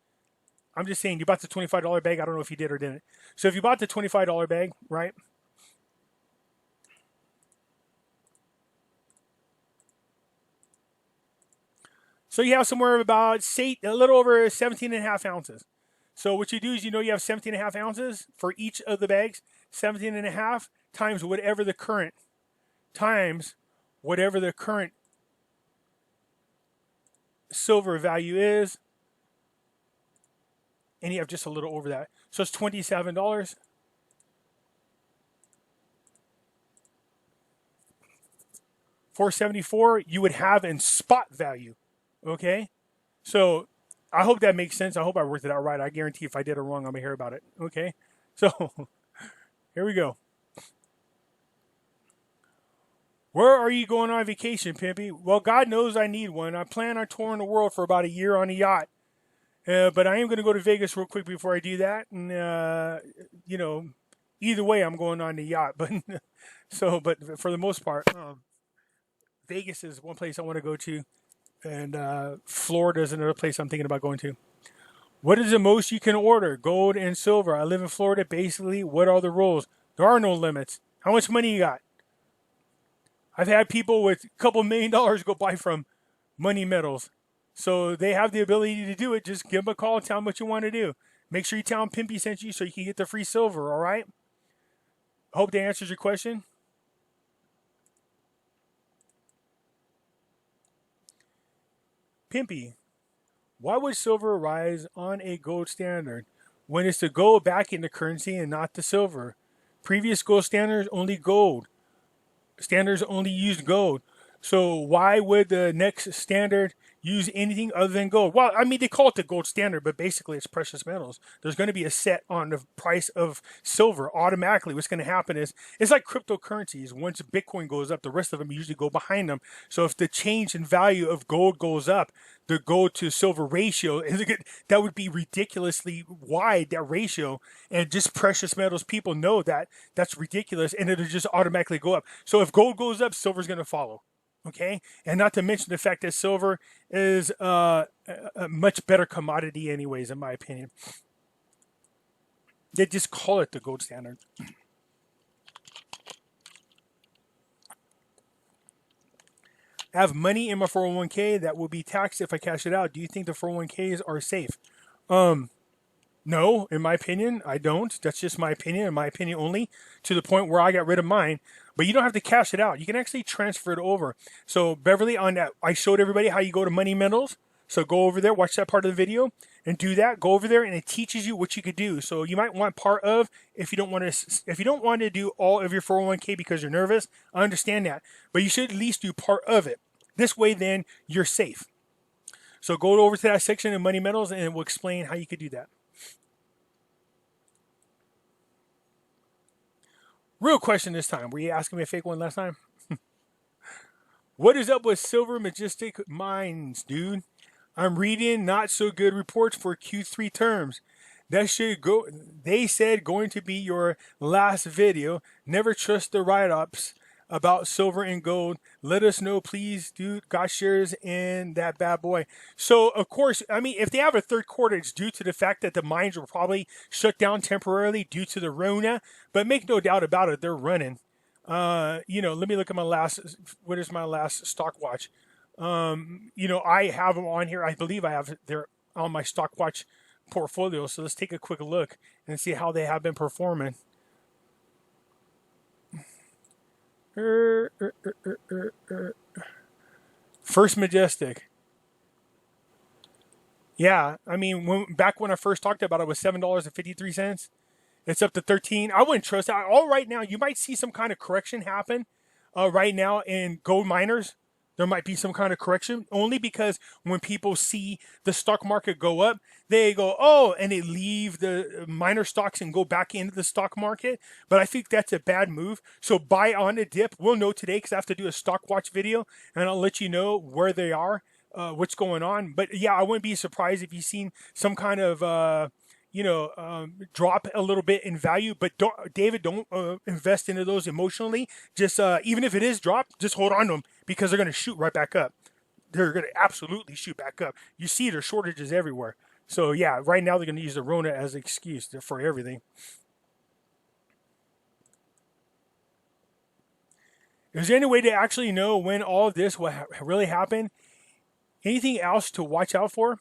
S1: I'm just saying you bought the $25 bag. I don't know if you did or didn't. So if you bought the $25 bag, right? So you have somewhere about, say, a little over 17 and a half ounces. So what you do is, you know, you have 17 and a half ounces for each of the bags. 17 and a half times whatever the current silver value is, and you have just a little over that. So it's $27. 474 you would have in spot value. Okay? So I hope that makes sense. I hope I worked it out right. I guarantee if I did it wrong, I'm going to hear about it. Okay? So here we go. Where are you going on vacation, Pimpy? Well, God knows I need one. I plan on touring the world for about a year on a yacht. But I am going to go to Vegas real quick before I do that. And, either way, I'm going on the yacht. But but for the most part, Vegas is one place I want to go to. And Florida is another place I'm thinking about going to. What is the most you can order? Gold and silver. I live in Florida. Basically, what are the rules? There are no limits. How much money you got? I've had people with a couple $1 million go buy from Money Metals. So they have the ability to do it. Just give them a call and tell them what you want to do. Make sure you tell them Pimpy sent you so you can get the free silver, all right? Hope that answers your question. Pimpy, why would silver rise on a gold standard when it's the gold backing the currency and not the silver? Previous gold standards only used gold. So why would the next standard use anything other than gold? Well, I mean, they call it the gold standard, but basically it's precious metals. There's going to be a set on the price of silver automatically. What's going to happen is it's like cryptocurrencies. Once Bitcoin goes up, the rest of them usually go behind them. So if the change in value of gold goes up, the gold to silver ratio, that would be ridiculously wide, that ratio. And just precious metals people know that that's ridiculous, and it'll just automatically go up. So if gold goes up, silver's going to follow. Okay, and not to mention the fact that silver is a much better commodity anyways, in my opinion. They just call it the gold standard. I have money in my 401k that will be taxed if I cash it out. Do you think the 401ks are safe? No, in my opinion, I don't. That's just my opinion, and my opinion only, to the point where I got rid of mine. But you don't have to cash it out. You can actually transfer it over. So Beverly, on that, I showed everybody how you go to Money Metals. So go over there, watch that part of the video, and do that. Go over there, and it teaches you what you could do. So you might want part of, if you don't want to do all of your 401k because you're nervous. I understand that, but you should at least do part of it. This way, then you're safe. So go over to that section in Money Metals, and it will explain how you could do that. Real question this time. Were you asking me a fake one last time? What is up with Silver Majestic Mines, dude? I'm reading not so good reports for Q3 terms. That should go. They said going to be your last video. Never trust the write-ups about silver and gold. Let us know, please, dude. Got shares in that bad boy. So, of course, I mean, if they have a third quarter, it's due to the fact that the mines were probably shut down temporarily due to the Rona. But make no doubt about it, they're running. Let me look at my last. What is my last stock watch? I have them on here. I believe I have. They're on my stock watch portfolio. So let's take a quick look and see how they have been performing. First Majestic. Yeah, I mean, back when I first talked about it, was $7.53. It's up to 13. I wouldn't trust that. All right now, you might see some kind of correction happen right now in gold miners. There might be some kind of correction, only because when people see the stock market go up, they go, oh, and they leave the minor stocks and go back into the stock market. But I think that's a bad move. So buy on the dip. We'll know today because I have to do a stock watch video, and I'll let you know where they are, what's going on. But yeah, I wouldn't be surprised if you've seen some kind of drop a little bit in value, but don't invest into those emotionally. Just even if it is dropped, just hold on to them because they're going to shoot right back up. They're going to absolutely shoot back up. You see there's shortages everywhere. So yeah, right now they're going to use the Rona as an excuse for everything. Is there any way to actually know when all of this will really happen? Anything else to watch out for?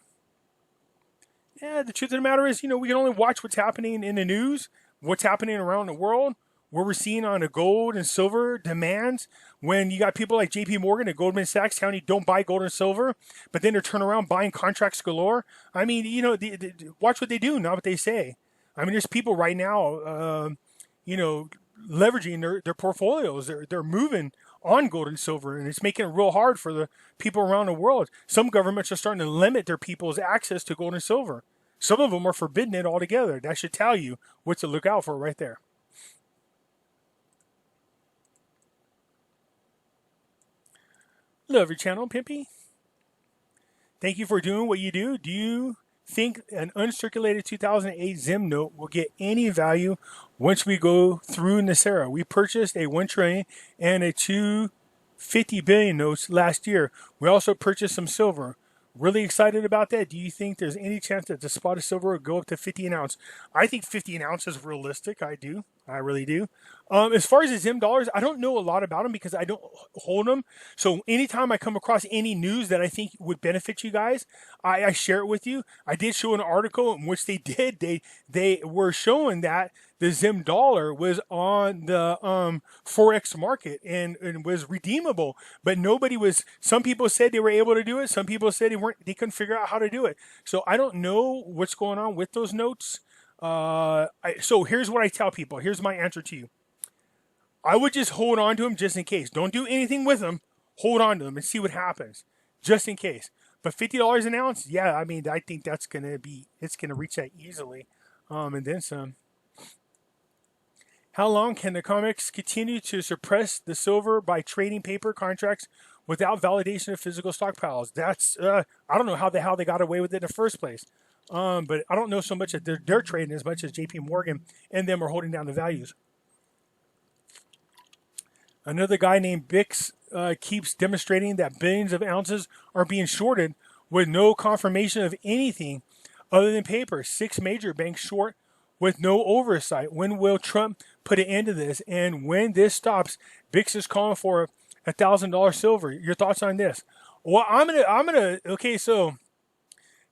S1: Yeah, the truth of the matter is, we can only watch what's happening in the news, what's happening around the world, what we're seeing on the gold and silver demands. When you got people like JP Morgan and Goldman Sachs telling you don't buy gold and silver, but then they're turning around buying contracts galore. I mean, watch what they do, not what they say. I mean, there's people right now, leveraging their portfolios. They're moving on gold and silver, and it's making it real hard for the people around the world. Some governments are starting to limit their people's access to gold and silver. Some of them are forbidding it altogether. That should tell you what to look out for right there. Love your channel, Pimpy. Thank you for doing what you do. Do you think an uncirculated 2008 ZIM note will get any value once we go through NESARA? We purchased a 1 trillion and a 250 billion notes last year. We also purchased some silver. Really excited about that. Do you think there's any chance that the spot of silver will go up to 50 an ounce? I think 50 an ounce is realistic. I do. I really do. As far as the ZIM dollars, I don't know a lot about them because I don't hold them. So anytime I come across any news that I think would benefit you guys, I share it with you. I did show an article in which they were showing that the ZIM dollar was on the Forex market and was redeemable, but some people said they were able to do it. Some people said they couldn't figure out how to do it. So I don't know what's going on with those notes. So here's what I tell people. Here's my answer to you. I would just hold on to them just in case. Don't do anything with them. Hold on to them and see what happens, just in case. But $50 an ounce, yeah, I mean, I think it's gonna reach that easily, and then some. How long can the comics continue to suppress the silver by trading paper contracts without validation of physical stockpiles? That's I don't know how they got away with it in the first place. But I don't know so much that they're trading as much as JP Morgan and them are holding down the values. Another guy named Bix keeps demonstrating that billions of ounces are being shorted with no confirmation of anything other than paper. 6 major banks short with no oversight. When will Trump put an end to this? And when this stops, Bix is calling for $1,000 silver. Your thoughts on this? Well, okay, so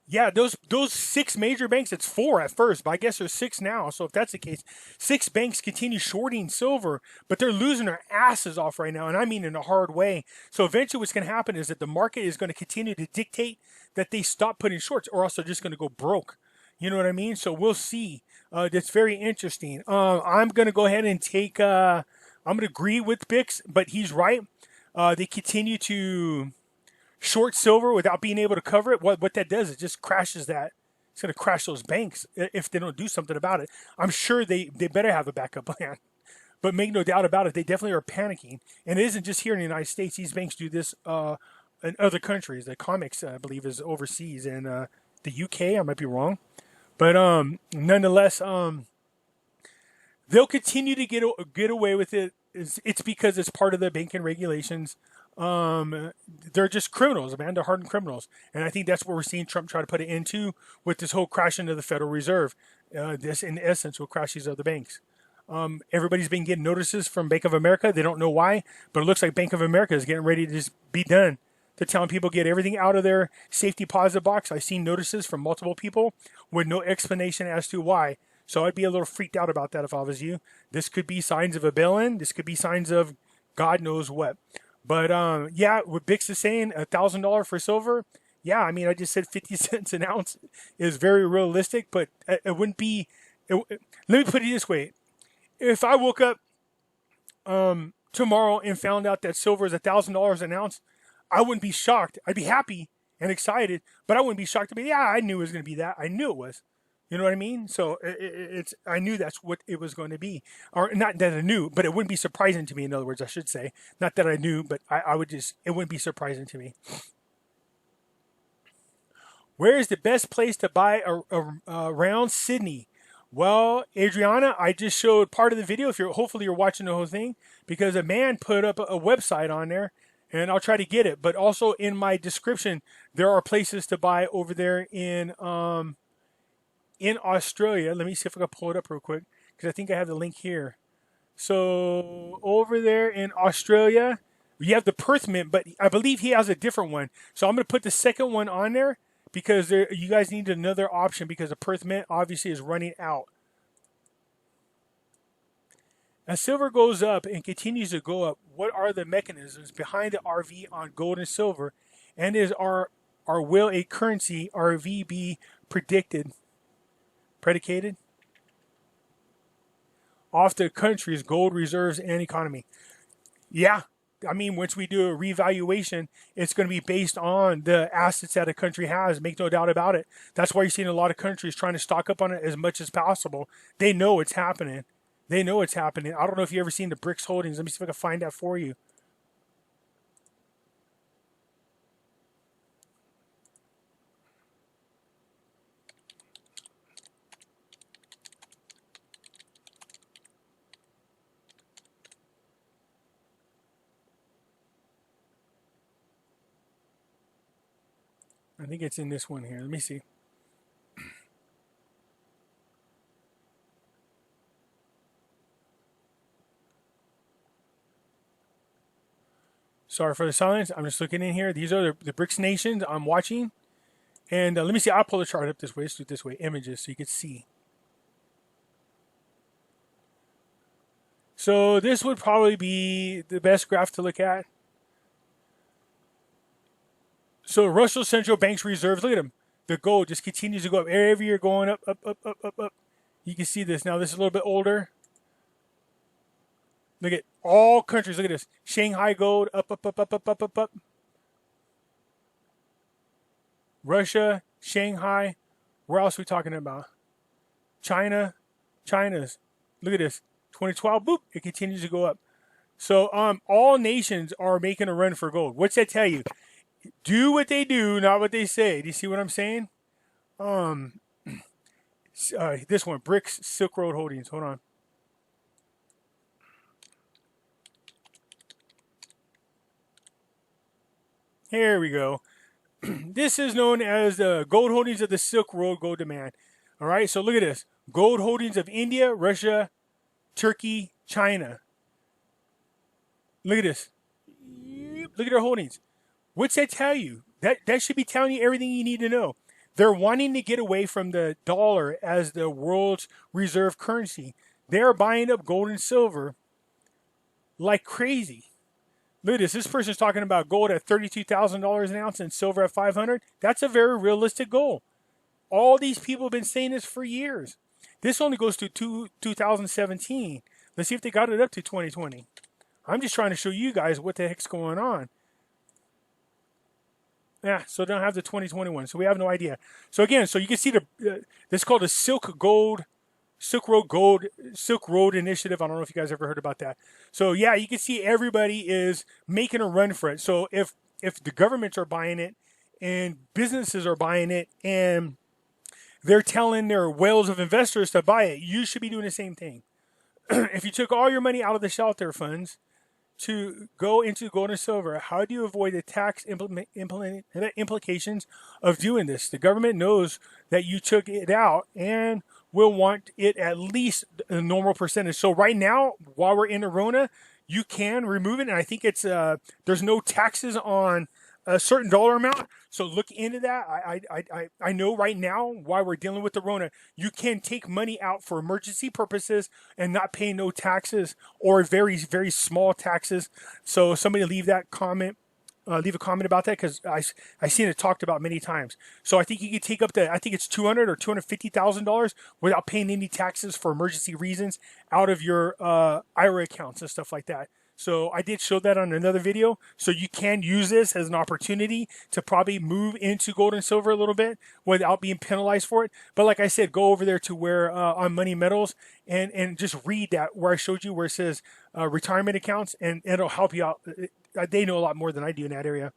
S1: yeah, those 6 major banks, it's 4 at first, but I guess there's 6 now. So if that's the case, 6 banks continue shorting silver, but they're losing their asses off right now, and I mean in a hard way. So eventually what's going to happen is that the market is going to continue to dictate that they stop putting shorts, or else they're just going to go broke. You know what I mean? So we'll see. That's very interesting. I'm going to go ahead and I'm going to agree with Bix, but he's right. They continue to short silver without being able to cover it. What that does, it just crashes that. It's going to crash those banks if they don't do something about it. I'm sure they better have a backup plan. But make no doubt about it, they definitely are panicking. And it isn't just here in the United States. These banks do this in other countries. The comics, I believe, is overseas in the UK. I might be wrong. But nonetheless, they'll continue to get away with it. It's because it's part of the banking regulations. They're just criminals, man. They're hardened criminals. And I think that's what we're seeing Trump try to put it into with this whole crash into the Federal Reserve. This, in essence, will crash these other banks. Everybody's been getting notices from Bank of America. They don't know why, but it looks like Bank of America is getting ready to just be done. They're telling people get everything out of their safe deposit box. I've seen notices from multiple people with no explanation as to why. So I'd be a little freaked out about that if I was you. This could be signs of a bail-in. This could be signs of God knows what. But yeah, what Bix is saying, $1,000 for silver. Yeah, I mean, I just said 50 cents an ounce is very realistic, but it wouldn't be. Let me put it this way: if I woke up tomorrow and found out that silver is $1,000 an ounce, I wouldn't be shocked. I'd be happy and excited, but I wouldn't be shocked to be. Yeah, I knew it was going to be that. I knew it was. You know what I mean? So I knew that's what it was going to be. Or not that I knew, but it wouldn't be surprising to me, in other words, I should say. Not that I knew, but it wouldn't be surprising to me. Where is the best place to buy around Sydney? Well, Adriana, I just showed part of the video. Hopefully you're watching the whole thing, because a man put up a website on there, and I'll try to get it. But also in my description, there are places to buy over there in Australia. Let me see if I can pull it up real quick, because I think I have the link here. So over there in Australia, you have the Perth Mint, but I believe he has a different one. So I'm going to put the second one on there, because you guys need another option, because the Perth Mint obviously is running out. As silver goes up and continues to go up, what are the mechanisms behind the RV on gold and silver? And will a currency RV be predicated off the country's gold reserves and economy? Yeah, I mean, once we do a revaluation, it's going to be based on the assets that a country has. Make no doubt about it. That's why you're seeing a lot of countries trying to stock up on it as much as possible. They know it's happening. They know it's happening. I don't know if you ever seen the BRICS holdings. Let me see if I can find that for you. I think it's in this one here. Let me see. Sorry for the silence. I'm just looking in here. These are the BRICS nations I'm watching. And let me see. I'll pull the chart up this way. Let's do it this way. Images so you can see. So this would probably be the best graph to look at. So Russian central bank's reserves, look at them. The gold just continues to go up. Every year going up, up, up, up, up, up. You can see this. Now this is a little bit older. Look at all countries. Look at this. Shanghai gold, up, up, up, up, up, up, up, up. Russia, Shanghai. Where else are we talking about? China's. Look at this. 2012, boop, it continues to go up. So all nations are making a run for gold. What's that tell you? Do what they do, not what they say. Do you see what I'm saying? This one, BRICS Silk Road Holdings. Hold on. Here we go. This is known as the gold holdings of the Silk Road Gold Demand. All right, so look at this. Gold holdings of India, Russia, Turkey, China. Look at this. Look at their holdings. What's that tell you? That should be telling you everything you need to know. They're wanting to get away from the dollar as the world's reserve currency. They're buying up gold and silver like crazy. Look at this. This person's talking about gold at $32,000 an ounce and silver at $500. That's a very realistic goal. All these people have been saying this for years. This only goes to 2017. Let's see if they got it up to 2020. I'm just trying to show you guys what the heck's going on. Yeah, so they don't have the 2021, so we have no idea. So again, so you can see this is called a Silk Road Initiative. I don't know if you guys ever heard about that. So yeah, you can see everybody is making a run for it. So if the governments are buying it and businesses are buying it and they're telling their whales of investors to buy it, you should be doing the same thing. If you took all your money out of the shelter funds to go into gold and silver, how do you avoid the tax implications of doing this? The government knows that you took it out and will want it at least a normal percentage. So right now, while we're in the Rona, you can remove it. And I think it's there's no taxes on a certain dollar amount. So look into that. I know right now, while we're dealing with the Rona, you can take money out for emergency purposes and not pay no taxes or very, very small taxes. So somebody leave a comment about that, because I seen it talked about many times. So I think you can take up I think it's $200,000 or $250,000 without paying any taxes for emergency reasons out of your IRA accounts and stuff like that. So I did show that on another video. So you can use this as an opportunity to probably move into gold and silver a little bit without being penalized for it. But like I said, go over there to where on Money Metals and just read that where I showed you where it says retirement accounts, and it'll help you out. They know a lot more than I do in that area.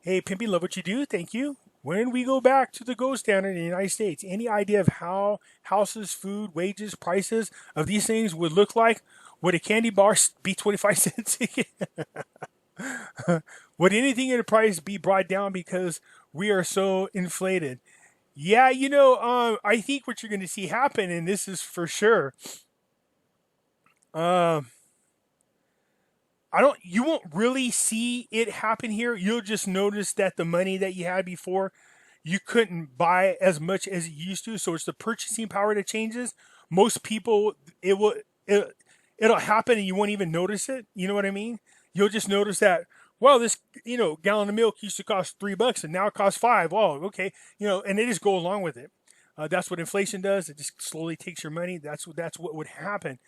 S1: Hey, Pimpy, love what you do. Thank you. When we go back to the gold standard in the United States, any idea of how houses, food, wages, prices of these things would look like? Would a candy bar be 25 cents? Would anything in the price be brought down because we are so inflated? Yeah, I think what you're going to see happen, and this is for sure, you won't really see it happen here. You'll just notice that the money that you had before, you couldn't buy as much as you used to. So it's the purchasing power that changes. Most people, it'll happen and you won't even notice it. You know what I mean? You'll just notice that, well, this, gallon of milk used to cost $3 and now it costs $5. Well, okay. And they just go along with it. That's what inflation does. It just slowly takes your money. That's what would happen.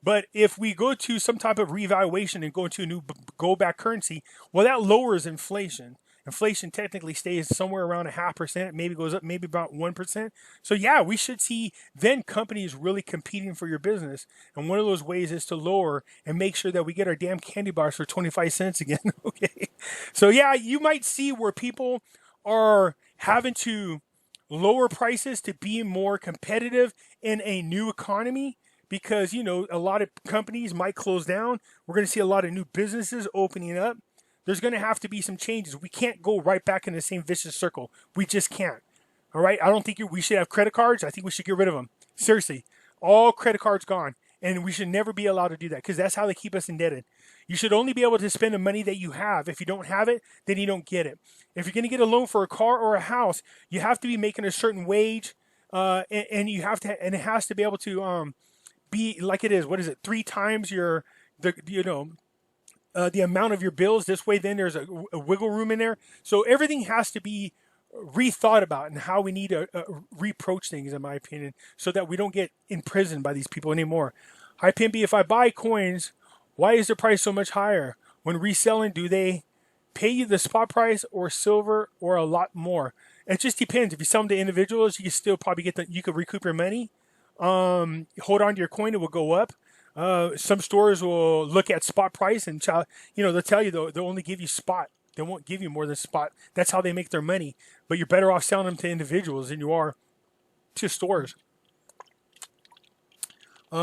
S1: But if we go to some type of revaluation and go into a new gold-backed currency, well, that lowers inflation. Inflation technically stays somewhere around 0.5%, maybe goes up maybe about 1%. So yeah, we should see then companies really competing for your business. And one of those ways is to lower and make sure that we get our damn candy bars for 25 cents again. Okay. So yeah, you might see where people are having to lower prices to be more competitive in a new economy because, you know, a lot of companies might close down. We're going to see a lot of new businesses opening up. There's going to have to be some changes. We can't go right back in the same vicious circle. We just can't. All right. I don't think we should have credit cards. I think we should get rid of them. Seriously. All credit cards gone. And we should never be allowed to do that because that's how they keep us indebted. You should only be able to spend the money that you have. If you don't have it, then you don't get it. If you're going to get a loan for a car or a house, you have to be making a certain wage, and you have to, and it has to be able to be like it is. What is it? 3 times the amount of your bills. This way, then there's a wiggle room in there. So everything has to be rethought about and how we need to reapproach things, in my opinion, so that we don't get imprisoned by these people anymore. Hi, Pimpy. If I buy coins, why is the price so much higher? When reselling, do they pay you the spot price or silver or a lot more? It just depends. If you sell them to individuals, you can still probably you could recoup your money. Hold on to your coin, it will go up. Some stores will look at spot price and they'll tell you they'll only give you spot. They won't give you more than spot. That's how they make their money. But you're better off selling them to individuals than you are to stores.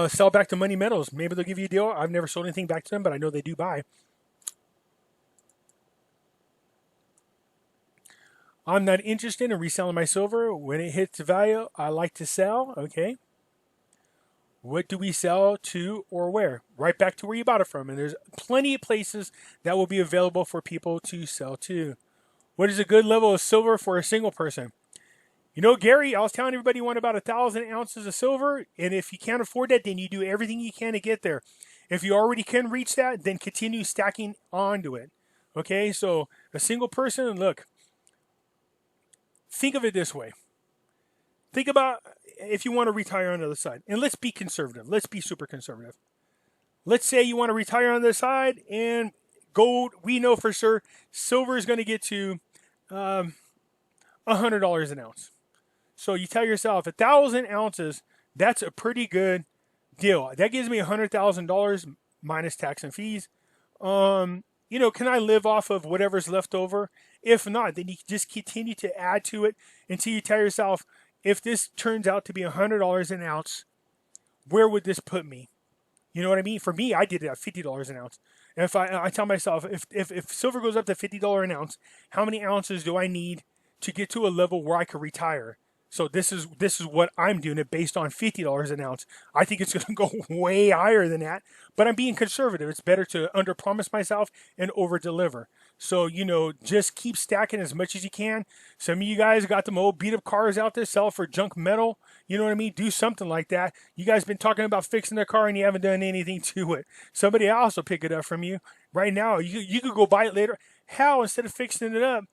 S1: Sell back to Money Metals. Maybe they'll give you a deal. I've never sold anything back to them, but I know they do buy. I'm not interested in reselling my silver. When it hits value, I like to sell. Okay. What do we sell to or where? Right back to where you bought it from. And there's plenty of places that will be available for people to sell to. What is a good level of silver for a single person? You know, Gary, I was telling everybody you want about 1,000 ounces of silver. And if you can't afford that, then you do everything you can to get there. If you already can reach that, then continue stacking onto it. Okay, so a single person, look, think of it this way. Think about if you want to retire on the other side. And let's be conservative. Let's be super conservative. Let's say you want to retire on the other side and gold, we know for sure, silver is going to get to $100 an ounce. So you tell yourself 1,000 ounces, that's a pretty good deal. That gives me $100,000 minus tax and fees. Can I live off of whatever's left over? If not, then you just continue to add to it until you tell yourself, if this turns out to be $100 an ounce, where would this put me? You know what I mean? For me, I did it at $50 an ounce. And if I tell myself, if silver goes up to $50 an ounce, how many ounces do I need to get to a level where I could retire? So this is what I'm doing it based on $50 an ounce. I think it's going to go way higher than that, but I'm being conservative. It's better to underpromise myself and overdeliver. So, just keep stacking as much as you can. Some of you guys got them old beat up cars out there, sell for junk metal. You know what I mean? Do something like that. You guys been talking about fixing their car and you haven't done anything to it. Somebody else will pick it up from you. Right now, you could go buy it later. Hell, instead of fixing it up,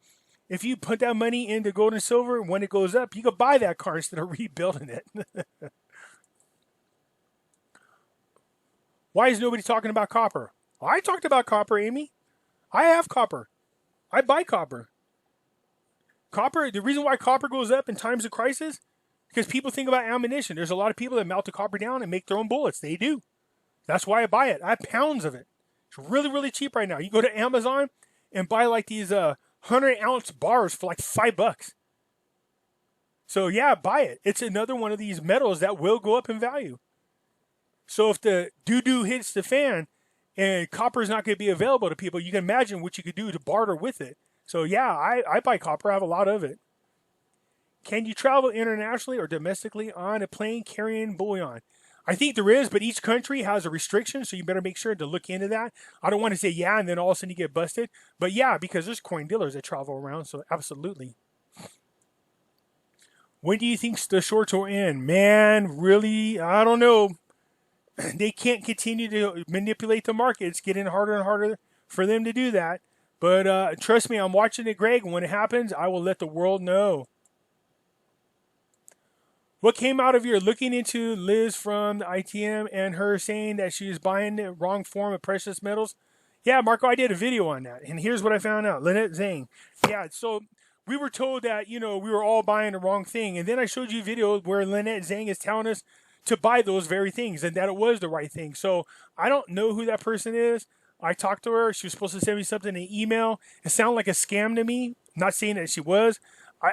S1: if you put that money into gold and silver, when it goes up, you could buy that car instead of rebuilding it. Why is nobody talking about copper? I talked about copper, Amy. I have copper. I buy copper. Copper, the reason why copper goes up in times of crisis, because people think about ammunition. There's a lot of people that melt the copper down and make their own bullets. They do. That's why I buy it. I have pounds of it. It's really, really cheap right now. You go to Amazon and buy like these 100-ounce bars for like $5. So yeah, buy it. It's another one of these metals that will go up in value. So if the doo-doo hits the fan and copper is not going to be available to people, you can imagine what you could do to barter with it. So yeah, I buy copper. I have a lot of it. Can you travel internationally or domestically on a plane carrying bullion? I think there is, but each country has a restriction, so you better make sure to look into that. I don't want to say yeah, and then all of a sudden you get busted. But yeah, because there's coin dealers that travel around, so absolutely. When do you think the shorts will end? Man, really, I don't know. They can't continue to manipulate the market. It's getting harder and harder for them to do that. But trust me, I'm watching it, Greg. When it happens, I will let the world know. What came out of your looking into Liz from the ITM and her saying that she was buying the wrong form of precious metals? Yeah, Marco, I did a video on that. And here's what I found out. Lynette Zhang. Yeah, so we were told that, we were all buying the wrong thing. And then I showed you a video where Lynette Zhang is telling us to buy those very things and that it was the right thing. So I don't know who that person is. I talked to her. She was supposed to send me something in an email. It sounded like a scam to me. I'm not saying that she was.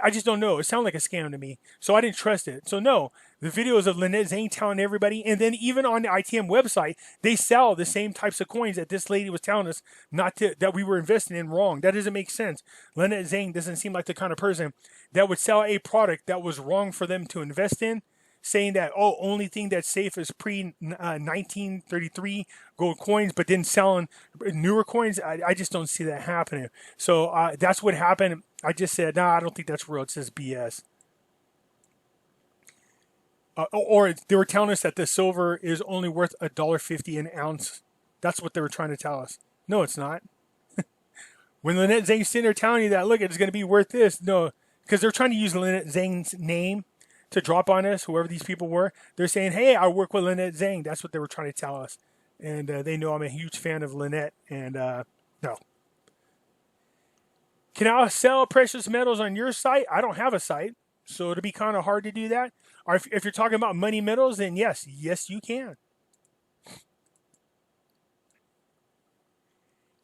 S1: I just don't know. It sounded like a scam to me. So I didn't trust it. So no, the videos of Lynette Zhang telling everybody. And then even on the ITM website, they sell the same types of coins that this lady was telling us that we were investing in wrong. That doesn't make sense. Lynette Zhang doesn't seem like the kind of person that would sell a product that was wrong for them to invest in, saying that, oh, only thing that's safe is pre-1933 gold coins, but then selling newer coins. I just don't see that happening. So that's what happened. I just said, nah, I don't think that's real. It says BS. Or they were telling us that the silver is only worth $1.50 an ounce. That's what they were trying to tell us. No, it's not. When Lynette Zhang's sitting there telling you that, look, it's going to be worth this. No, because they're trying to use Lynette Zhang's name to drop on us, whoever these people were. They're saying, hey, I work with Lynette Zhang. That's what they were trying to tell us. And they know I'm a huge fan of Lynette. And no. Can I sell precious metals on your site? I don't have a site, so it'll be kind of hard to do that. Or if you're talking about money metals, then yes, you can.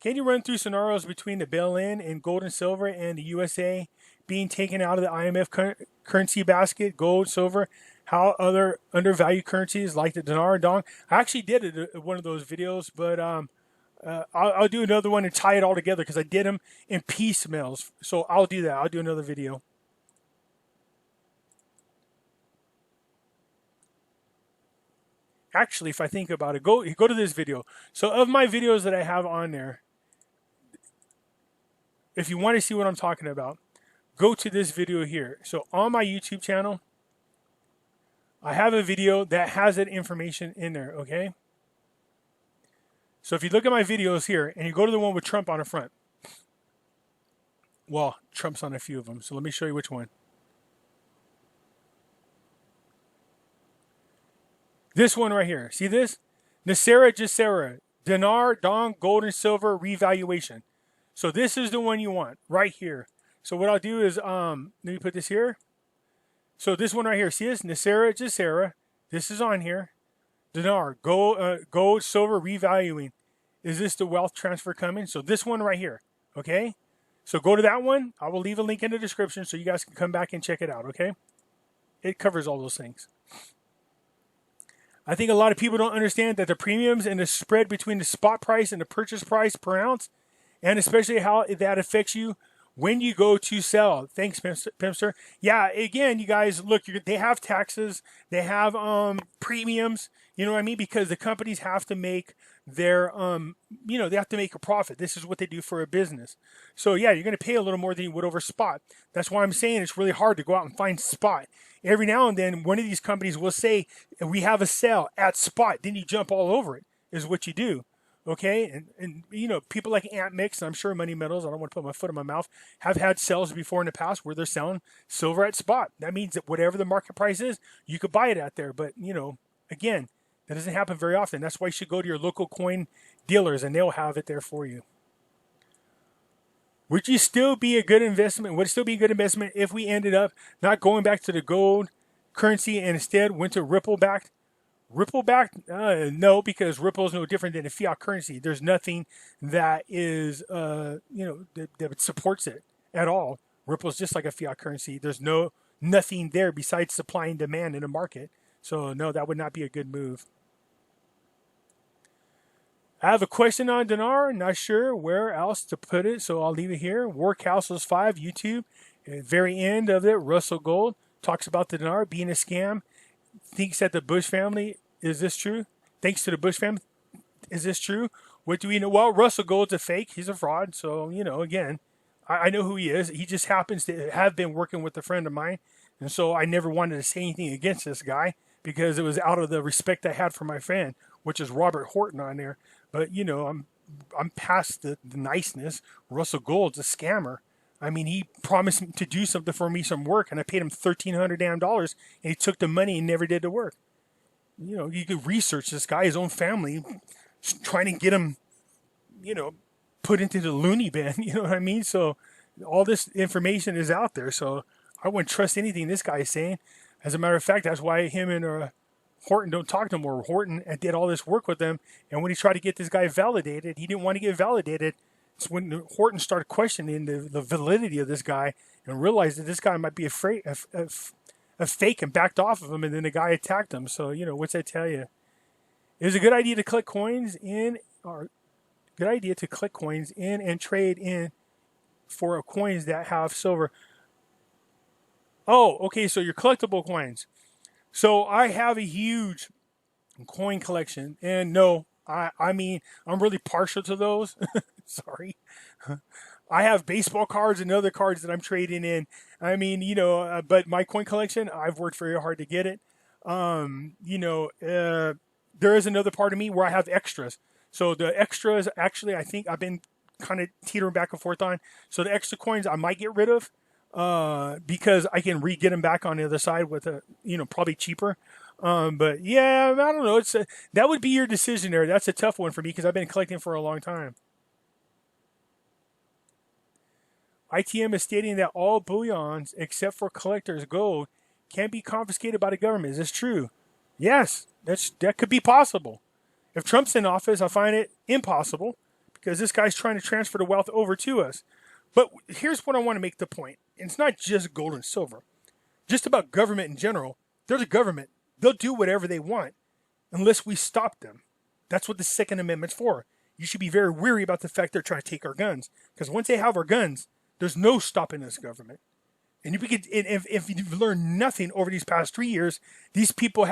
S1: Can you run through scenarios between the bail-in and gold and silver and the USA being taken out of the IMF currency basket, gold, silver, how other undervalued currencies like the dinar and dong? I actually did one of those videos, but I'll do another one and tie it all together because I did them in piecemeals. So I'll do that. I'll do another video. Actually, if I think about it, go to this video. So of my videos that I have on there, if you want to see what I'm talking about, go to this video here. So on my YouTube channel, I have a video that has that information in there, okay? So if you look at my videos here, and you go to the one with Trump on the front. Well, Trump's on a few of them, so let me show you which one. This one right here. See this? NESARA, GESARA, dinar, dong, gold, and silver revaluation. So this is the one you want right here. So what I'll do is, let me put this here. So this one right here, see this? NESARA, GESARA. This is on here. Dinar, gold, silver revaluing. Is this the wealth transfer coming? So this one right here, okay? So go to that one. I will leave a link in the description so you guys can come back and check it out, okay? It covers all those things. I think a lot of people don't understand that the premiums and the spread between the spot price and the purchase price per ounce, and especially how that affects you when you go to sell. Thanks, Pimpster. Yeah, again, you guys, look, they have taxes, they have premiums, you know what I mean? Because the companies have to make their, they have to make a profit. This is what they do for a business. So yeah, you're going to pay a little more than you would over spot. That's why I'm saying it's really hard to go out and find spot. Every now and then, one of these companies will say, we have a sale at spot. Then you jump all over it, is what you do. Okay, and people like Ant Mix, and I'm sure Money Metals, I don't want to put my foot in my mouth, have had sales before in the past where they're selling silver at spot. That means that whatever the market price is, you could buy it at there. But, again, that doesn't happen very often. That's why you should go to your local coin dealers, and they'll have it there for you. Would you still be a good investment? Would it still be a good investment if we ended up not going back to the gold currency and instead went to Ripple backed? Ripple backed? No, because Ripple is no different than a fiat currency. There's nothing that is, that supports it at all. Ripple is just like a fiat currency. There's nothing there besides supply and demand in the market. So no, that would not be a good move. I have a question on dinar. Not sure where else to put it, so I'll leave it here. Warcastles 5 YouTube. At the very end of it, Russell Gold talks about the dinar being a scam. Thinks that the Bush family, is this true? Thanks to the Bush family, is this true? What do we know? Well, Russell Gold's a fake. He's a fraud. So, again, I know who he is. He just happens to have been working with a friend of mine. And so I never wanted to say anything against this guy because it was out of the respect I had for my friend, which is Robert Horton on there. But, I'm past the niceness. Russell Gold's a scammer. I mean, he promised to do something for me, some work, and I paid him $1,300 damn dollars, and he took the money and never did the work. You know, you could research this guy, his own family, trying to get him, you know, put into the loony bin. You know what I mean? So all this information is out there. So I wouldn't trust anything this guy is saying. As a matter of fact, that's why him and Horton don't talk no more. Horton did all this work with them, and when he tried to get this guy validated, he didn't want to get validated. It's when Horton started questioning the validity of this guy and realized that this guy might be afraid of fake and backed off of him, and then the guy attacked him. So, you know, what's that tell you? It was a good idea to collect coins in, or good idea to collect coins in and trade in for coins that have silver. Oh, okay, so your collectible coins. So I have a huge coin collection, and no, I mean, I'm really partial to those. Sorry. I have baseball cards and other cards that I'm trading in. I mean, you know, but my coin collection, I've worked very hard to get it. You know, there is another part of me where I have extras. So the extras, actually, I think I've been kind of teetering back and forth on. So the extra coins I might get rid of because I can re-get them back on the other side with a, you know, probably cheaper. But yeah, I don't know. That would be your decision there. That's a tough one for me because I've been collecting for a long time. ITM is stating that all bullions, except for collector's gold, can be confiscated by the government. Is this true? Yes, that could be possible. If Trump's in office, I find it impossible because this guy's trying to transfer the wealth over to us. But here's what I want to make the point. It's not just gold and silver. Just about government in general. They're the government. They'll do whatever they want unless we stop them. That's what the Second Amendment's for. You should be very weary about the fact they're trying to take our guns. Because once they have our guns, there's no stopping this government. And if you've learned nothing over these past 3 years, these people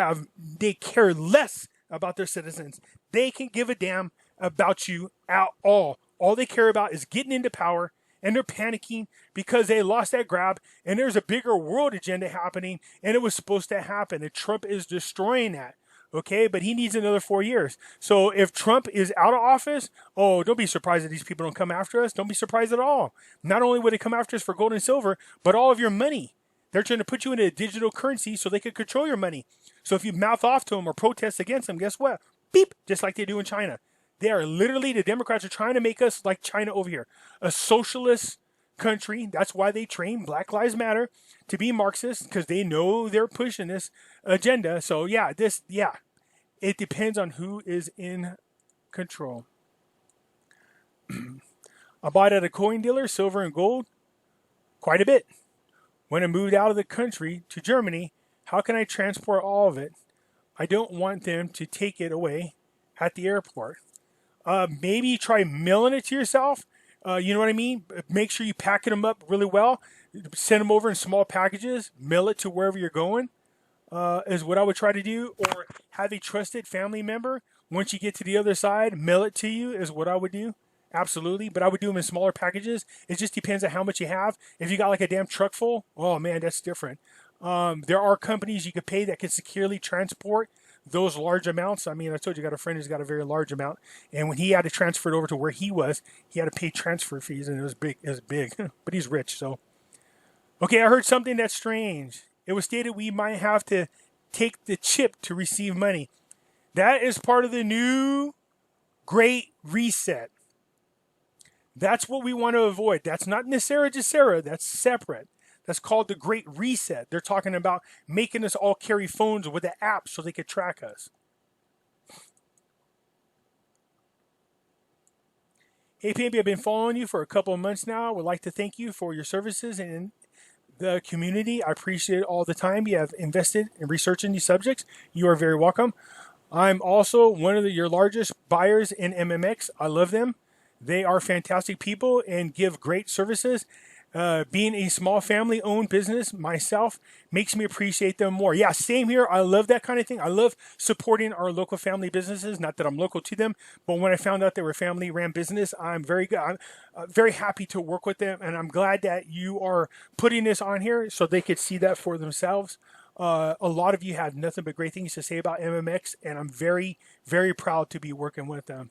S1: they care less about their citizens. They can give a damn about you at all. All they care about is getting into power, and they're panicking because they lost that grab, and there's a bigger world agenda happening, and it was supposed to happen, and Trump is destroying that. Okay, but he needs another 4 years. So if Trump is out of office, oh, don't be surprised that these people don't come after us. Don't be surprised at all. Not only would they come after us for gold and silver, but all of your money. They're trying to put you into a digital currency so they could control your money. So if you mouth off to them or protest against them, guess what? Beep, just like they do in China. They are literally, the Democrats are trying to make us like China over here, a socialist country. That's why they train Black Lives Matter to be Marxist, because they know they're pushing this agenda. So yeah, it depends on who is in control. I bought at a coin dealer, silver and gold, quite a bit. When I moved out of the country to Germany, how can I transport all of it? I don't want them to take it away at the airport. Maybe try mailing it to yourself. You know what I mean? Make sure you packet them up really well. Send them over in small packages. Mail it to wherever you're going. Is what I would try to do. Or have a trusted family member. Once you get to the other side, mail it to you is what I would do. Absolutely. But I would do them in smaller packages. It just depends on how much you have. If you got like a damn truck full, oh man, that's different. There are companies you could pay that can securely transport those large amounts. I mean, I told you I got a friend who's got a very large amount, and when he had to transfer it over to where he was, he had to pay transfer fees, and it was big. It was big, but he's rich. So, okay, I heard something that's strange. It was stated we might have to take the chip to receive money. That is part of the new Great Reset. That's what we want to avoid. That's not NESARA, GESARA. That's separate. That's called the Great Reset. They're talking about making us all carry phones with an app so they could track us. Hey, Pimpy, I've been following you for a couple of months now. I would like to thank you for your services in the community. I appreciate all the time you have invested in researching these subjects. You are very welcome. I'm also one of your largest buyers in MMX. I love them. They are fantastic people and give great services. Being a small family-owned business myself makes me appreciate them more. Yeah, same here. I love that kind of thing. I love supporting our local family businesses. Not that I'm local to them, but when I found out they were family-ran business, I'm very good. I'm very happy to work with them, and I'm glad that you are putting this on here so they could see that for themselves. A lot of you have nothing but great things to say about MMX, and I'm very, very proud to be working with them.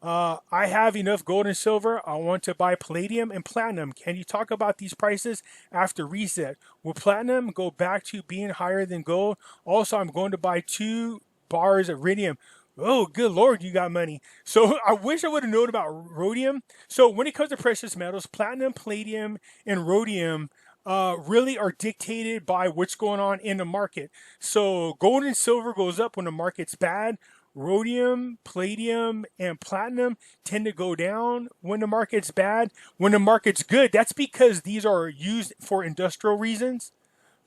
S1: I have enough gold and silver. I want to buy palladium and platinum. Can you talk about these prices after reset? Will platinum go back to being higher than gold? Also, I'm going to buy 2 bars of rhodium. Oh, good Lord, you got money. So I wish I would have known about rhodium. So when it comes to precious metals, platinum, palladium, and rhodium really are dictated by what's going on in the market. So gold and silver goes up when the market's bad. Rhodium, palladium, and platinum tend to go down when the market's bad. When the market's good, that's because these are used for industrial reasons.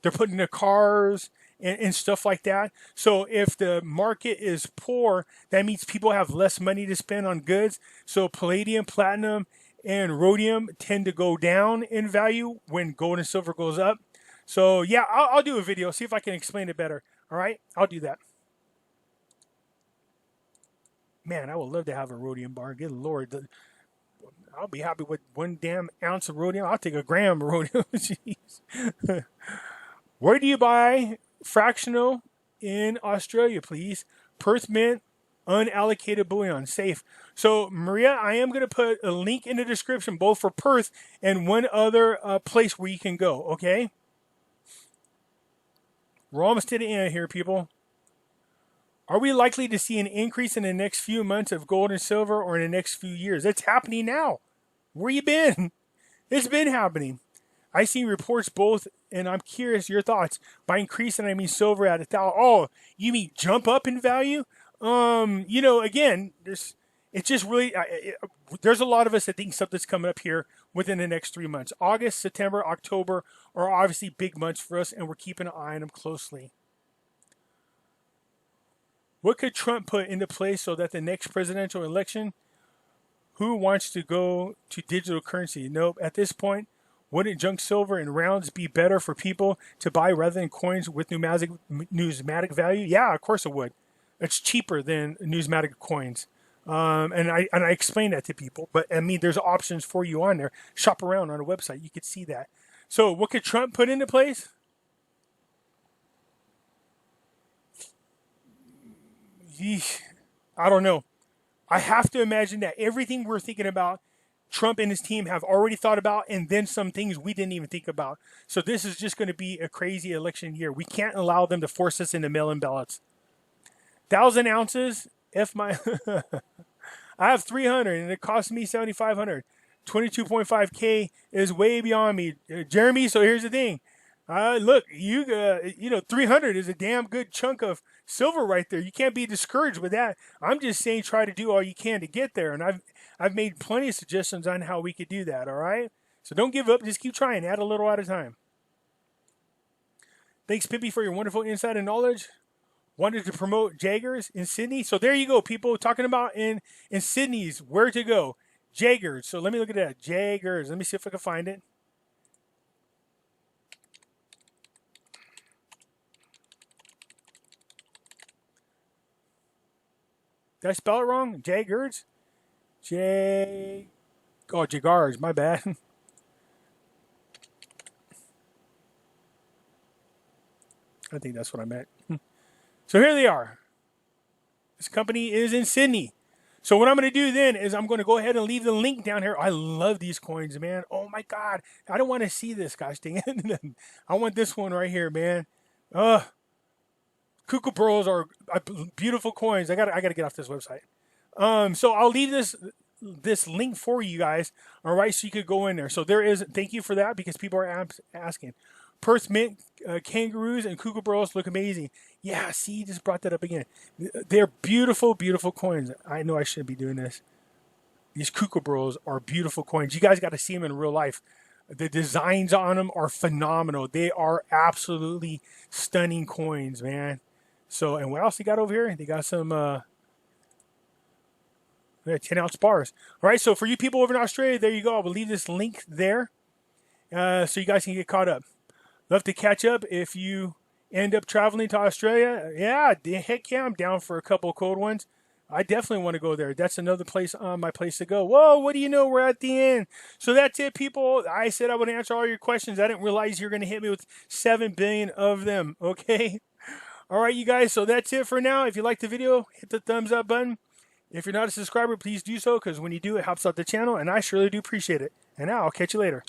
S1: They're put into cars and stuff like that. So if the market is poor, that means people have less money to spend on goods. So palladium, platinum, and rhodium tend to go down in value when gold and silver goes up. So yeah, I'll do a video, see if I can explain it better. All right, I'll do that. Man, I would love to have a rhodium bar. Good Lord. I'll be happy with 1 damn ounce of rhodium. I'll take a gram of rhodium. Jeez. Where do you buy fractional in Australia, please? Perth Mint, unallocated bullion, safe. So, Maria, I am going to put a link in the description, both for Perth and one other place where you can go, okay? We're almost to the end here, people. Are we likely to see an increase in the next few months of gold and silver or in the next few years? It's happening now. Where you been? It's been happening. I see reports both, and I'm curious your thoughts. By increasing, I mean silver at 1,000. Oh, you mean jump up in value? Again, it's just really, there's a lot of us that think something's coming up here within the next 3 months. August, September, October are obviously big months for us, and we're keeping an eye on them closely. What could Trump put into place so that the next presidential election, who wants to go to digital currency? Nope. At this point, wouldn't junk silver and rounds be better for people to buy rather than coins with numismatic value? Yeah, of course it would. It's cheaper than numismatic coins. And I explain that to people. But, I mean, there's options for you on there. Shop around on a website. You could see that. So what could Trump put into place? I don't know. I have to imagine that everything we're thinking about, Trump and his team have already thought about, and then some things we didn't even think about. So this is just going to be a crazy election year. We can't allow them to force us into mail-in ballots. 1,000 ounces, I have 300, and it cost me 7,500. 22.5K is way beyond me, Jeremy. So here's the thing. Look, 300 is a damn good chunk of silver right there. You can't be discouraged with that. I'm just saying try to do all you can to get there. And I've made plenty of suggestions on how we could do that, all right? So don't give up. Just keep trying. Add a little at a time. Thanks, Pimpy, for your wonderful insight and knowledge. Wanted to promote Jaggers in Sydney. So there you go, people. Talking about in Sydney's where to go. Jaggers. So let me look at that. Jaggers. Let me see if I can find it. Did I spell it wrong? Jaggers? Jaggars, my bad. I think that's what I meant. So here they are. This company is in Sydney. So what I'm going to do then is I'm going to go ahead and leave the link down here. I love these coins, man. Oh my God. I don't want to see this, gosh dang it. I want this one right here, man. Cuckoo pearls are beautiful coins. I gotta get off this website. So I'll leave this link for you guys. All right, so you could go in there. So there is. Thank you for that because people are asking. Perth Mint kangaroos and cuckoo pearls look amazing. Yeah, see, you just brought that up again. They're beautiful, beautiful coins. I know I shouldn't be doing this. These cuckoo pearls are beautiful coins. You guys got to see them in real life. The designs on them are phenomenal. They are absolutely stunning coins, man. So, and what else they got over here? They got some 10-ounce bars. All right, so for you people over in Australia, there you go. I will leave this link there so you guys can get caught up. Love to catch up if you end up traveling to Australia. Yeah, heck yeah, I'm down for a couple of cold ones. I definitely want to go there. That's another place on my place to go. Whoa, what do you know? We're at the end. So that's it, people. I said I would answer all your questions. I didn't realize you're going to hit me with 7 billion of them, okay? All right, you guys, so that's it for now. If you liked the video, hit the thumbs up button. If you're not a subscriber, please do so, because when you do, it helps out the channel, and I surely do appreciate it. And now I'll catch you later.